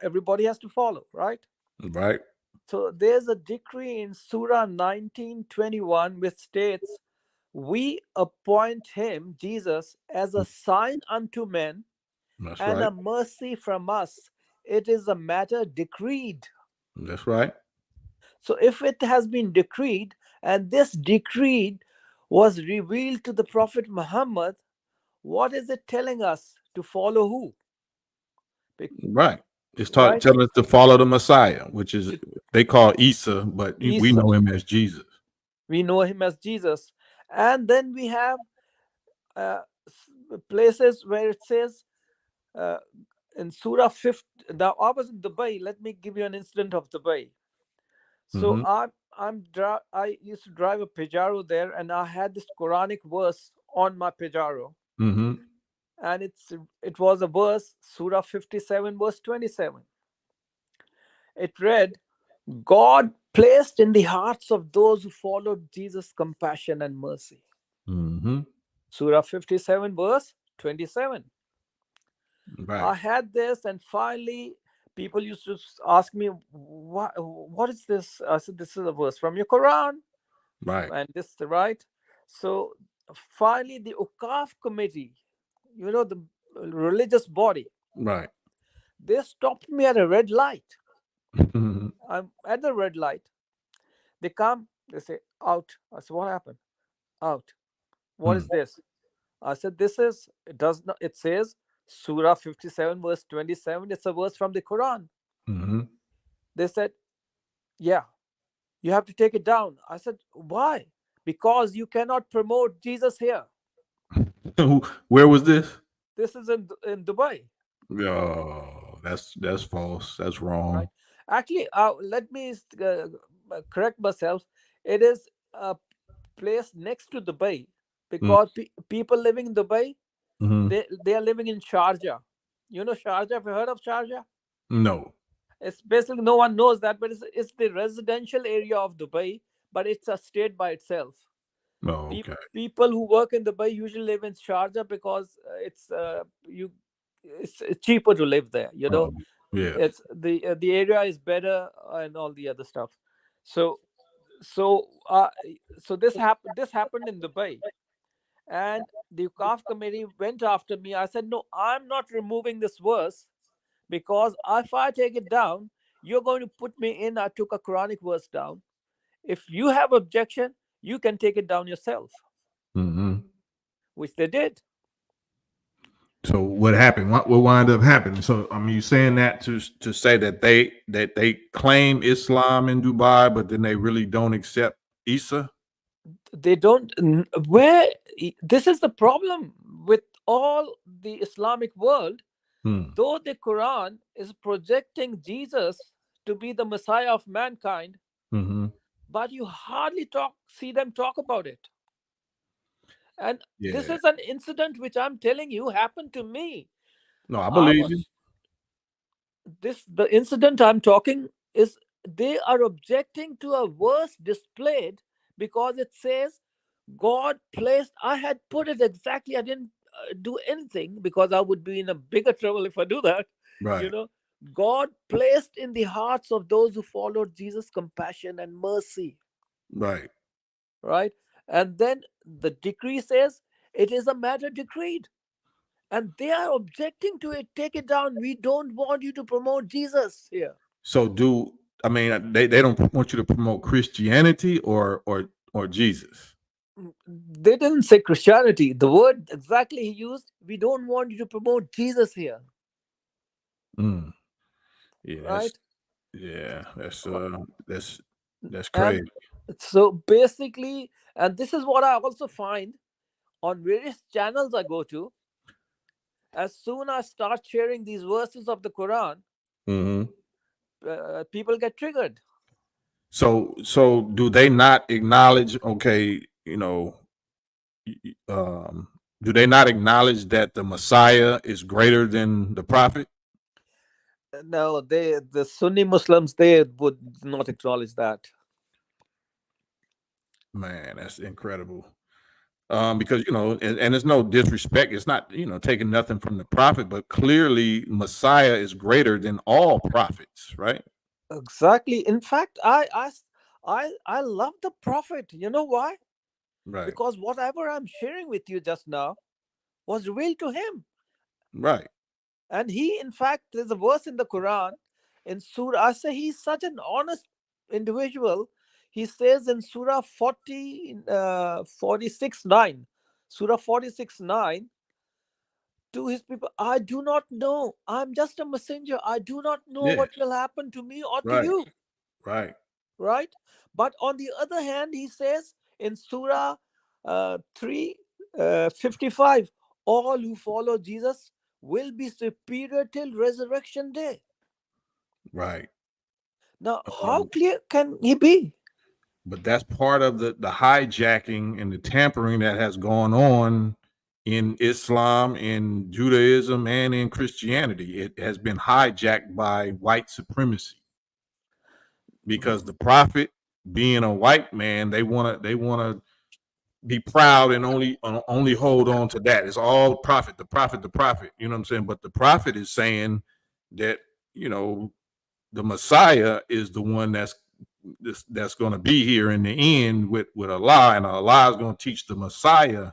everybody has to follow, right? Right. So there's a decree in Surah 19:21 which states, "We appoint him, Jesus, as a sign unto men, that's and right, a mercy from us. It is a matter decreed." That's right. So if it has been decreed, and this decree was revealed to the Prophet Muhammad, what is it telling us? To follow who? Right. It's telling us to follow the Messiah, which is they call Isa, but we Isa. know him as Jesus. We know him as Jesus. And then we have places where it says in Surah 50. Now, I was in Dubai. Let me give you an incident of Dubai. So I used to drive a Pajero there, and I had this Quranic verse on my Pajero. And it was a verse, Surah 57, verse 27. It read, God placed in the hearts of those who followed Jesus compassion and mercy. Surah 57, verse 27. Right. I had this, and finally, people used to ask me, what is this? I said, this is a verse from your Quran. Right. And this, right? So finally, the Uqaf committee, the religious body, Right. they stopped me at a red light. I'm at the red light. They come, they say, out. I said, what happened? Out. What is this? I said, it says Surah 57, verse 27. It's a verse from the Quran. They said, yeah, you have to take it down. I said, why? Because you cannot promote Jesus here. Where was this? This is in Dubai. Oh, that's false. That's wrong. Right. Actually, let me correct myself. It is a place next to Dubai, because people living in Dubai, they are living in Sharjah. You know Sharjah? Have you heard of Sharjah? No. It's basically, no one knows that, but it's the residential area of Dubai, but it's a state by itself. Oh, okay. People who work in Dubai usually live in Sharjah because it's cheaper to live there. Yeah. It's the area is better and all the other stuff. So this happened in Dubai, and the Kaf committee went after me. I said, no, I'm not removing this verse, because if I take it down, you're going to put me in. I took a Quranic verse down. If you have objection, you can take it down yourself. Which they did. So what happened? What wound up happening? So you saying that to say that they claim Islam in Dubai, but then they really don't accept Isa? They don't. This is the problem with all the Islamic world. Though the Quran is projecting Jesus to be the Messiah of mankind, but you hardly see them talk about it. And this is an incident which I'm telling you happened to me. No, I believe you. The incident I'm talking is, they are objecting to a verse displayed because it says God placed. I had put it exactly. I didn't do anything, because I would be in a bigger trouble if I do that. Right. God placed in the hearts of those who followed Jesus compassion and mercy. Right. Right. And then the decree says it is a matter decreed. And they are objecting to it. Take it down. We don't want you to promote Jesus here. So they don't want you to promote Christianity or Jesus? They didn't say Christianity. The word exactly he used, we don't want you to promote Jesus here. Yeah. Right? That's crazy. And so basically, and this is what I also find on various channels I go to. As soon as I start sharing these verses of the Quran, people get triggered. So do they not acknowledge? Okay, do they not acknowledge that the Messiah is greater than the prophet? No, the Sunni Muslims, they would not acknowledge that. Man, that's incredible. Because and it's no disrespect. It's not taking nothing from the prophet, but clearly Messiah is greater than all prophets, right? Exactly. In fact, I love the prophet. You know why? Right. Because whatever I'm sharing with you just now was revealed to him. Right. And he, in fact, there's a verse in the Quran, in Surah, I say he's such an honest individual. He says in Surah 46:9, Surah 46:9, to his people, I do not know. I'm just a messenger. I do not know what will happen to me or to you. Right. Right? But on the other hand, he says in Surah 3:55, all who follow Jesus will be superior till resurrection day. Right. Now, how clear can he be? But that's part of the hijacking and the tampering that has gone on in Islam, in Judaism, and in Christianity. It has been hijacked by white supremacy because the prophet, being a white man, they want to be proud and only hold on to that. It's all prophet, the prophet, the prophet. You know what I'm saying? But the prophet is saying that, you know, the Messiah is the one that's going to be here in the end with Allah, and Allah is going to teach the Messiah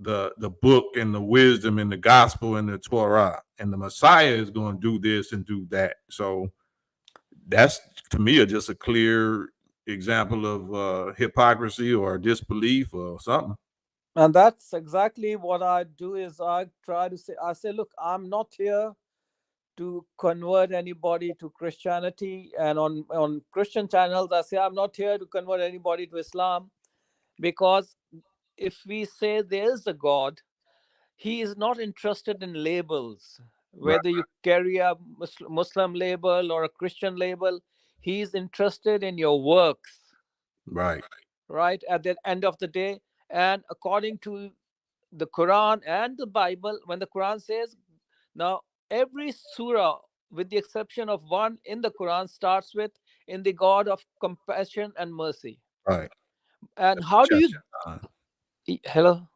the book and the wisdom and the gospel and the Torah, and the Messiah is going to do this and do that. So that's, to me, just a clear example of hypocrisy or disbelief or something. And that's exactly what I do. Is I try to say, I say, look, I'm not here to convert anybody to Christianity, and on Christian channels I say I'm not here to convert anybody to Islam, because if we say there is a God, he is not interested in labels, Right. whether you carry a Muslim label or a Christian label. He is interested in your works, Right. right, at the end of the day. And according to the Quran and the Bible, when the Quran says, now every surah, with the exception of one in the Quran, starts with "in the God of compassion and mercy." Right. And how do you hello?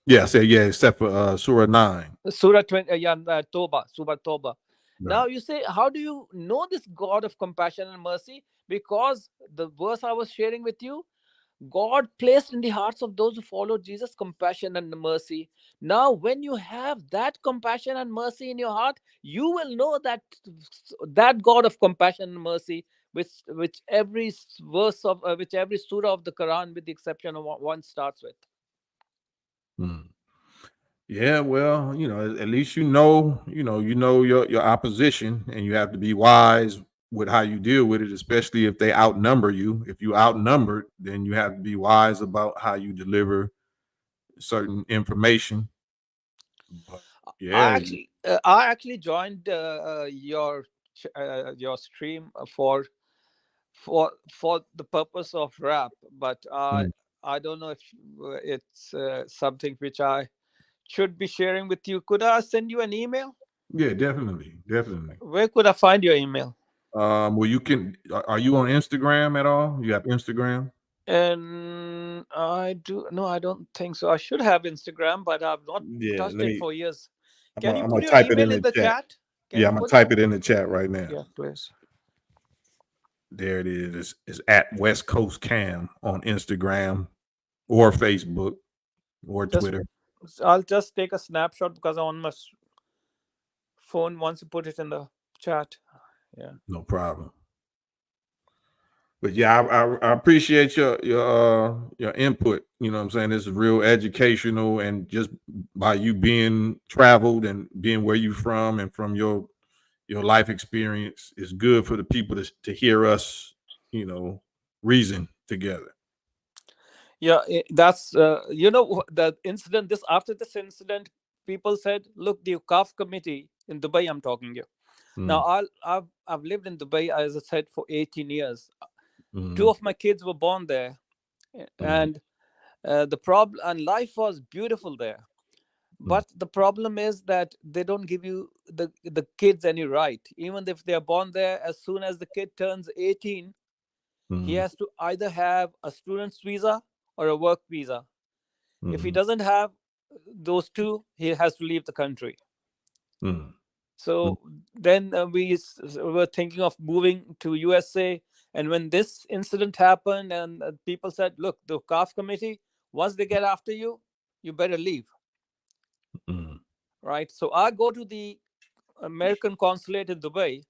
Yeah, I said yeah, except for Surah 9. Surah 20, Toba, Surah Toba. Right. Now you say, how do you know this God of compassion and mercy? Because the verse I was sharing with you, God placed in the hearts of those who follow Jesus compassion and mercy. Now, when you have that compassion and mercy in your heart, you will know that God of compassion and mercy, which every verse of which every surah of the Quran, with the exception of one, starts with. Yeah, well, you know, at least you know your opposition, and you have to be wise with how you deal with it, especially if they outnumber you. If you outnumbered, then you have to be wise about how you deliver certain information. But yeah, I actually joined your stream for the purpose of rap, but mm, I don't know if it's something which I should be sharing with you. Could I send you an email? yeah, definitely. Where could I find your email? Well, you can. Are you on Instagram at all? You have Instagram? And I do. No, I don't think so. I should have Instagram, but I've not Yeah, touched it for years. Can you I'm put gonna your type it in email in the the chat. chat? Can Yeah, you I'm gonna put? type it in the chat right now. Yeah, please. There it is. It's at West Coast Cam on Instagram or Facebook or Twitter. I'll just take a snapshot because I'm on my phone. Once you put it in the chat, yeah, no problem. But yeah, I appreciate your input. You know what I'm saying? It's real educational, and just by you being traveled and being where you from and from your life experience is good for the people to hear us, you know, reason together. yeah. That's the incident. After this incident, people said, "Look, the UCAF committee in Dubai." I'm talking here. Now, I've lived in Dubai, as I said, for 18 years. Two of my kids were born there, and the problem and life was beautiful there. But the problem is that they don't give you the kids any right. Even if they are born there, as soon as the kid turns 18, he has to either have a student's visa or a work visa. If he doesn't have those two, he has to leave the country. So then we were thinking of moving to USA. And when this incident happened, and people said, look, the CAF committee, once they get after you, you better leave. Right. So I go to the American consulate in Dubai,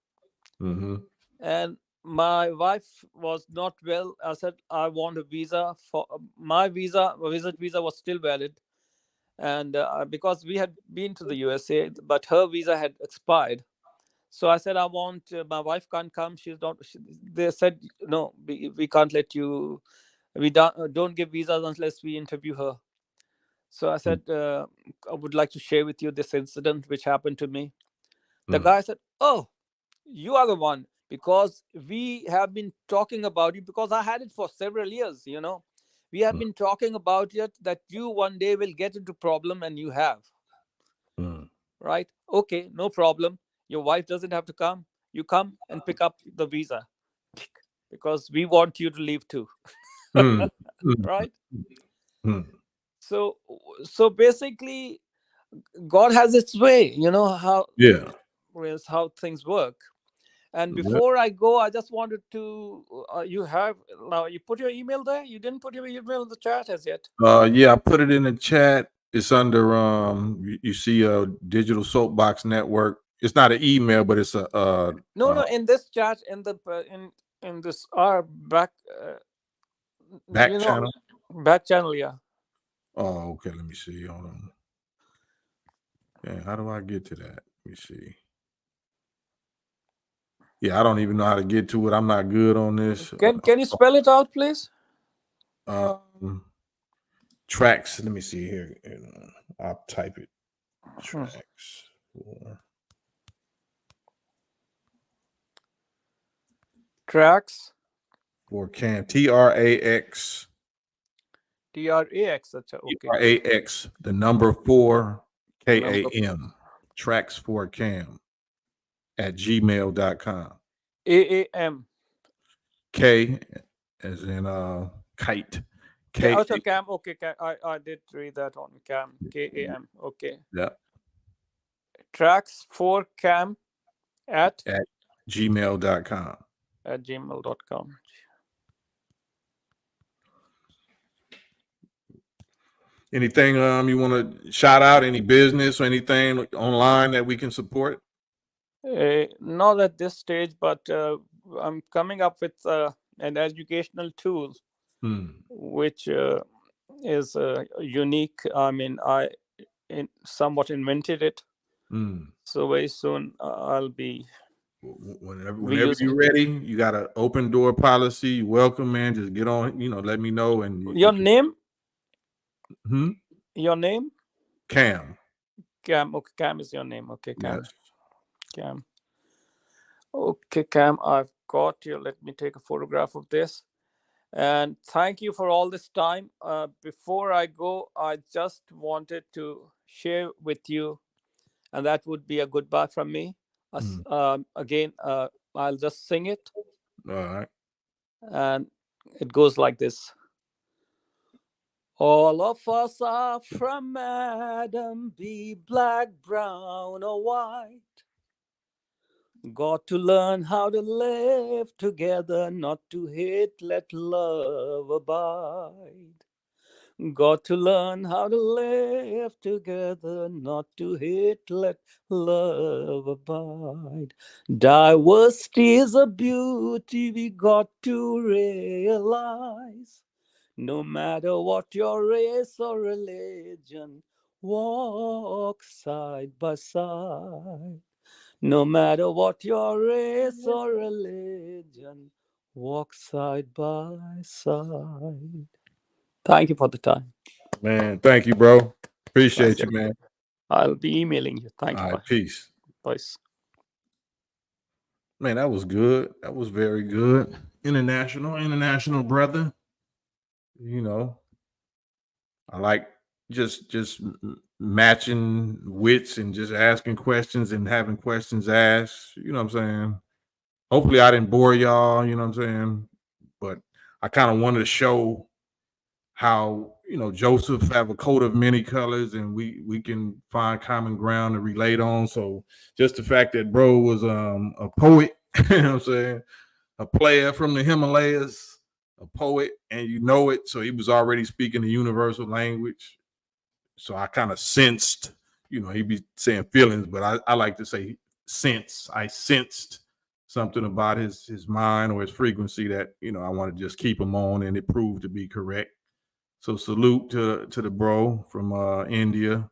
and my wife was not well. I said, I want a visa. For my visit visa was still valid. And because we had been to the USA, but her visa had expired. So I said, I want, my wife can't come. They said, no, we can't let you, we don't give visas unless we interview her. So I said, I would like to share with you this incident which happened to me. The guy said, oh, you are the one, because we have been talking about you, because I had it for several years, you know. We have been talking about it, that you one day will get into problem, and you have. Right? Okay, no problem. Your wife doesn't have to come. You come and pick up the visa, because we want you to leave too. Right? So basically, God has its way, you know, how things work. And before I go, I just wanted to, you put your email there? You didn't put your email in the chat as yet. Yeah, I put it in the chat. It's under you see a Digital Soapbox Network. It's not an email, but it's a no, in this chat, in the in this back back channel. Back channel, yeah. Oh, okay. Let me see. Hold on. Yeah, how do I get to that? Let me see. Yeah, I don't even know how to get to it. I'm not good on this. Can you spell it out, please? Tracks. Let me see here. I'll type it. Tracks for KAM. TRAX. TRAX. Okay. TRAX. The number 4 KAM. Tracks for KAM at gmail.com. AAM. K as in kite. K. Also KAM. Okay. I did read that on KAM. KAM. Okay. Yeah. Tracks for KAM at gmail.com. At gmail.com. Anything you want to shout out? Any business or anything online that we can support? Not at this stage, but I'm coming up with an educational tool, which is unique. I mean, I somewhat invented it. So very soon I'll be. Whenever you're ready, you got an open door policy. You're welcome, man. Just get on. Let me know. And your name? Your name? KAM. KAM. Okay, KAM is your name. Okay, KAM. Yes. KAM. Okay, KAM, I've got you. Let me take a photograph of this. And thank you for all this time. Before I go, I just wanted to share with you, and that would be a goodbye from me. Again, I'll just sing it. All right. And it goes like this. All of us are from Adam, be black, brown, or white. Got to learn how to live together, not to hate, let love abide. Got to learn how to live together, not to hate, let love abide. Diversity is a beauty we got to realize. No matter what your race or religion, walk side by side. No matter what your race or religion, walk side by side. Thank you for the time. Man, thank you, bro. Appreciate you, man. I'll be emailing you. Thank you. All right, peace. Peace. Man, that was good. That was very good. International brother. I like just matching wits and just asking questions and having questions asked. You know what I'm saying? Hopefully I didn't bore y'all, you know what I'm saying? But I kind of wanted to show how, Joseph have a coat of many colors and we can find common ground to relate on. So just the fact that bro was a poet, you know what I'm saying? A player from the Himalayas, a poet, and it. So he was already speaking the universal language. So I kind of sensed, he'd be saying feelings, but I like to say sense. I sensed something about his mind or his frequency that, I want to just keep him on, and it proved to be correct. So salute to the bro from India.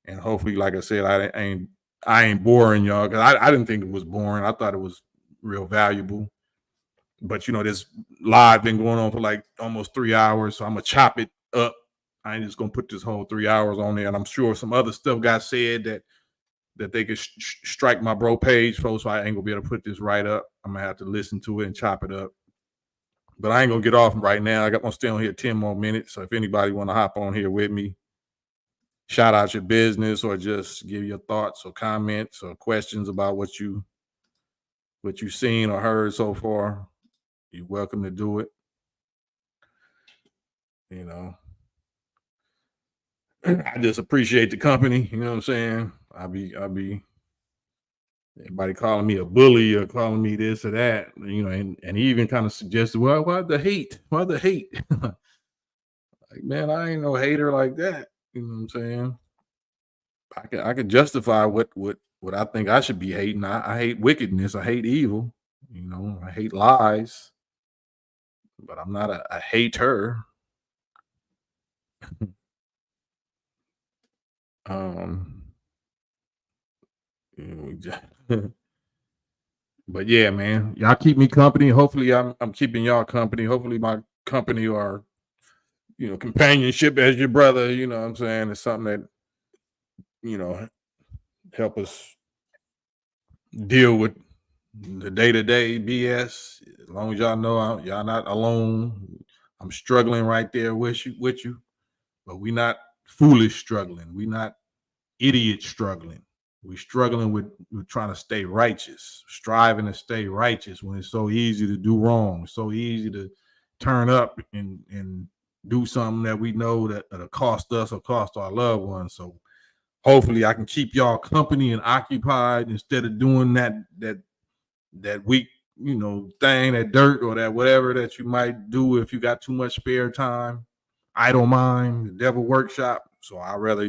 And hopefully, like I said, I ain't I ain't boring y'all, because I didn't think it was boring. I thought it was real valuable. But you know, this live been going on for like almost 3 hours, so I'm gonna chop it up. I ain't just gonna put this whole 3 hours on there, and I'm sure some other stuff got said that they could strike my bro page, folks. So I ain't gonna be able to put this right up. I'm gonna have to listen to it and chop it up. But I ain't gonna get off right now. I got gonna stay on here 10 more minutes. So if anybody want to hop on here with me, shout out your business, or just give your thoughts or comments or questions about what you've seen or heard so far, you're welcome to do it. You know, I just appreciate the company. You know what I'm saying? I'll be everybody calling me a bully or calling me this or that, you know, and he even kind of suggested, well, why the hate? Why the hate? Like, man, I ain't no hater like that. You know what I'm saying? I can justify what I think I should be hating. I hate wickedness. I hate evil. You know, I hate lies. But I'm not a hater. But yeah, man, y'all keep me company. Hopefully, I'm keeping y'all company. Hopefully, my company or companionship as your brother. You know what I'm saying? It's something that help us deal with the day-to-day BS. As long as y'all know y'all not alone. I'm struggling right there with you, but we not foolish struggling. We not idiot struggling. We struggling with trying to stay righteous, striving to stay righteous when it's so easy to do wrong. It's so easy to turn up and do something that we know that'll cost us or cost our loved ones. So hopefully I can keep y'all company and occupied instead of doing that weak, thing, that dirt or that whatever that you might do if you got too much spare time. Idle mind, the devil workshop. So I'd rather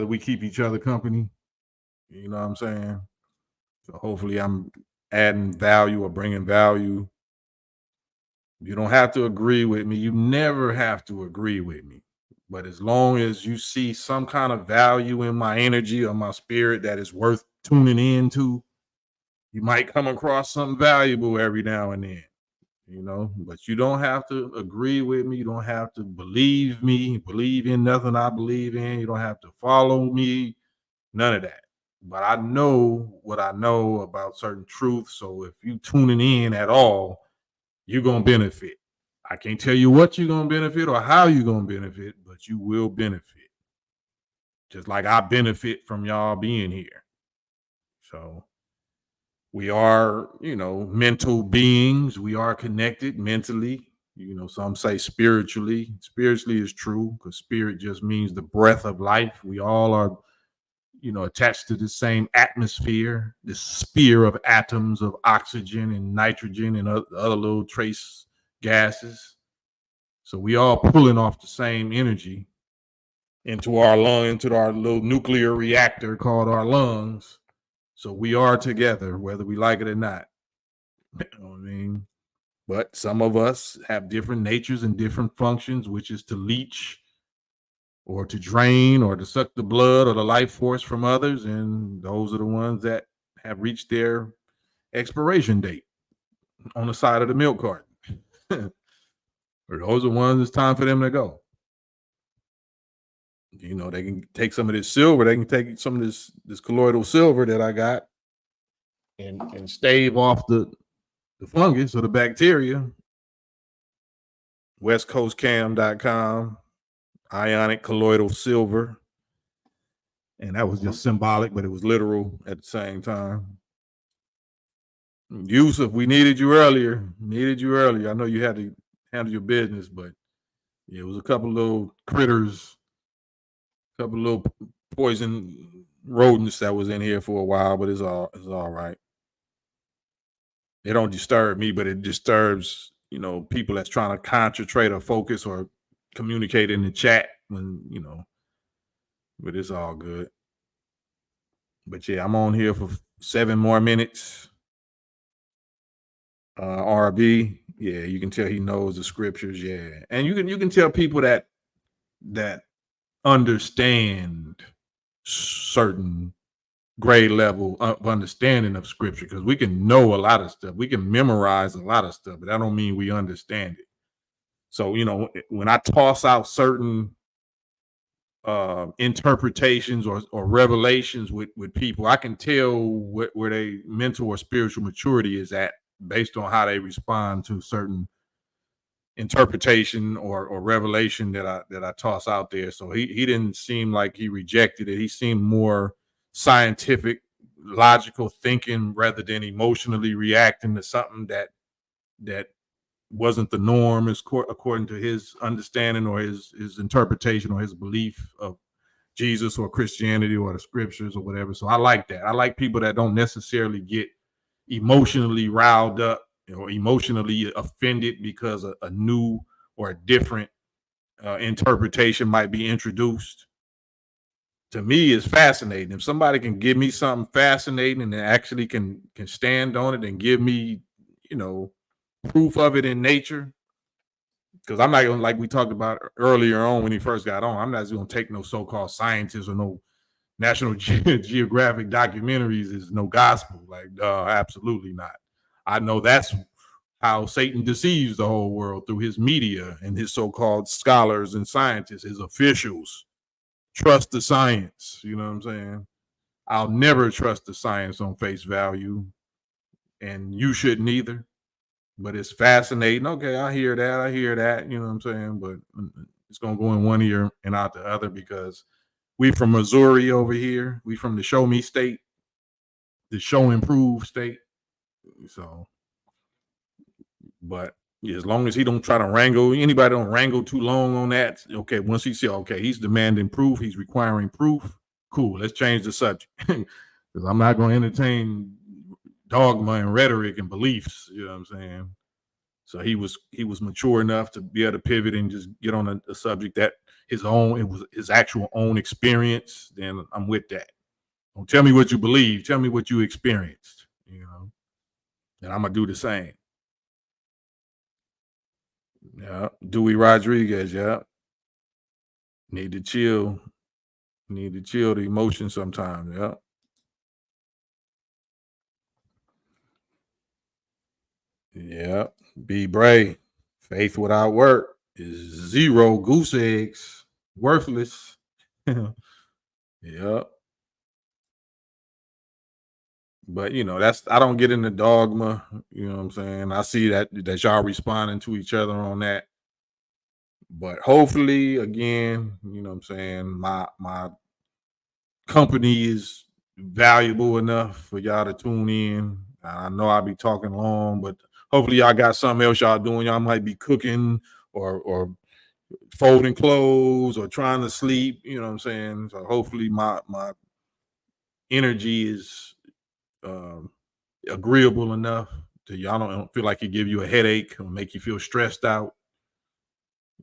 we keep each other company. You know what I'm saying? So hopefully I'm adding value or bringing value. You don't have to agree with me. You never have to agree with me. But as long as you see some kind of value in my energy or my spirit that is worth tuning into, you might come across something valuable every now and then. But you don't have to agree with me. You don't have to believe me, believe in nothing I believe in. You don't have to follow me, none of that. But I know what I know about certain truths. So if you tuning in at all, you're going to benefit. I can't tell you what you're going to benefit or how you're going to benefit, but you will benefit. Just like I benefit from y'all being here. So we are, mental beings. We are connected mentally. Some say spiritually. Spiritually is true because spirit just means the breath of life. We all are, attached to the same atmosphere, this sphere of atoms of oxygen and nitrogen and other little trace gases. So we all pulling off the same energy into our lung, into our little nuclear reactor called our lungs. So we are together, whether we like it or not. You know what I mean? But some of us have different natures and different functions, which is to leach or to drain or to suck the blood or the life force from others. And those are the ones that have reached their expiration date on the side of the milk carton. Or those are the ones it's time for them to go. They can take some of this silver. They can take some of this colloidal silver that I got and stave off the fungus or the bacteria. westcoastcam.com, ionic colloidal silver. And that was just symbolic, but it was literal at the same time. Yusuf, we needed you earlier. I know you had to handle your business, but it was a couple little critters, a couple little poison rodents that was in here for a while, but it's all right. It don't disturb me, but it disturbs, people that's trying to concentrate or focus or communicate in the chat when, but it's all good. But yeah, I'm on here for 7 more minutes. RB, yeah, you can tell he knows the scriptures, yeah. And you can tell people that understand certain grade level of understanding of scripture, because we can know a lot of stuff. We can memorize a lot of stuff, but that don't mean we understand it. So, you know, when I toss out certain interpretations or revelations with people, I can tell where they mental or spiritual maturity is at based on how they respond to certain interpretation or revelation that I toss out there. So he didn't seem like he rejected it. He seemed more scientific, logical thinking rather than emotionally reacting to something that wasn't the norm, is according to his understanding or his interpretation or his belief of Jesus or Christianity or the scriptures or whatever. So I like that. I like people that don't necessarily get emotionally riled up or emotionally offended because a new or a different interpretation might be introduced. To me, it's fascinating. If somebody can give me something fascinating and actually can stand on it and give me, you know, proof of it in nature, because I'm not gonna, like we talked about earlier on when he first got on, I'm not just gonna take no so-called scientists or no National Geographic documentaries is no gospel. Like, absolutely not. I know that's how Satan deceives the whole world through his media and his so-called scholars and scientists, his officials. Trust the science. You know what I'm saying? I'll never trust the science on face value, and you shouldn't either. But it's fascinating. Okay, I hear that. I hear that. You know what I'm saying? But it's gonna go in one ear and out the other because we from Missouri over here. We from the show me state, the show improve state. So, but yeah, as long as he don't try to wrangle, anybody don't wrangle too long on that. Okay, once he see, okay, he's demanding proof, he's requiring proof. Cool, let's change the subject because I'm not going to entertain dogma and rhetoric and beliefs. You know what I'm saying? So he was mature enough to be able to pivot and just get on a subject that it was his actual own experience. Then I'm with that. Don't tell me what you believe. Tell me what you experienced. You know, and I'm gonna do the same. Yeah, Dewey Rodriguez. Yeah, need to chill. Need to chill the emotion sometimes. Yeah. Yeah. Be brave. Faith without work is zero goose eggs. Worthless. Yeah. But you know, I don't get into dogma. You know what I'm saying? I see that y'all responding to each other on that. But hopefully, again, you know what I'm saying, my company is valuable enough for y'all to tune in. I know I'll be talking long, but hopefully y'all got something else y'all doing. Y'all might be cooking or folding clothes or trying to sleep. You know what I'm saying? So hopefully my energy is agreeable enough to y'all don't feel like it give you a headache or make you feel stressed out.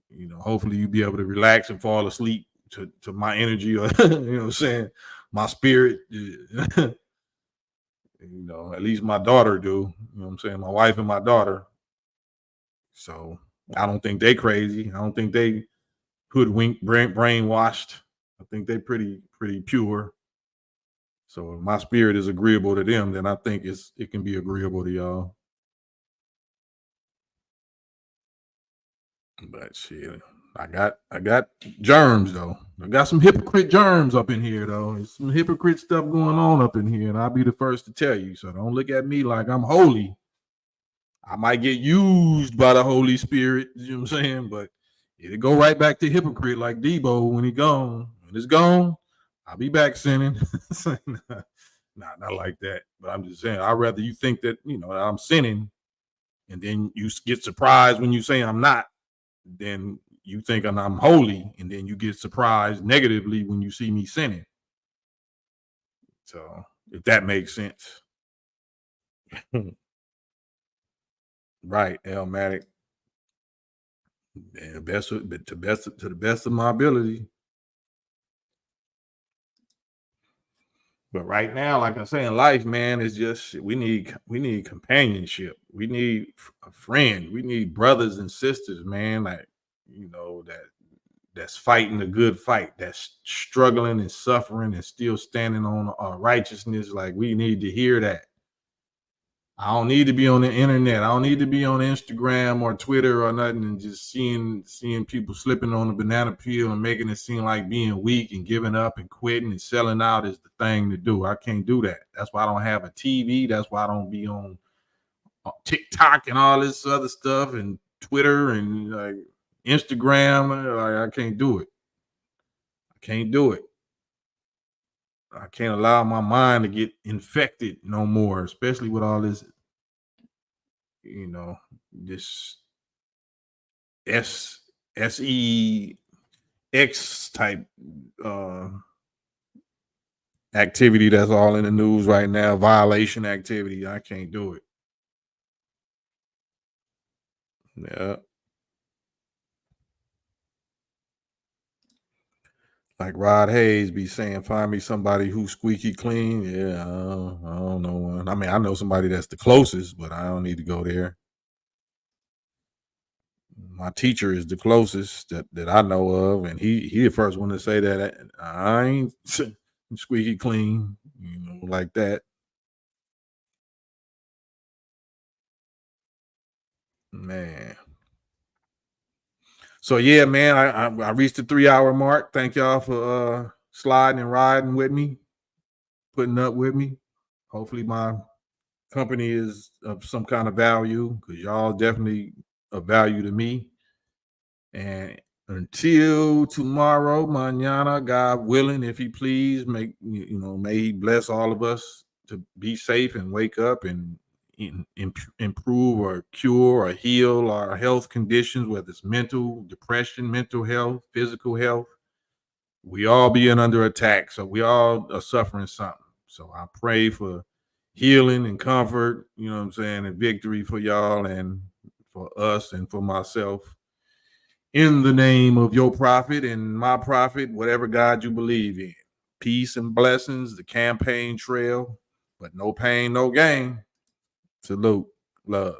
You know, hopefully you be able to relax and fall asleep to my energy or you know what I'm saying, my spirit. You know, at least my daughter do. You know what I'm saying? My wife and my daughter. So I don't think they crazy. I don't think they hoodwinked, brainwashed. I think they pretty pure. So if my spirit is agreeable to them, then I think it can be agreeable to y'all. But shit, I got germs though. I got some hypocrite germs up in here though. There's some hypocrite stuff going on up in here, and I'll be the first to tell you. So don't look at me like I'm holy. I might get used by the Holy Spirit, you know what I'm saying? But it'll go right back to hypocrite like Debo when he gone. When it's gone, I'll be back sinning. Not like that. But I'm just saying, I'd rather you think that, you know, I'm sinning, and then you get surprised when you say I'm not, then you think I'm holy, and then you get surprised negatively when you see me sinning. So if that makes sense. Right, Elmatic. To the best of my ability. But right now, like I say, in life, man, it's just we need companionship. We need a friend. We need brothers and sisters, man. Like, you know, that's fighting the good fight, that's struggling and suffering and still standing on righteousness. Like, we need to hear that. I don't need to be on the internet. I don't need to be on Instagram or Twitter or nothing and just seeing people slipping on the banana peel and making it seem like being weak and giving up and quitting and selling out is the thing to do. I can't do that. That's why I don't have a TV. That's why I don't be on TikTok and all this other stuff and Twitter and like Instagram. Like, I can't do it. I can't do it. I can't allow my mind to get infected no more, especially with all this, you know, this SEX type activity that's all in the news right now, violation activity. I can't do it. Yeah. Like Rod Hayes be saying, find me somebody who's squeaky clean. Yeah, I don't know one. I mean, I know somebody that's the closest, but I don't need to go there. My teacher is the closest that I know of, and he the first one to say that I ain't squeaky clean, you know, like that. Man. So yeah, man, I reached the 3-hour mark. Thank y'all for sliding and riding with me, putting up with me. Hopefully my company is of some kind of value, because y'all definitely of value to me. And until tomorrow, mañana, God willing, if he please, may he bless all of us to be safe and wake up and improve or cure or heal our health conditions, whether it's mental depression, mental health, physical health. We all being under attack, so we all are suffering something. So I pray for healing and comfort, you know what I'm saying, and victory for y'all and for us and for myself. In the name of your prophet and my prophet, whatever God you believe in. Peace and blessings, the campaign trail, but no pain, no gain. Salute. Love.